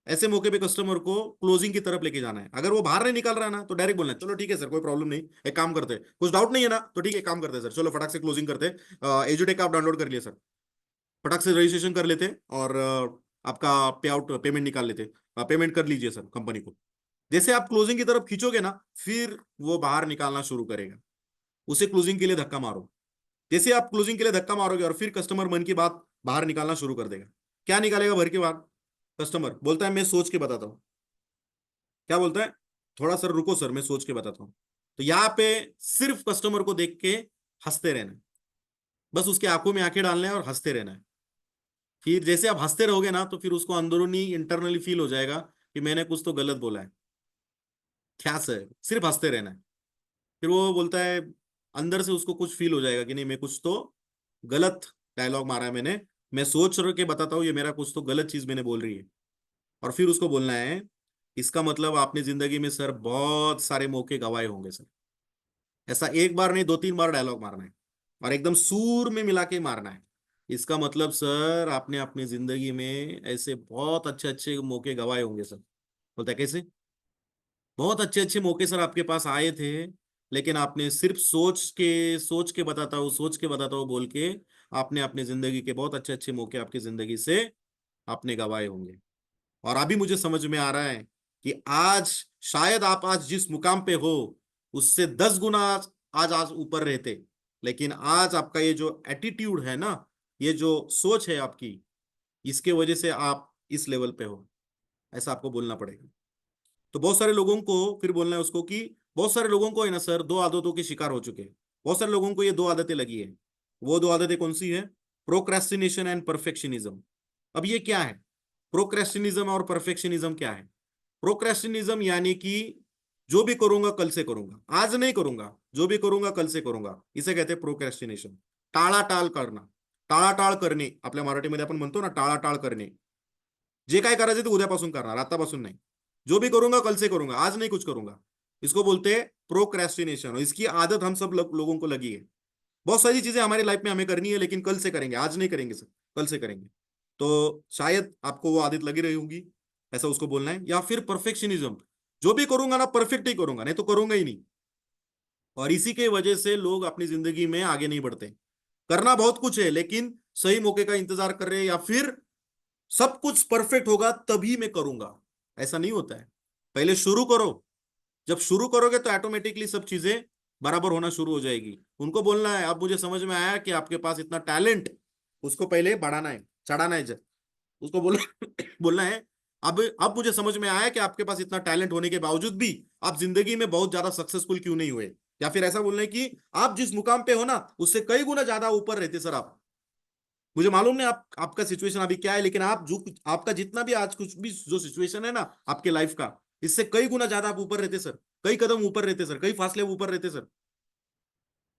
ऐसे मौके पे कस्टमर को क्लोजिंग की तरफ लेके जाना है। अगर वो बाहर नहीं निकाल रहा ना, तो डायरेक्ट बोलना है, चलो ठीक है सर कोई प्रॉब्लम नहीं, एक काम करते हैं, कुछ डाउट नहीं है ना, तो ठीक है काम करते हैं सर, चलो फटाक से क्लोजिंग करते हैं। एजुटेक आप डाउनलोड कर लिए सर, फटाक से रजिस्ट्रेशन कर लेते और आपका पे आउट पेमेंट निकाल लेते। पेमेंट कर लीजिए सर कंपनी को। जैसे आप क्लोजिंग की तरफ खींचोगे ना, फिर वो बाहर निकालना शुरू करेगा। उसे क्लोजिंग के लिए धक्का मारो। जैसे आप क्लोजिंग के लिए धक्का मारोगे और फिर कस्टमर मन की बात बाहर निकालना शुरू कर देगा। क्या निकालेगा भर के बाहर? कस्टमर बोलता है मैं सोच के बताता हूँ। क्या बोलता है? थोड़ा सर रुको सर, मैं सोच के बताता हूँ। तो यहाँ पे सिर्फ कस्टमर को देख के हंसते रहना है। बस उसके आंखों में आंखें डालना है और हंसते रहना है। फिर जैसे आप हंसते रहोगे ना, तो फिर उसको अंदरूनी इंटरनली फील हो जाएगा कि मैंने कुछ तो गलत बोला है। क्या सर, सिर्फ हंसते रहना है। फिर वो बोलता है, अंदर से उसको कुछ फील हो जाएगा कि नहीं, मैं कुछ तो गलत डायलॉग मारा है मैंने, मैं सोच रहा के बताता हूँ, ये मेरा कुछ तो गलत चीज मैंने बोल रही है। और फिर उसको बोलना है, इसका मतलब आपने जिंदगी में सर बहुत सारे मौके गंवाए होंगे सर। ऐसा एक बार नहीं, 2-3 बार डायलॉग मारना है और एकदम सूर में मिला के मारना है। इसका मतलब सर आपने अपनी जिंदगी में ऐसे बहुत अच्छे अच्छे मौके गंवाए होंगे सर। बोलता है कैसे? बहुत अच्छे अच्छे मौके सर आपके पास आए थे, लेकिन आपने सिर्फ सोच के बताता हूँ बोल के आपने अपनी जिंदगी के बहुत अच्छे अच्छे मौके आपकी जिंदगी से आपने गंवाए होंगे। और अभी मुझे समझ में आ रहा है कि आज शायद आप आज जिस मुकाम पे हो, उससे 10 गुना आज आज ऊपर रहते। लेकिन आज आपका ये जो एटीट्यूड है ना, ये जो सोच है आपकी, इसके वजह से आप इस लेवल पे हो। ऐसा आपको बोलना पड़ेगा। तो बहुत सारे लोगों को फिर बोलना है उसको कि बहुत सारे लोगों को है ना सर, 2 आदतों के शिकार हो चुके हैं। बहुत सारे लोगों को ये 2 आदतें लगी है। वो 2 आदतें कौन सी है? Procrastination and perfectionism. अब ये क्या है? प्रोक्रेस्टिनिज्म और परफेक्शनिज्म क्या है? प्रोक्रेस्टिनिज्म यानी कि जो भी करूंगा कल से करूंगा, आज नहीं करूंगा, जो भी करूंगा कल से करूंगा, इसे कहते हैं प्रोक्रेस्टिनेशन। टाळाटाळ करणं। टाळाटाळ करणे, आपल्या मराठीमध्ये आपण म्हणतो ना टाळाटाळ करणे। जे काय करायचं ते उद्यापासून करणार, आतापासून नाही। जो भी करूंगा कल से करूंगा, आज नहीं कुछ करूंगा। इसको बोलते हैं प्रोक्रेस्टिनेशन, और इसकी आदत हम सब लोगों को लगी है। बहुत सारी चीजें हमारी लाइफ में हमें करनी है, लेकिन कल से करेंगे, आज नहीं करेंगे सर, कल से करेंगे। तो शायद आपको वो आदत लगी रही होगी। ऐसा उसको बोलना है। या फिर परफेक्शनिज्म, जो भी करूंगा ना परफेक्ट ही करूंगा, नहीं तो करूंगा ही नहीं। और इसी के वजह से लोग अपनी जिंदगी में आगे नहीं बढ़ते। करना बहुत कुछ है, लेकिन सही मौके का इंतजार कर रहे हैं, या फिर सब कुछ परफेक्ट होगा तभी मैं करूंगा। ऐसा नहीं होता है। पहले शुरू करो। जब शुरू करोगे तो ऑटोमेटिकली सब चीजें बराबर होना शुरू हो जाएगी। उनको बोलना है अब मुझे समझ में आया कि आपके पास इतना टैलेंट, उसको पहले बढ़ाना है, चढ़ाना है, उसको बोलना बोलना है अब मुझे समझ में आया कि आपके पास इतना टैलेंट होने के बावजूद भी आप जिंदगी में बहुत ज्यादा सक्सेसफुल क्यों नहीं हुए। या फिर ऐसा बोलना है कि आप जिस मुकाम पे हो ना उससे कई गुना ज्यादा ऊपर रहते सर आप। मुझे मालूम नहीं आपका सिचुएशन अभी क्या है, लेकिन आप जो आपका जितना भी आज कुछ भी जो सिचुएशन है ना आपके लाइफ का, इससे कई गुना ज्यादा आप ऊपर रहते सर, कई कदम ऊपर रहते सर, कई फासले ऊपर रहते सर।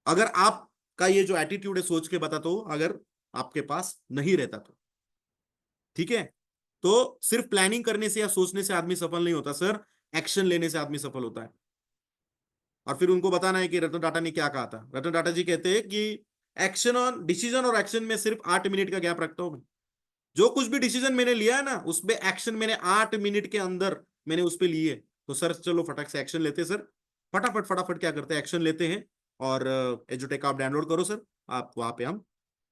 अगर आपका ये जो एटीट्यूड है सोच के बताता हूं, अगर आपके पास नहीं रहता तो। ठीक है, तो सिर्फ प्लानिंग करने से या सोचने से आदमी सफल नहीं होता सर, एक्शन लेने से आदमी सफल होता है। और फिर उनको बताना है कि रतन टाटा ने क्या कहा था। रतन टाटा जी कहते हैं कि एक्शन और डिसीजन और एक्शन में सिर्फ 8 मिनट का गैप रखता हूं मैं। जो कुछ भी डिसीजन मैंने लिया है ना उस पे एक्शन मैंने 8 मिनट के अंदर मैंने उस पे लिए। तो सर चलो फटाक से एक्शन लेते हैं सर, फटाफट फटाफट क्या करते हैं एक्शन लेते हैं। और एजुटेक आप डाउनलोड करो सर, आप वहां पे हम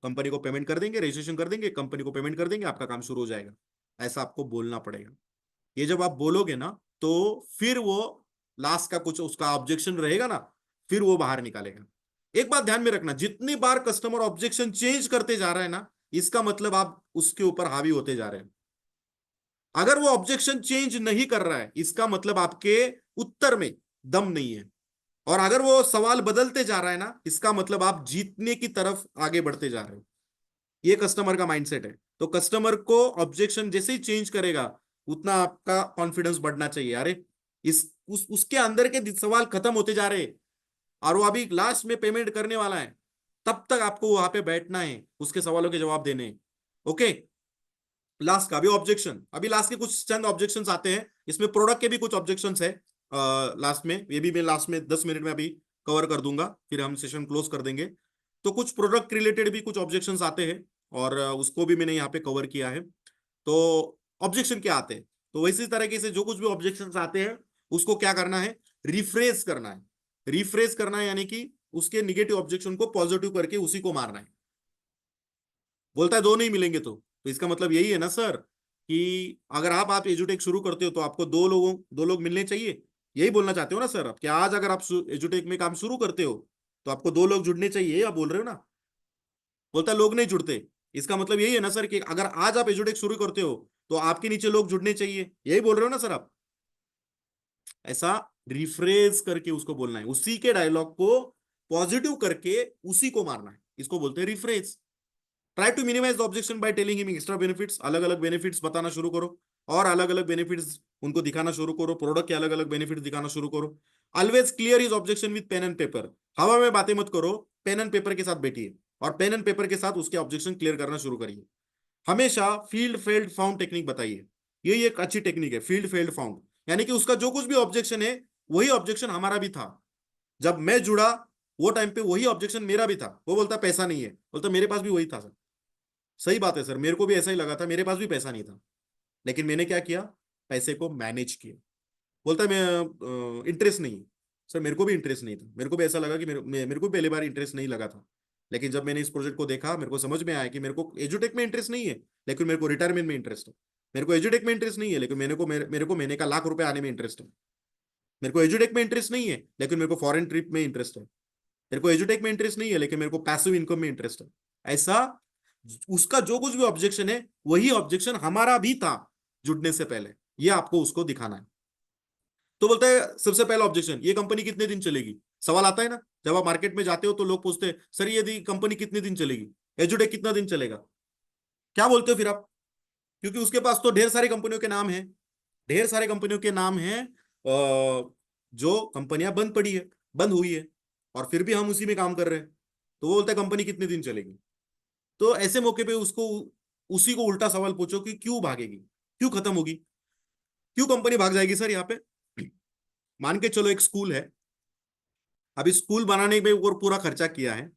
कंपनी को पेमेंट कर देंगे, रजिस्ट्रेशन कर देंगे, कंपनी को पेमेंट कर देंगे, आपका काम शुरू हो जाएगा। ऐसा आपको बोलना पड़ेगा। ये जब आप बोलोगे ना तो फिर वो लास्ट का कुछ उसका ऑब्जेक्शन रहेगा ना, फिर वो बाहर निकालेगा। एक बात ध्यान में रखना, जितनी बार कस्टमर ऑब्जेक्शन चेंज करते जा रहा है ना, इसका मतलब आप उसके ऊपर हावी होते जा रहे हैं। अगर वो ऑब्जेक्शन चेंज नहीं कर रहा है इसका मतलब आपके उत्तर में दम नहीं है। और अगर वो सवाल बदलते जा रहा है ना इसका मतलब आप जीतने की तरफ आगे बढ़ते जा रहे हो। ये कस्टमर का माइंडसेट है। तो कस्टमर को ऑब्जेक्शन जैसे ही चेंज करेगा उतना आपका कॉन्फिडेंस बढ़ना चाहिए। अरे उसके अंदर के सवाल खत्म होते जा रहे हैं और वो अभी लास्ट में पेमेंट करने वाला है, तब तक आपको वहां पे बैठना है, उसके सवालों के जवाब देने हैं। ओके, लास्ट का अभी ऑब्जेक्शन, अभी लास्ट के कुछ चंद ऑब्जेक्शंस आते हैं, इसमें प्रोडक्ट के भी कुछ ऑब्जेक्शंस है लास्ट में, ये भी मैं लास्ट में 10 मिनट में अभी कवर कर दूंगा, फिर हम सेशन क्लोज कर देंगे। तो कुछ प्रोडक्ट रिलेटेड भी कुछ ऑब्जेक्शंस आते हैं और उसको भी मैंने यहाँ पे कवर किया है। तो ऑब्जेक्शन क्या आते हैं, तो वैसी तरीके से जो कुछ भी ऑब्जेक्शंस आते हैं उसको क्या करना है, रिफ्रेश करना है। रिफ्रेश करना है यानी कि उसके निगेटिव ऑब्जेक्शन को पॉजिटिव करके उसी को मारना है। बोलता है दो नहीं मिलेंगे तो इसका मतलब यही है ना सर कि अगर आप एजुटेक शुरू करते हो तो आपको दो लोग मिलने चाहिए। यही बोलना चाहते हो ना सर आप, कि आज अगर आप एजुटेक में काम शुरू करते हो तो आपको दो लोग जुड़ने चाहिए, आप बोल रहे हो ना। बोलता है लोग नहीं जुड़ते, इसका मतलब यही है ना सर कि अगर आज आप एजुटेक शुरू करते हो तो आपके नीचे लोग जुड़ने चाहिए, यही बोल रहे हो ना सर आप। ऐसा रिफ्रेश करके उसको बोलना है, उसी के डायलॉग को पॉजिटिव करके उसी को मारना है, इसको बोलते हैं refresh. Try to minimize the objection by telling him extra benefits, अलग अलग बेनिफिट्स बताना शुरू करो और अलग अलग बेनिफिट्स उनको दिखाना शुरू करो, प्रोडक्ट के अलग अलग बेनिफिट्स दिखाना शुरू करो। Always clear his objection with pen and paper, हवा में बातें मत करो, पेन एंड पेपर के साथ बैठिए और पेन एंड पेपर के साथ उसके ऑब्जेक्शन क्लियर करना शुरू करिए। हमेशा फील्ड फेल्ड फाउंड टेक्निक बताइए, ये एक अच्छी टेक्निक है, फील्ड फेल्ड फाउंड, यानी कि उसका जो कुछ भी ऑब्जेक्शन है वही ऑब्जेक्शन हमारा भी था। जब मैं जुड़ा वो टाइम पे वही ऑब्जेक्शन मेरा भी था। वो बोलता पैसा नहीं है, बोलता मेरे पास भी वही था सर। सही बात है सर, मेरे को भी ऐसा ही लगा था, मेरे पास भी पैसा नहीं था, लेकिन मैंने क्या किया, पैसे को मैनेज किया। बोलता है मैं इंटरेस्ट नहीं है। सर मेरे को भी इंटरेस्ट नहीं था, मेरे को भी ऐसा लगा कि मेरे को पहली बार इंटरेस्ट नहीं लगा था, लेकिन जब मैंने इस प्रोजेक्ट को देखा मेरे को समझ में आया कि मेरे को एजुटेक में इंटरेस्ट नहीं है, लेकिन मेरे को रिटायरमेंट में इंटरेस्ट है। मेरे को एजुटेक में इंटरेस्ट नहीं है, लेकिन मेरे को महीने का ₹1,00,000 आने में इंटरेस्ट है। मेरे को एजुटेक में इंटरेस्ट नहीं है, लेकिन मेरे को फॉरेन ट्रिप में इंटरेस्ट है। मेरे को एजुटेक में इंटरेस्ट नहीं है, लेकिन मेरे को पैसिव इनकम में इंटरेस्ट है। ऐसा उसका जो कुछ भी ऑब्जेक्शन है वही ऑब्जेक्शन हमारा भी था जुड़ने से पहले, ये आपको उसको दिखाना है। तो बोलता है सबसे पहला ऑब्जेक्शन, ये कंपनी कितने दिन चलेगी। सवाल आता है ना, जब आप मार्केट में जाते हो तो लोग पूछते हैं सर ये कंपनी कितने दिन चलेगी, एजुटेक कितना दिन चलेगा। क्या बोलते हो फिर आप, क्योंकि उसके पास तो ढेर सारी कंपनियों के नाम है, ढेर सारे कंपनियों के नाम है जो कंपनियां बंद पड़ी है, बंद हुई है, और फिर भी हम उसी में काम कर रहे हैं। तो वो बोलता है कंपनी कितने दिन चलेगी। तो ऐसे मौके पे उसको उसी को उल्टा सवाल पूछो कि क्यों भागेगी, क्यों खत्म होगी, क्यों कंपनी भाग जाएगी सर यहाँ पे। मान के चलो एक स्कूल है, अभी स्कूल बनाने में ऊपर पूरा खर्चा किया है।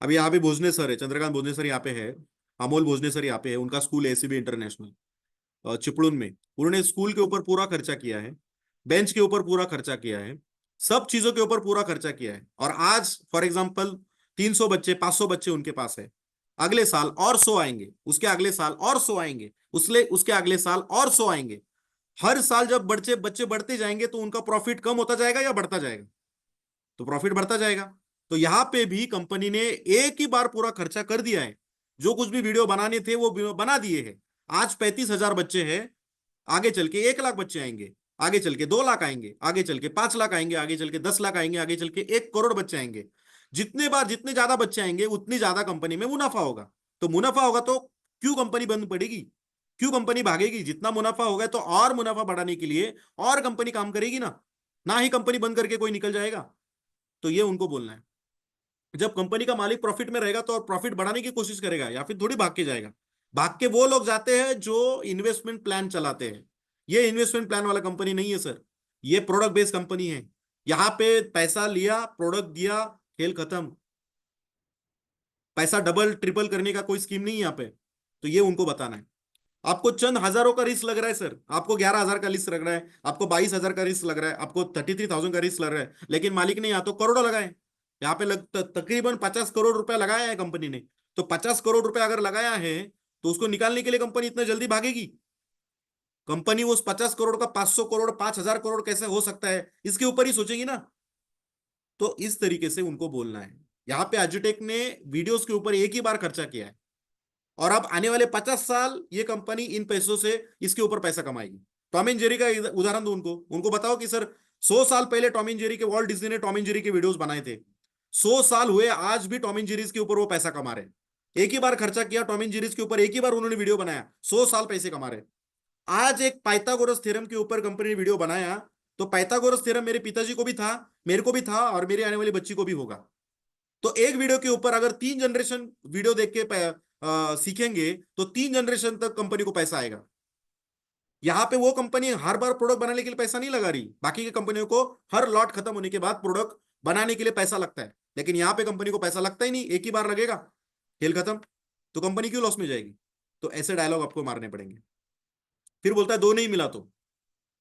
अभी यहाँ पे भोजने सर है, चंद्रकांत भोजने सर यहाँ पे है, अमोल भोजने सर यहाँ पे है, उनका स्कूल है एसीबी इंटरनेशनल चिपळून में। उन्होंने स्कूल के ऊपर पूरा खर्चा किया है, बेंच के ऊपर पूरा खर्चा किया है, सब चीजों के ऊपर पूरा खर्चा किया है। और आज फॉर एग्जाम्पल 300 बच्चे 500 बच्चे उनके पास है, अगले साल और 100 आएंगे, उसके अगले साल और 100 आएंगे, उसके अगले साल और 100 आएंगे। हर साल जब बच्चे बच्चे बढ़ते जाएंगे तो उनका प्रॉफिट कम होता जाएगा या बढ़ता जाएगा। तो प्रॉफिट बढ़ता जाएगा। तो यहां पे भी कंपनी ने एक ही बार पूरा खर्चा कर दिया है, जो कुछ भी वीडियो बनाने थे वो बना दिए हैं। आज 35,000 बच्चे हैं, आगे चल के 1 लाख बच्चे आएंगे, आगे चल के 2 लाख आएंगे, आगे चल के 5 लाख आएंगे, आगे चल के 10 लाख आएंगे, आगे चल के 1 करोड़ बच्चे आएंगे। जितने बार जितने ज्यादा बच्चे आएंगे उतनी ज्यादा कंपनी में मुनाफा होगा। तो मुनाफा होगा तो क्यों कंपनी बंद पड़ेगी, क्यों कंपनी भागेगी? जितना मुनाफा होगा तो और मुनाफा बढ़ाने के लिए और कंपनी काम करेगी ना, ना ही कंपनी बंद करके कोई निकल जाएगा। तो ये उनको बोलना है। जब कंपनी का मालिक प्रॉफिट में रहेगा तो और प्रॉफिट बढ़ाने की कोशिश करेगा, या फिर थोड़ी भाग के जाएगा। भाग के वो लोग जाते हैं जो इन्वेस्टमेंट प्लान चलाते हैं। ये इन्वेस्टमेंट प्लान वाला कंपनी नहीं है सर, ये प्रोडक्ट बेस्ड कंपनी है। यहां पे पैसा लिया, प्रोडक्ट दिया, खेल खत्म। पैसा डबल ट्रिपल करने का कोई स्कीम नहीं है यहाँ पे। तो ये उनको बताना है। आपको चंद हजारों का रिस्क लग रहा है सर, आपको 11,000 का रिस्क लग रहा है, आपको 22,000 का रिस्क लग रहा है, आपको 33,000 का रिस्क लग रहा है, लेकिन मालिक ने यहाँ तो करोड़ों लगाए। यहाँ पे तकरीबन 50 करोड़ रुपया लगाया है कंपनी ने। तो 50 करोड़ रुपया अगर लगाया है तो उसको निकालने के लिए कंपनी इतना जल्दी भागेगी? कंपनी उस 50 करोड़ का 500 करोड़ 5,000 करोड़ कैसे हो सकता है, इसके ऊपर ही सोचेगी ना। तो इस तरीके से उनको बोलना है। यहाँ पे एजुटेक ने वीडियोस के ऊपर एक ही बार खर्चा किया है, और अब आने वाले 50 साल ये कंपनी इन पैसों से इसके ऊपर पैसा कमाएगी। टॉम एंड जेरी का उदाहरण दो उनको बताओ कि सर 100 साल पहले टॉम एंड जेरी के, वॉल्ट डिज्नी ने टॉम एंड जेरी के वीडियोस बनाए थे। 100 साल हुए, आज भी टॉम एंड जेरीज के ऊपर वो पैसा कमा रहे। एक ही बार खर्चा किया टॉम एंड जेरीज के ऊपर, एक ही बार उन्होंने वीडियो बनाया, 100 साल पैसे कमा रहे। आज एक पाइथागोरस थ्योरम के ऊपर कंपनी ने वीडियो बनाया, तो पाइथागोरस थ्योरम मेरे पिताजी को भी था, मेरे को भी था, और मेरे आने वाली बच्ची को भी होगा। तो एक वीडियो के ऊपर अगर 3 जनरेशन वीडियो देख के सीखेंगे तो 3 जनरेशन तक कंपनी को पैसा आएगा। यहां पे वो कंपनी हर बार प्रोडक्ट बनाने के लिए पैसा नहीं लगा रही, बाकी की कंपनियों को हर लॉट खत्म होने के बाद प्रोडक्ट बनाने के लिए पैसा लगता है, लेकिन यहां पे कंपनी को पैसा लगता ही नहीं, एक ही बार लगेगा, खेल खत्म। तो कंपनी क्यों लॉस में जाएगी? तो ऐसे डायलॉग आपको मारने पड़ेंगे। फिर बोलता है दो नहीं मिला तो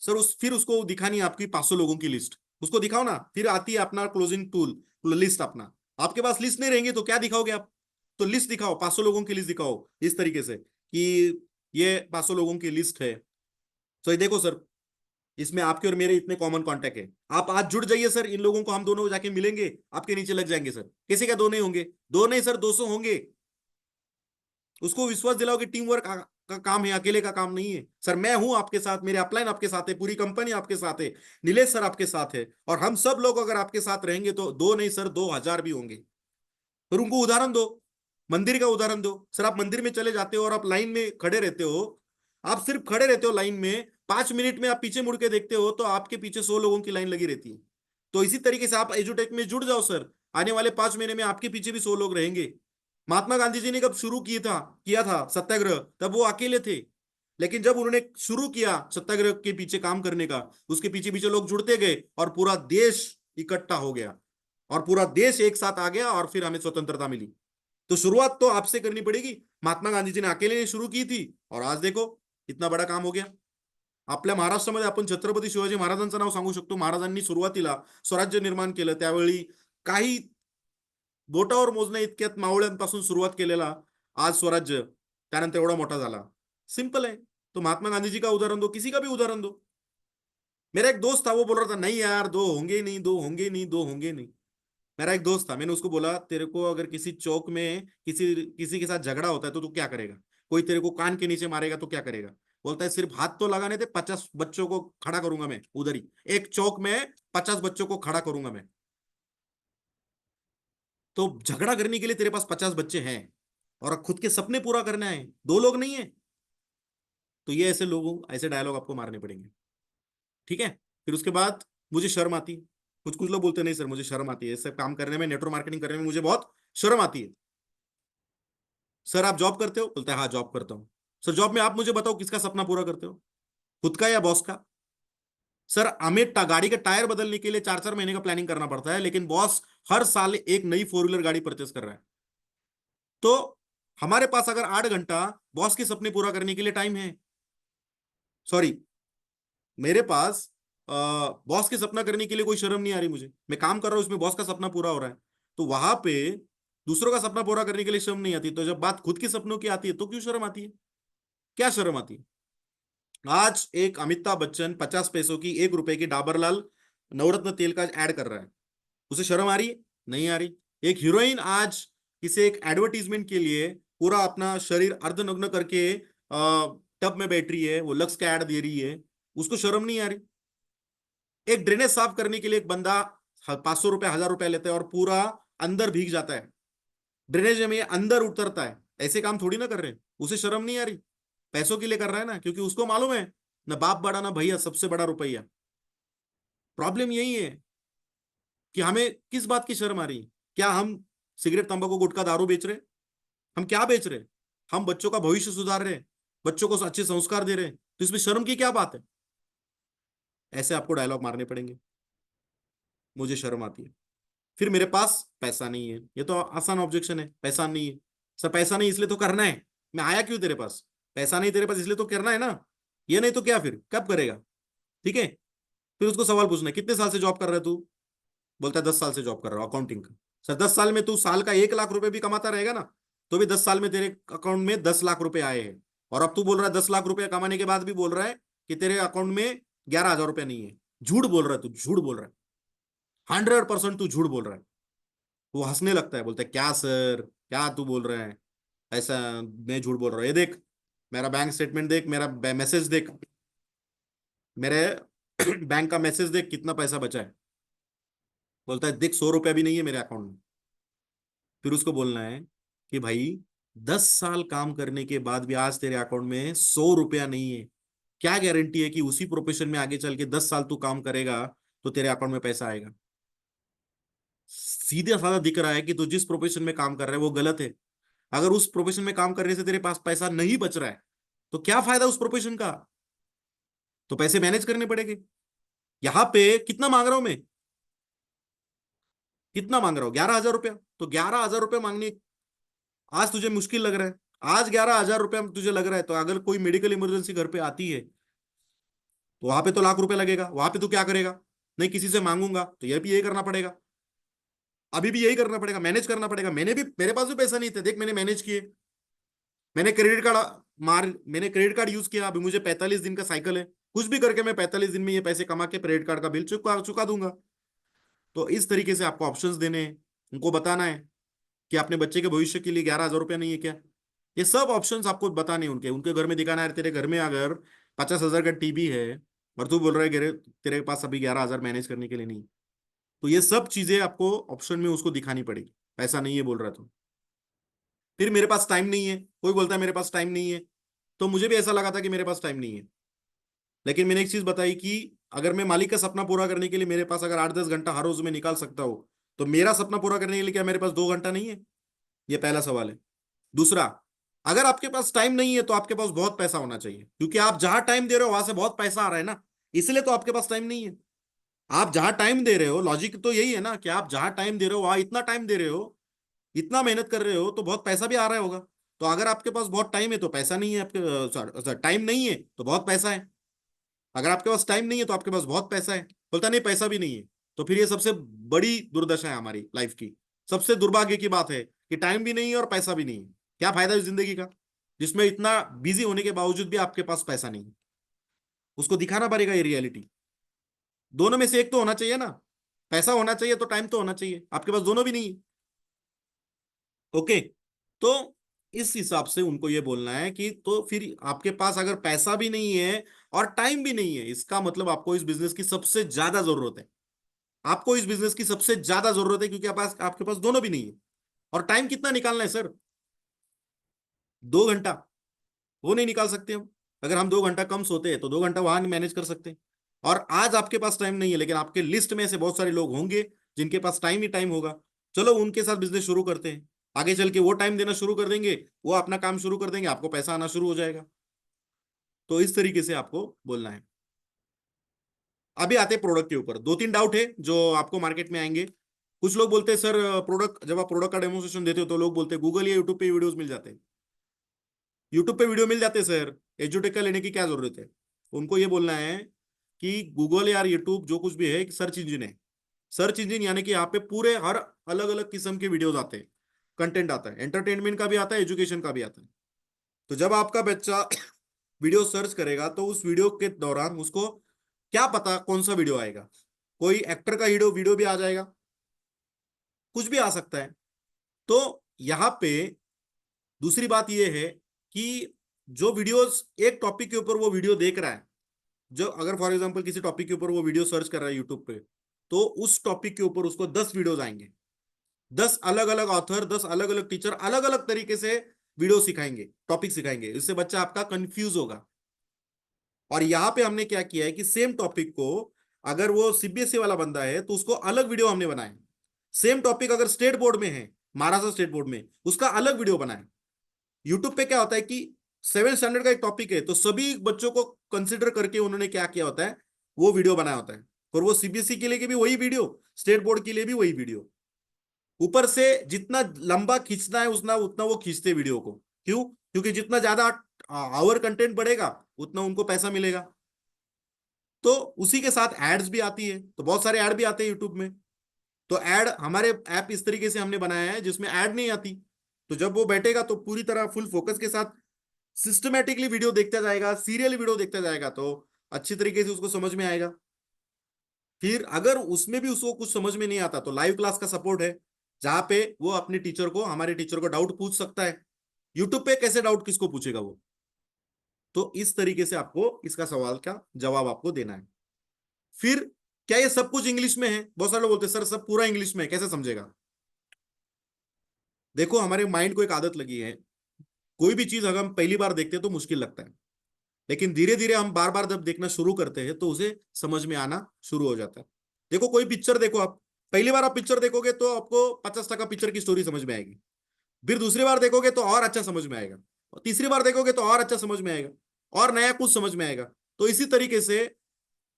सर, फिर उसको दिखानी है आपकी 500 लोगों की लिस्ट, उसको दिखाओ ना। फिर आती है अपना क्लोजिंग टूल, लिस्ट अपना। आपके पास लिस्ट नहीं रहेंगे तो क्या दिखाओगे आप? तो लिस्ट दिखाओ, 500 लोगों की लिस्ट दिखाओ इस तरीके से कि ये 500 लोगों की लिस्ट है। तो ये देखो सर, इसमें आपके और मेरे इतने कॉमन कॉन्टेक्ट है, आप आज जुड़ जाइए सर, इन लोगों को हम दोनों जाके मिलेंगे, आपके नीचे लग जाएंगे सर। किसी का दो नहीं होंगे, दो नहीं सर 200 होंगे। उसको विश्वास दिलाओ कि टीम वर्क का काम है, अकेले का काम नहीं है। सर मैं हूं आपके साथ, मेरे अपलाइन आपके साथ है, पूरी कंपनी आपके साथ है, नीलेश सर आपके साथ है, और हम सब लोग अगर आपके साथ रहेंगे तो दो नहीं सर 2,000 भी होंगे। फिर उनको उदाहरण दो, मंदिर का उदाहरण दो। सर आप मंदिर में चले जाते हो और आप लाइन में खड़े रहते हो, आप सिर्फ खड़े रहते हो लाइन में, 5 मिनट में आप पीछे मुड़ के देखते हो तो आपके पीछे 100 लोगों की लाइन लगी रहती है। तो इसी तरीके से आप एजुटेक में जुड़ जाओ सर, आने वाले 5 महीने में आपके पीछे भी 100 लोग रहेंगे। महात्मा गांधी जी ने कब शुरू किया था सत्याग्रह, तब वो अकेले थे, लेकिन जब उन्होंने शुरू किया सत्याग्रह के पीछे काम करने का, उसके पीछे पीछे लोग जुड़ते गए और पूरा देश इकट्ठा हो गया, और पूरा देश एक साथ आ गया, और फिर हमें स्वतंत्रता मिली। तो शुरुआत तो आपसे करनी पड़ेगी। महात्मा गांधी जी ने अकेले शुरू की थी, और आज देखो इतना बड़ा काम हो गया। आपल्या महाराष्ट्रामध्ये आपण छत्रपती शिवाजी महाराजांचं नाव सांगू शकतो। महाराजांनी सुरुवातीला स्वराज्य निर्माण केलं, त्यावेळी काही बोटावर मोजण्या इतक्यात मावळ्यांपासून सुरुवात केलेला आज स्वराज्य त्यानंतर एवढा मोठा झाला। सिंपल है। तो महात्मा गांधी जी का उदाहरण दो, किसी का भी उदाहरण दो। मेरा एक दोस्त था, वो बोल रहा था नहीं यार दो होंगे नहीं, दो होंगे नहीं, दो होंगे नहीं। मेरा एक दोस्त था, मैंने उसको बोला तेरे को अगर किसी चौक में किसी किसी के साथ झगड़ा होता है तो तू क्या करेगा? कोई तेरे को कान के नीचे मारेगा तो क्या करेगा? बोलता है सिर्फ हाथ तो लगाने थे, 50 बच्चों को खड़ा करूंगा मैं उधर ही, एक चौक में 50 बच्चों को खड़ा करूंगा मैं। तो झगड़ा करने के लिए तेरे पास 50 बच्चे हैं, और खुद के सपने पूरा करना है, दो लोग नहीं है। तो ये ऐसे लोगों, ऐसे डायलॉग आपको मारने पड़ेंगे, ठीक है? फिर उसके बाद मुझे शर्म आती है। कुछ कुछ लोग बोलते नहीं सर मुझे शर्म आती है, ऐसे काम करने में, नेटवर्क मार्केटिंग करने में मुझे बहुत शर्म आती है। सर आप जॉब करते हो? बोलते हैं हाँ जॉब करता हूँ। सर जॉब में आप मुझे बताओ किसका सपना पूरा करते हो, खुद का या बॉस का? सर हमें गाड़ी के टायर बदलने के लिए 4-4 महीने का प्लानिंग करना पड़ता है, लेकिन बॉस हर साल एक नई 4 व्हीलर गाड़ी परचेस कर रहा है। तो हमारे पास अगर 8 घंटा बॉस के सपने पूरा करने के लिए टाइम है, सॉरी, मेरे पास बॉस के सपना करने के लिए कोई शर्म नहीं आ रही मुझे, मैं काम कर रहा हूं उसमें बॉस का सपना पूरा हो रहा है, तो वहां पे दूसरों का सपना पूरा करने के लिए शर्म नहीं आती। तो जब बात खुद के सपनों की आती है तो क्यों शर्म आती है? क्या शर्म आती है? आज एक अमिताभ बच्चन 50 पैसों की, 1 रुपए की डाबरलाल नवरत्न तेल का ऐड कर रहा है, उसे शर्म आ रही है? नहीं आ रही। एक हीरोइन आज किसी एक एडवर्टीजमेंट के लिए पूरा अपना शरीर अर्धनग्न करके टब में बैठ रही है, वो लक्स का एड दे रही है, उसको शर्म नहीं आ रही? एक ड्रेनेज साफ करने के लिए एक बंदा 500 रुपए 1000 रुपए लेता है और पूरा अंदर भीग जाता है, ड्रेनेज में अंदर उतरता है, ऐसे काम थोड़ी ना कर रहे हैं, उसे शर्म नहीं आ रही? पैसों के लिए कर रहा है ना, क्योंकि उसको मालूम है ना बाप बड़ा ना भैया, सबसे बड़ा रुपया। प्रॉब्लम यही है कि हमें किस बात की शर्म आ रही है? क्या हम सिगरेट तंबाकू गुटखा दारू बेच रहे? हम क्या बेच रहे? हम बच्चों का भविष्य सुधार रहे, बच्चों को अच्छे संस्कार दे रहे, तो इसमें शर्म की क्या बात है? ऐसे आपको डायलॉग मारने पड़ेंगे। मुझे शर्म आती है, फिर मेरे पास पैसा नहीं है। ये तो आसान ऑब्जेक्शन है, पैसा नहीं है। सर पैसा नहीं इसलिए तो करना है, मैं आया क्यों तेरे पास? पैसा नहीं तेरे पास इसलिए तो करना है ना, ये नहीं तो क्या, फिर कब करेगा? ठीक है। फिर उसको सवाल पूछना है, कितने साल से जॉब कर रहा है तू? बोलता है 10 साल से जॉब कर रहा हूँ अकाउंटिंग का। सर 10 साल में तू साल का 1 लाख रुपए भी कमाता रहेगा ना, तो भी 10 साल में तेरे अकाउंट में 10 लाख रुपए आए हैं। और अब तू बोल रहा है 10 लाख रुपए कमाने के बाद भी बोल रहा है कि तेरे अकाउंट में 11,000 रुपया नहीं है। झूठ बोल रहा है तू, झूठ बोल रहा है, 100% तू झूठ बोल रहा है। वो हंसने लगता है, बोलता है क्या सर, क्या तू बोल रहा है ऐसा? मैं झूठ बोल रहा हूँ? ये देख मेरा बैंक स्टेटमेंट देख, मेरा मैसेज देख, मेरे बैंक का मैसेज देख, कितना पैसा बचा है। बोलता है देख 100 रुपया भी नहीं है मेरे अकाउंट में। फिर उसको बोलना है कि भाई 10 साल काम करने के बाद भी आज तेरे अकाउंट में 100 रुपया नहीं है। क्या गारंटी है कि उसी प्रोफेशन में आगे चल के 10 साल तू काम करेगा तो तेरे अकाउंट में पैसा आएगा? सीधे साधा दिख रहा है कि तू जिस प्रोफेशन में काम कर रहा है वो गलत है। अगर उस प्रोफेशन में काम करने से तेरे पास पैसा नहीं बच रहा है तो क्या फायदा उस प्रोफेशन का? तो पैसे मैनेज करने पड़ेंगे। यहां पे कितना मांग रहा हूं मैं? कितना मांग रहा हूं? 11,000 रुपया। तो 11,000 रुपया मांगने आज तुझे मुश्किल लग रहा है? आज 11,000 रुपया तुझे लग रहा है, तो अगर कोई मेडिकल इमरजेंसी घर पे आती है तो वहां पे तो लाख रुपए लगेगा, वहां पे तू क्या करेगा? नहीं किसी से मांगूंगा, तो ये भी यही करना पड़ेगा। अभी भी यही करना पड़ेगा, मैनेज करना पड़ेगा। मेरे पास भी पैसा नहीं था, देख मैंने मैनेज किए। मैंने क्रेडिट कार्ड मैंने क्रेडिट कार्ड यूज किया। अभी मुझे 45 दिन का साइकिल है, कुछ भी करके मैं 45 दिन में ये पैसे कमा के क्रेडिट कार्ड का बिल चुका चुका दूंगा। तो इस तरीके से आपको ऑप्शंस देने हैं, उनको बताना है कि अपने बच्चे के भविष्य के लिए 11,000 रुपया नहीं है क्या? ये सब ऑप्शंस आपको बताने हैं, उनके उनके घर में दिखाना है। तेरे घर में अगर 50,000 का टीवी है और तू बोल रहा है कि तेरे पास अभी 11,000 मैनेज करने के लिए नहीं, तो ये सब चीजें आपको ऑप्शन में उसको दिखानी पड़ेगी। पैसा नहीं है बोल रहा तो फिर मेरे पास टाइम नहीं है, कोई बोलता है मेरे पास टाइम नहीं है, तो मुझे भी ऐसा लगा था कि मेरे पास टाइम नहीं है। लेकिन मैंने एक चीज बताई कि अगर मैं मालिक का सपना पूरा करने के लिए मेरे पास अगर 8-10 घंटा हर रोज में निकाल सकता हूं, तो मेरा सपना पूरा करने के लिए क्या मेरे पास 2 घंटा नहीं है? ये पहला सवाल है। दूसरा, अगर आपके पास टाइम नहीं है तो आपके पास बहुत पैसा होना चाहिए, क्योंकि आप जहां टाइम दे रहे हो वहां से बहुत पैसा आ रहा है ना, इसलिए तो आपके पास टाइम नहीं है। आप जहां टाइम दे रहे हो, लॉजिक तो यही है ना कि आप जहां टाइम दे रहे हो वहां इतना टाइम दे रहे हो, इतना मेहनत कर रहे हो, तो बहुत पैसा भी आ रहा होगा। तो अगर आपके पास बहुत टाइम है तो पैसा नहीं है, आपके टाइम नहीं है तो बहुत पैसा है। अगर आपके पास टाइम नहीं है तो आपके पास बहुत पैसा है। बोलता नहीं पैसा भी नहीं है, तो फिर ये सबसे बड़ी दुर्दशा है हमारी लाइफ की। सबसे दुर्भाग्य की बात है कि टाइम भी नहीं है और पैसा भी नहीं है। क्या फायदा इस जिंदगी का जिसमें इतना बिजी होने के बावजूद भी आपके पास पैसा नहीं है? उसको दिखाना पड़ेगा ये रियलिटी। दोनों में से एक तो होना चाहिए ना, पैसा होना चाहिए तो टाइम तो होना चाहिए, आपके पास दोनों भी नहीं है। ओके। तो इस हिसाब से उनको ये बोलना है कि तो फिर आपके पास अगर पैसा भी नहीं है और टाइम भी नहीं है, इसका मतलब आपको इस बिजनेस की सबसे ज्यादा जरूरत है। आपको इस बिजनेस की सबसे ज्यादा जरूरत है, क्योंकि आपके पास दोनों भी नहीं है। और टाइम कितना निकालना है सर? 2 घंटा? वो नहीं निकाल सकते हम। अगर हम 2 घंटा कम सोते हैं तो 2 घंटा वहां नहीं मैनेज कर सकते। और आज आपके पास टाइम नहीं है, लेकिन आपके लिस्ट में से बहुत सारे लोग होंगे जिनके पास टाइम ही टाइम होगा। चलो उनके साथ बिजनेस शुरू करते हैं। आगे चल के वो टाइम देना शुरू कर देंगे, वो अपना काम शुरू कर देंगे, आपको पैसा आना शुरू हो जाएगा। तो इस तरीके से आपको बोलना है। अभी आते हैं प्रोडक्ट के ऊपर। 2-3 डाउट है जो आपको मार्केट में आएंगे। कुछ लोग बोलते हैं सर प्रोडक्ट, जब आप प्रोडक्ट का डेमोन्स्ट्रेशन देते हो तो लोग बोलते हैं गूगल या यूट्यूब पे वीडियोस मिल जाते हैं। यूट्यूब पे वीडियो मिल जाते हैं सर, एजुटेक का लेने की क्या जरूरत है? उनको ये बोलना है कि गूगल या यूट्यूब जो कुछ भी है एक सर्च इंजिन है। सर्च इंजिन यानी कि यहाँ पे पूरे हर अलग अलग किस्म के वीडियोस आते हैं, कंटेंट आता है, एंटरटेनमेंट का भी आता है, एजुकेशन का भी आता है। तो जब आपका बच्चा वीडियो सर्च करेगा तो उस वीडियो के दौरान उसको क्या पता कौन सा वीडियो आएगा। कोई एक्टर का वीडियो वीडियो भी आ जाएगा, कुछ भी आ सकता है। तो यहाँ पे दूसरी बात यह है कि जो वीडियोस एक टॉपिक के ऊपर वो वीडियो देख रहा है, जो अगर फॉर एग्जांपल किसी टॉपिक के ऊपर वो वीडियो सर्च कर रहा है यूट्यूब पे, तो उस टॉपिक के ऊपर उसको 10 वीडियोस आएंगे, 10 अलग अलग ऑथर, 10 अलग अलग टीचर अलग अलग तरीके से वीडियो सिखाएंगे, टॉपिक सिखाएंगे। इससे बच्चा आपका कंफ्यूज होगा। और यहां पे हमने क्या किया है कि सेम टॉपिक को अगर वो सीबीएसई वाला बंदा है तो उसको अलग वीडियो हमने बनाए। सेम टॉपिक अगर स्टेट बोर्ड में है, महाराष्ट्र स्टेट बोर्ड में, उसका अलग वीडियो बनाए। यूट्यूब पे क्या होता है कि 7 स्टैंडर्ड का एक टॉपिक है तो सभी बच्चों को कंसिडर करके उन्होंने क्या किया होता है, वो वीडियो बनाया होता है। और वो सीबीएसई के लिए भी वही वीडियो, स्टेट बोर्ड के लिए भी वही वीडियो। ऊपर से जितना लंबा खींचना है उतना उतना वो खींचते वीडियो को। क्यों? क्योंकि जितना ज्यादा आवर कंटेंट बढ़ेगा उतना उनको पैसा मिलेगा। तो उसी के साथ एड्स भी आती है, तो बहुत सारे ऐड भी आते हैं यूट्यूब में। तो ऐड हमारे ऐप इस तरीके से हमने बनाया है जिसमें ऐड नहीं आती। तो जब वो बैठेगा तो पूरी तरह फुल फोकस के साथ सिस्टमेटिकली वीडियो देखता जाएगा, सीरियली वीडियो देखता जाएगा, तो अच्छी तरीके से उसको समझ में आएगा। फिर अगर उसमें भी उसको कुछ समझ में नहीं आता तो लाइव क्लास का सपोर्ट है, जहां पे वो अपने टीचर को, हमारे टीचर को डाउट पूछ सकता है। यूट्यूब पे कैसे डाउट किसको पूछेगा वो? तो इस तरीके से आपको इसका सवाल का जवाब आपको देना है। फिर क्या ये सब कुछ इंग्लिश में है? बहुत सारे लोग बोलते हैं सर सब पूरा इंग्लिश में है, कैसे समझेगा? देखो हमारे माइंड को एक आदत लगी है, कोई भी चीज अगर हम पहली बार देखते हैं तो मुश्किल लगता है, लेकिन धीरे धीरे हम बार बार जब देखना शुरू करते हैं तो उसे समझ में आना शुरू हो जाता है। देखो कोई पिक्चर देखो, आप पहली बार आप पिक्चर देखोगे तो आपको 50% पिक्चर की स्टोरी समझ में आएगी। फिर दूसरी बार देखोगे तो और अच्छा समझ में आएगा, और तीसरी बार देखोगे तो और अच्छा समझ में आएगा, और नया कुछ समझ में आएगा। तो इसी तरीके से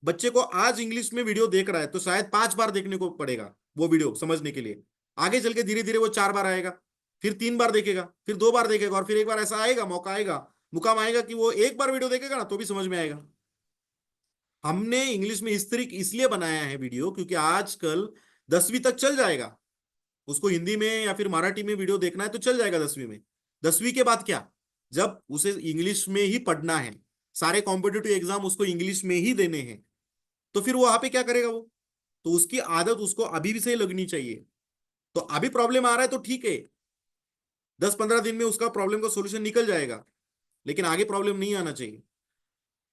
बच्चे को आज इंग्लिश में वीडियो देख रहा है तो शायद 5 बार देखने को पड़ेगा वो वीडियो समझने के लिए। आगे चल के धीरे धीरे वो 4 बार आएगा, फिर 3 बार देखेगा, फिर 2 बार देखेगा, और फिर एक बार ऐसा आएगा, मौका आएगा, मुकाम आएगा कि वो एक बार वीडियो देखेगा ना तो भी समझ में आएगा। हमने इंग्लिश में इस तरीके इसलिए बनाया है वीडियो क्योंकि आजकल 10वीं तक चल जाएगा, उसको हिंदी में या फिर मराठी में वीडियो देखना है तो चल जाएगा 10वीं में। 10वीं के बाद क्या, जब उसे इंग्लिश में ही पढ़ना है, सारे कॉम्पिटिटिव एग्जाम उसको इंग्लिश में ही देने हैं, तो फिर वो वहां पे क्या करेगा वो? तो उसकी आदत उसको अभी भी सही लगनी चाहिए। तो अभी प्रॉब्लम आ रहा है तो ठीक है, 10-15 दिन में उसका प्रॉब्लम का सोल्यूशन निकल जाएगा, लेकिन आगे प्रॉब्लम नहीं आना चाहिए।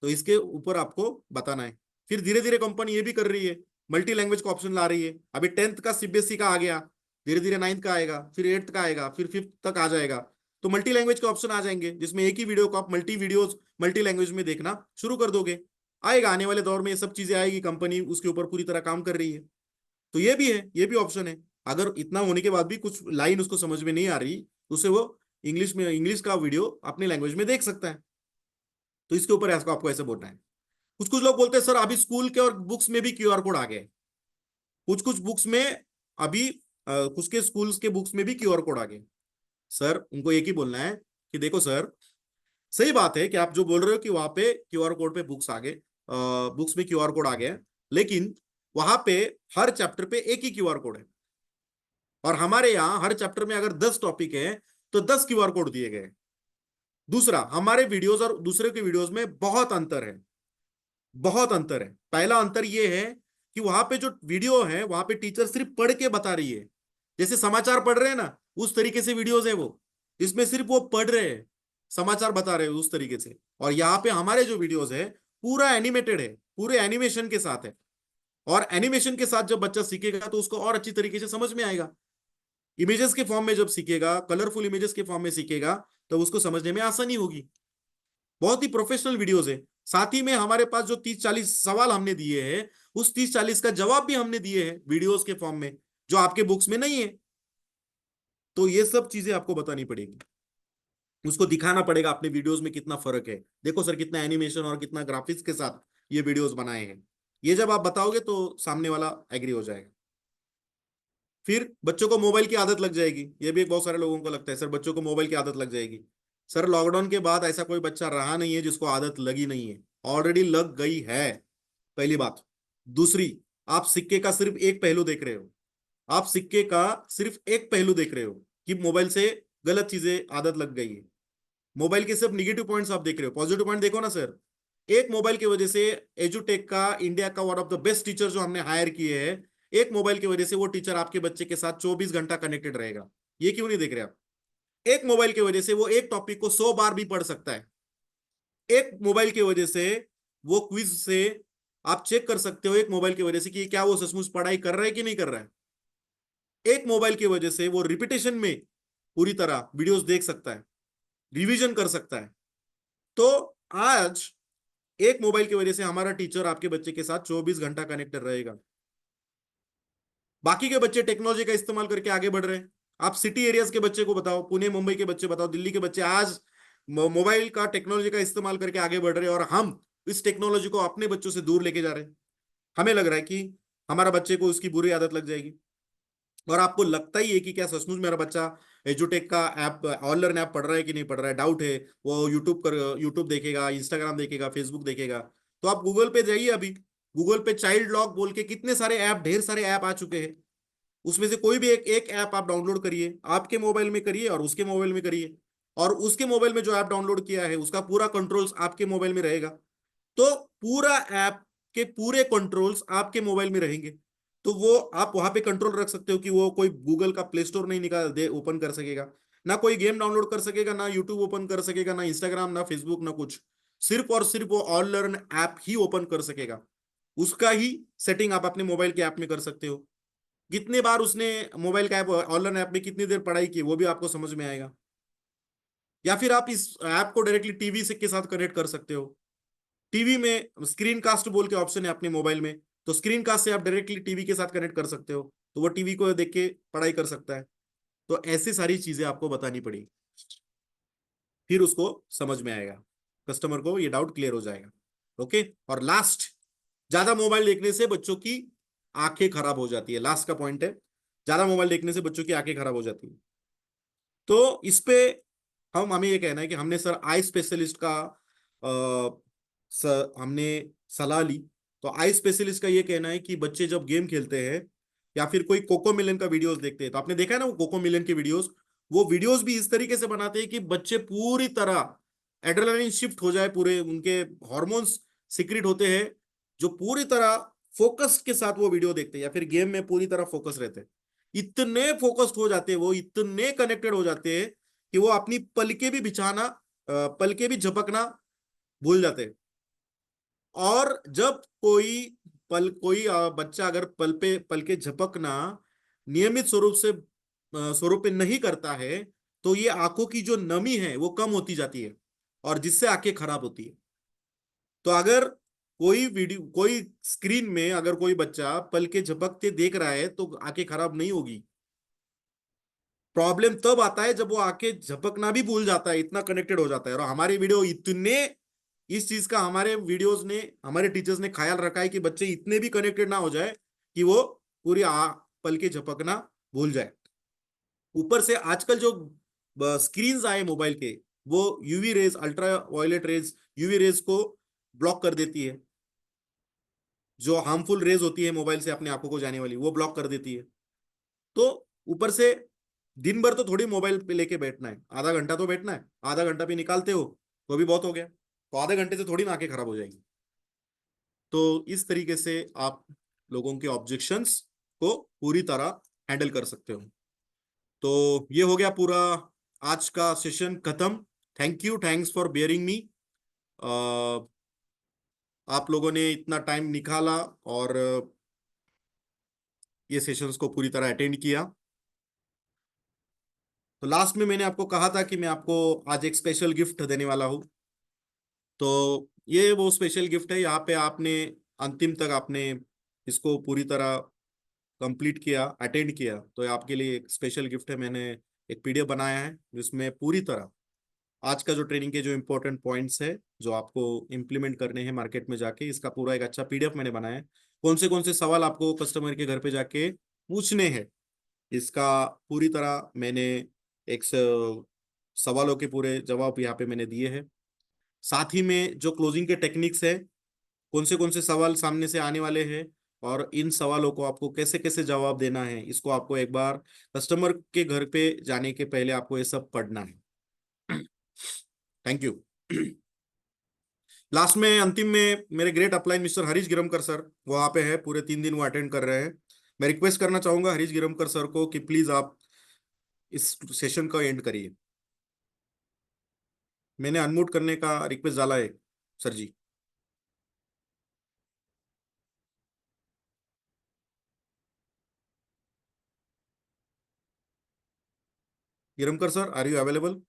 तो इसके ऊपर आपको बताना है। फिर धीरे धीरे कंपनी ये भी कर रही है, मल्टी लैंग्वेज का ऑप्शन ला रही है। अभी 10th का सीबीएसई का आ गया, धीरे धीरे 9th का आएगा, फिर 8th का आएगा, फिर 5th तक आ जाएगा। तो मल्टी लैंग्वेज के ऑप्शन आ जाएंगे जिसमें एक ही वीडियो को आप मल्टी वीडियोस मल्टी लैंग्वेज में देखना शुरू कर दोगे। आएगा, आने वाले दौर में ये सब चीजें आएगी, कंपनी उसके ऊपर पूरी तरह काम कर रही है। तो ये भी है, ये भी ऑप्शन है। अगर इतना होने के बाद भी कुछ लाइन उसको समझ में नहीं आ रही तो उसे वो इंग्लिश का वीडियो अपनी लैंग्वेज में देख सकता है। तो इसके ऊपर आपको ऐसे बोलना है। कुछ कुछ लोग बोलते हैं सर अभी स्कूल के और बुक्स में भी क्यूआर कोड आ गए, कुछ कुछ बुक्स में अभी कुछ के स्कूल्स के बुक्स में भी क्यूआर कोड आ गए। सर उनको एक ही बोलना है कि देखो सर, सही बात है कि आप जो बोल रहे हो कि वहां पे क्यूआर कोड पे बुक्स आ गए, बुक्स में क्यूआर कोड आ गया, लेकिन वहां पे हर चैप्टर पे एक ही क्यूआर कोड है। और हमारे यहाँ हर चैप्टर में अगर 10 टॉपिक है तो 10 क्यूआर कोड दिए गए। दूसरा, हमारे वीडियोस और दूसरे के वीडियोस में बहुत अंतर है, बहुत अंतर है। पहला अंतर यह है कि वहां पे जो वीडियो है वहां पे टीचर सिर्फ पढ़ के बता रही है, जैसे समाचार पढ़ रहे हैं ना उस तरीके से वीडियोस है वो। इसमें सिर्फ वो पढ़ रहे हैं, समाचार बता रहे हैं उस तरीके से। और यहाँ पे हमारे जो वीडियोस है पूरा एनिमेटेड है, पूरे एनिमेशन के साथ है। और एनिमेशन के साथ जब बच्चा सीखेगा तो उसको और अच्छी तरीके से समझ में आएगा। इमेजेस के फॉर्म में जब सीखेगा, कलरफुल इमेजेस के फॉर्म में सीखेगा, तो उसको समझने में आसानी होगी। बहुत ही प्रोफेशनल वीडियोस है। साथ ही में हमारे पास जो 30-40 सवाल हमने दिए हैं उस 30-40 का जवाब भी हमने दिए हैं वीडियोस के फॉर्म में, जो आपके बुक्स में नहीं है। तो ये सब चीजें आपको बतानी पड़ेगी, उसको दिखाना पड़ेगा अपने वीडियोस में कितना फर्क है। देखो सर कितना एनिमेशन और कितना ग्राफिक्स के साथ ये वीडियोस बनाए हैं। ये जब आप बताओगे तो सामने वाला एग्री हो जाएगा। फिर बच्चों को मोबाइल की आदत लग जाएगी, ये भी बहुत सारे लोगों को लगता है सर बच्चों को मोबाइल की आदत लग जाएगी। सर लॉकडाउन के बाद ऐसा कोई बच्चा रहा नहीं है जिसको आदत लगी नहीं है, ऑलरेडी लग गई है, पहली बात। दूसरी, आप सिक्के का सिर्फ एक पहलू देख रहे हो, आप सिक्के का सिर्फ एक पहलू देख रहे हो कि मोबाइल से गलत चीजें आदत लग गई है। मोबाइल के सिर्फ निगेटिव पॉइंट्स आप देख रहे हो, पॉजिटिव पॉइंट देखो ना सर। एक मोबाइल की वजह से एजुटेक का, इंडिया का one of the best teacher जो हमने हायर किए हैं, एक मोबाइल की वजह से वो टीचर आपके बच्चे के साथ 24 घंटा कनेक्टेड रहेगा। ये क्यों नहीं देख रहे आप? एक मोबाइल की वजह से वो एक टॉपिक को 100 बार भी पढ़ सकता है। एक मोबाइल की वजह से वो क्विज से आप चेक कर सकते हो, एक मोबाइल की वजह से, कि क्या वो सचमुच पढ़ाई कर रहा है कि नहीं कर रहा है। एक मोबाइल की वजह से वो रिपीटेशन में पूरी तरह वीडियोस देख सकता है, रिवीजन कर सकता है। तो आज एक मोबाइल की वजह से हमारा टीचर आपके बच्चे के साथ 24 घंटा कनेक्टेड रहेगा। बाकी के बच्चे टेक्नोलॉजी का इस्तेमाल करके आगे बढ़ रहे हैं। आप सिटी एरियाज के बच्चे को बताओ, पुणे मुंबई के बच्चे बताओ, दिल्ली के बच्चे आज मोबाइल का टेक्नोलॉजी का इस्तेमाल करके आगे बढ़ रहे हैं, और हम इस टेक्नोलॉजी को अपने बच्चों से दूर लेके जा रहे हैं। हमें लग रहा है कि हमारा बच्चे को उसकी बुरी आदत लग जाएगी। और आपको लगता ही है कि क्या सचमुच मेरा बच्चा एजुटेक का ऐप, ऑनलाइन ऐप पढ़ रहा है कि नहीं पढ़ रहा है, डाउट है। वो यूट्यूब देखेगा, इंस्टाग्राम देखेगा, फेसबुक देखेगा। तो आप गूगल पे जाइए अभी। गूगल पे चाइल्ड लॉक बोल के कितने सारे ऐप, ढेर सारे ऐप आ चुके हैं। उसमें से कोई भी एक एक ऐप आप डाउनलोड करिए, आपके मोबाइल में करिए और उसके मोबाइल में करिए, और उसके मोबाइल में जो ऐप डाउनलोड किया है उसका पूरा कंट्रोल्स आपके मोबाइल में रहेगा। तो पूरा ऐप के पूरे कंट्रोल्स आपके मोबाइल में रहेंगे। तो वो आप वहां पे कंट्रोल रख सकते हो कि वो कोई गूगल का प्ले स्टोर नहीं निकाल दे, ओपन कर सकेगा ना, कोई गेम डाउनलोड कर सकेगा ना, यूट्यूब ओपन कर सकेगा ना, इंस्टाग्राम ना, फेसबुक ना कुछ। सिर्फ और सिर्फ वो ऑल लर्न ऐप ही ओपन कर सकेगा। उसका ही सेटिंग आप अपने मोबाइल के ऐप में कर सकते हो। कितने बार उसने मोबाइल का ऐप, ऑनलाइन ऐप में कितनी देर पढ़ाई की, वो भी आपको समझ में आएगा। या फिर आप इस ऐप को डायरेक्टली टीवी से के साथ कनेक्ट कर सकते हो। टीवी में स्क्रीन कास्ट बोल के ऑप्शन है अपने मोबाइल में, तो स्क्रीन कास्ट से आप डायरेक्टली टीवी के साथ कनेक्ट कर सकते हो, तो वो टीवी को देख के पढ़ाई कर सकता है। तो ऐसी सारी चीजें आपको बतानी पड़ेगी, फिर उसको समझ में आएगा, कस्टमर को ये डाउट क्लियर हो जाएगा। ओके। और लास्ट, ज्यादा मोबाइल देखने से बच्चों की आंखें खराब हो जाती है। लास्ट का पॉइंट है, ज्यादा मोबाइल देखने से बच्चों की आंखें खराब हो जाती है। तो इस पे हमें ये कहना है कि हमने सर आई स्पेशलिस्ट का हमने सलाह ली। तो आई स्पेशलिस्ट का ये कहना है कि बच्चे जब गेम खेलते हैं या फिर कोई कोको मिलन का वीडियोस देखते हैं, तो आपने देखा है ना वो कोको मिलन के वीडियोस, वो वीडियोस भी इस तरीके से बनाते हैं कि बच्चे पूरी तरह एड्रेनलिन शिफ्ट हो जाए, पूरे उनके हॉर्मोन्स सिक्रिट होते हैं, जो पूरी तरह फोकस के साथ वो वीडियो देखते हैं या फिर गेम में पूरी तरह फोकस रहते हैं। इतने फोकस्ड हो जाते हैं वो, इतने कनेक्टेड हो जाते हैं कि वो अपनी पलके भी बिछाना, पलके भी झपकना भूल जाते हैं। और जब बच्चा अगर पलके झपकना नियमित स्वरूप पे नहीं करता है, तो ये आंखों की जो नमी है वो कम होती जाती है, और जिससे आंखें खराब होती है। तो अगर कोई स्क्रीन में अगर कोई बच्चा पलके झपकते देख रहा है तो आंखें खराब नहीं होगी। प्रॉब्लम तब आता है जब वो आंखें झपकना भी भूल जाता है, इतना कनेक्टेड हो जाता है। और हमारी वीडियो इतने, इस चीज का हमारे वीडियोस ने, हमारे टीचर्स ने ख्याल रखा है कि बच्चे इतने भी कनेक्टेड ना हो जाए कि वो पूरी पल के झपकना भूल जाए। ऊपर से आजकल जो स्क्रीन्स आए मोबाइल के, वो UV rays, ultraviolet rays, UV rays को ब्लॉक कर देती है। जो हार्मफुल रेज होती है मोबाइल से अपने आंखों को जाने वाली, वो ब्लॉक कर देती है। तो ऊपर से दिन भर तो थोड़ी मोबाइल पे लेके बैठना है, आधा घंटा तो बैठना है, आधा घंटा भी निकालते हो तो भी बहुत हो गया। तो आधे घंटे से थोड़ी ना आंखें खराब हो जाएगी। तो इस तरीके से आप लोगों के ऑब्जेक्शंस को पूरी तरह हैंडल कर सकते हो। तो ये हो गया पूरा आज का सेशन खत्म। Thank you, thanks for bearing me. आप लोगों ने इतना टाइम निकाला और ये सेशंस को पूरी तरह अटेंड किया। तो लास्ट में मैंने आपको कहा था कि मैं आपको आज एक स्पेशल गिफ्ट देने वाला हूँ। तो ये वो स्पेशल गिफ्ट है। यहाँ पे आपने अंतिम तक आपने इसको पूरी तरह कंप्लीट किया, अटेंड किया, तो ये आपके लिए एक स्पेशल गिफ्ट है। मैंने एक पीडीएफ बनाया है जिसमें पूरी तरह आज का जो ट्रेनिंग के जो इंपॉर्टेंट पॉइंट्स है, जो आपको इम्प्लीमेंट करने हैं मार्केट में जाके, इसका पूरा एक अच्छा पीडीएफ मैंने बनाया है। कौन से सवाल आपको कस्टमर के घर पे जाके पूछने हैं, इसका पूरी तरह मैंने एक सवालों के पूरे जवाब यहाँ पे मैंने दिए हैं। साथ ही में जो क्लोजिंग के टेक्निक्स है, कौन से सवाल सामने से आने वाले हैं, और इन सवालों को आपको कैसे कैसे जवाब देना है, इसको आपको एक बार कस्टमर के घर पे जाने के पहले आपको ये सब पढ़ना है। Thank you. लास्ट में, अंतिम में, मेरे great upline mister Harish Girmakar sir वहां पे है, पूरे 3 दिन वो अटेंड कर रहे हैं। मैं रिक्वेस्ट करना चाहूंगा हरीश गिरमकर सर को कि प्लीज आप इस सेशन का एंड करिए। मैंने अनम्यूट करने का रिक्वेस्ट डाला है sir ji. Girmakar sir, are you available?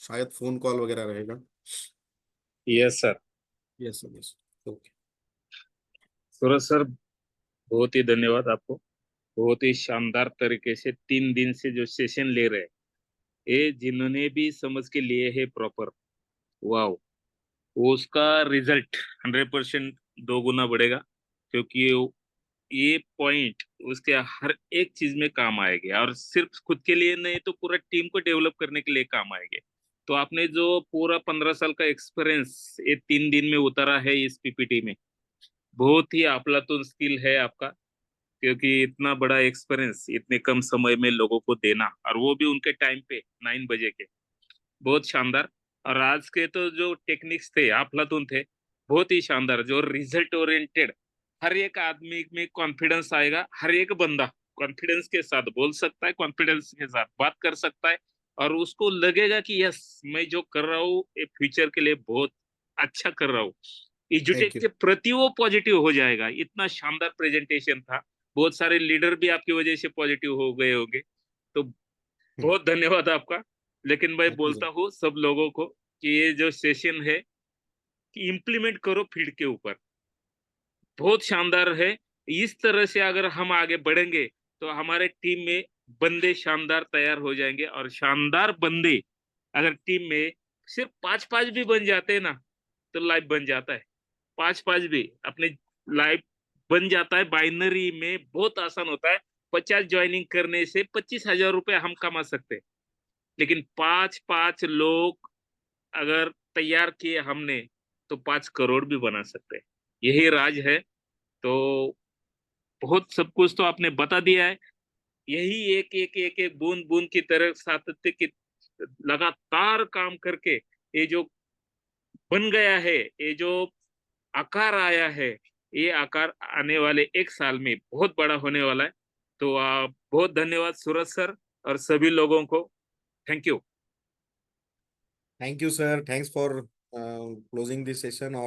शायद फोन कॉल वगैरह रहेगा। Yes sir. Yes sir, yes. Okay. Suraj sir, बहुत ही धन्यवाद आपको। बहुत ही शानदार तरीके से 3 दिन से जो सेशन ले रहे हैं, ये जिन्होंने भी समझ के लिए है प्रॉपर, वाह, उसका रिजल्ट 100% 2 गुना बढ़ेगा। क्योंकि ये पॉइंट उसके हर एक चीज में काम आएंगे, और सिर्फ खुद के लिए नहीं तो पूरा टीम को डेवलप करने के लिए काम आएंगे। तो आपने जो पूरा 15 साल का एक्सपीरियंस ये 3 दिन में उतारा है इस पीपीटी में, बहुत ही अफलातून स्किल है आपका। क्योंकि इतना बड़ा एक्सपीरियंस इतने कम समय में लोगों को देना, और वो भी उनके टाइम पे 9 बजे के, बहुत शानदार। और आज के तो जो टेक्निक्स थे अफलातून थे, बहुत ही शानदार, जो रिजल्ट ओरिएंटेड। हर एक आदमी में कॉन्फिडेंस आएगा, हर एक बंदा कॉन्फिडेंस के साथ बोल सकता है, कॉन्फिडेंस के साथ बात कर सकता है, और उसको लगेगा कि यस, मैं जो कर रहा हूँ ये फ्यूचर के लिए बहुत अच्छा कर रहा हूँ। थैंक एजुटेक यू। के प्रति वो पॉजिटिव हो जाएगा। इतना शानदार प्रेजेंटेशन था। बहुत सारे लीडर भी आपकी वजह से पॉजिटिव हो गए होंगे। तो बहुत धन्यवाद आपका। लेकिन मैं थैंक यू बोलता सर। हूँ सब लोगों को कि ये जो सेशन है कि इम्प्लीमेंट करो फील्ड के ऊपर, बहुत शानदार है। इस तरह से अगर हम आगे बढ़ेंगे तो हमारे टीम में बंदे शानदार तैयार हो जाएंगे, और शानदार बंदे अगर टीम में सिर्फ 5-5 भी बन जाते हैं ना, तो लाइफ बन जाता है। 5-5 भी अपने लाइफ बन जाता है। बाइनरी में बहुत आसान होता है। 50 ज्वाइनिंग करने से 25,000 रुपये हम कमा सकते हैं। लेकिन 5-5 लोग अगर तैयार किए हमने, तो 5 करोड़ भी बना सकते हैं। यही राज है। तो बहुत सब कुछ तो आपने बता दिया है। यही एक एक एक एक बूंद बूंद की तरह सातत्य की लगातार काम करके ये जो बन गया है, ये जो आकार आया है, ये आकार आने वाले 1 साल में बहुत बड़ा होने वाला है। तो बहुत धन्यवाद सूरज सर और सभी लोगों को। Thank you. Thank you sir, thanks for closing this session. और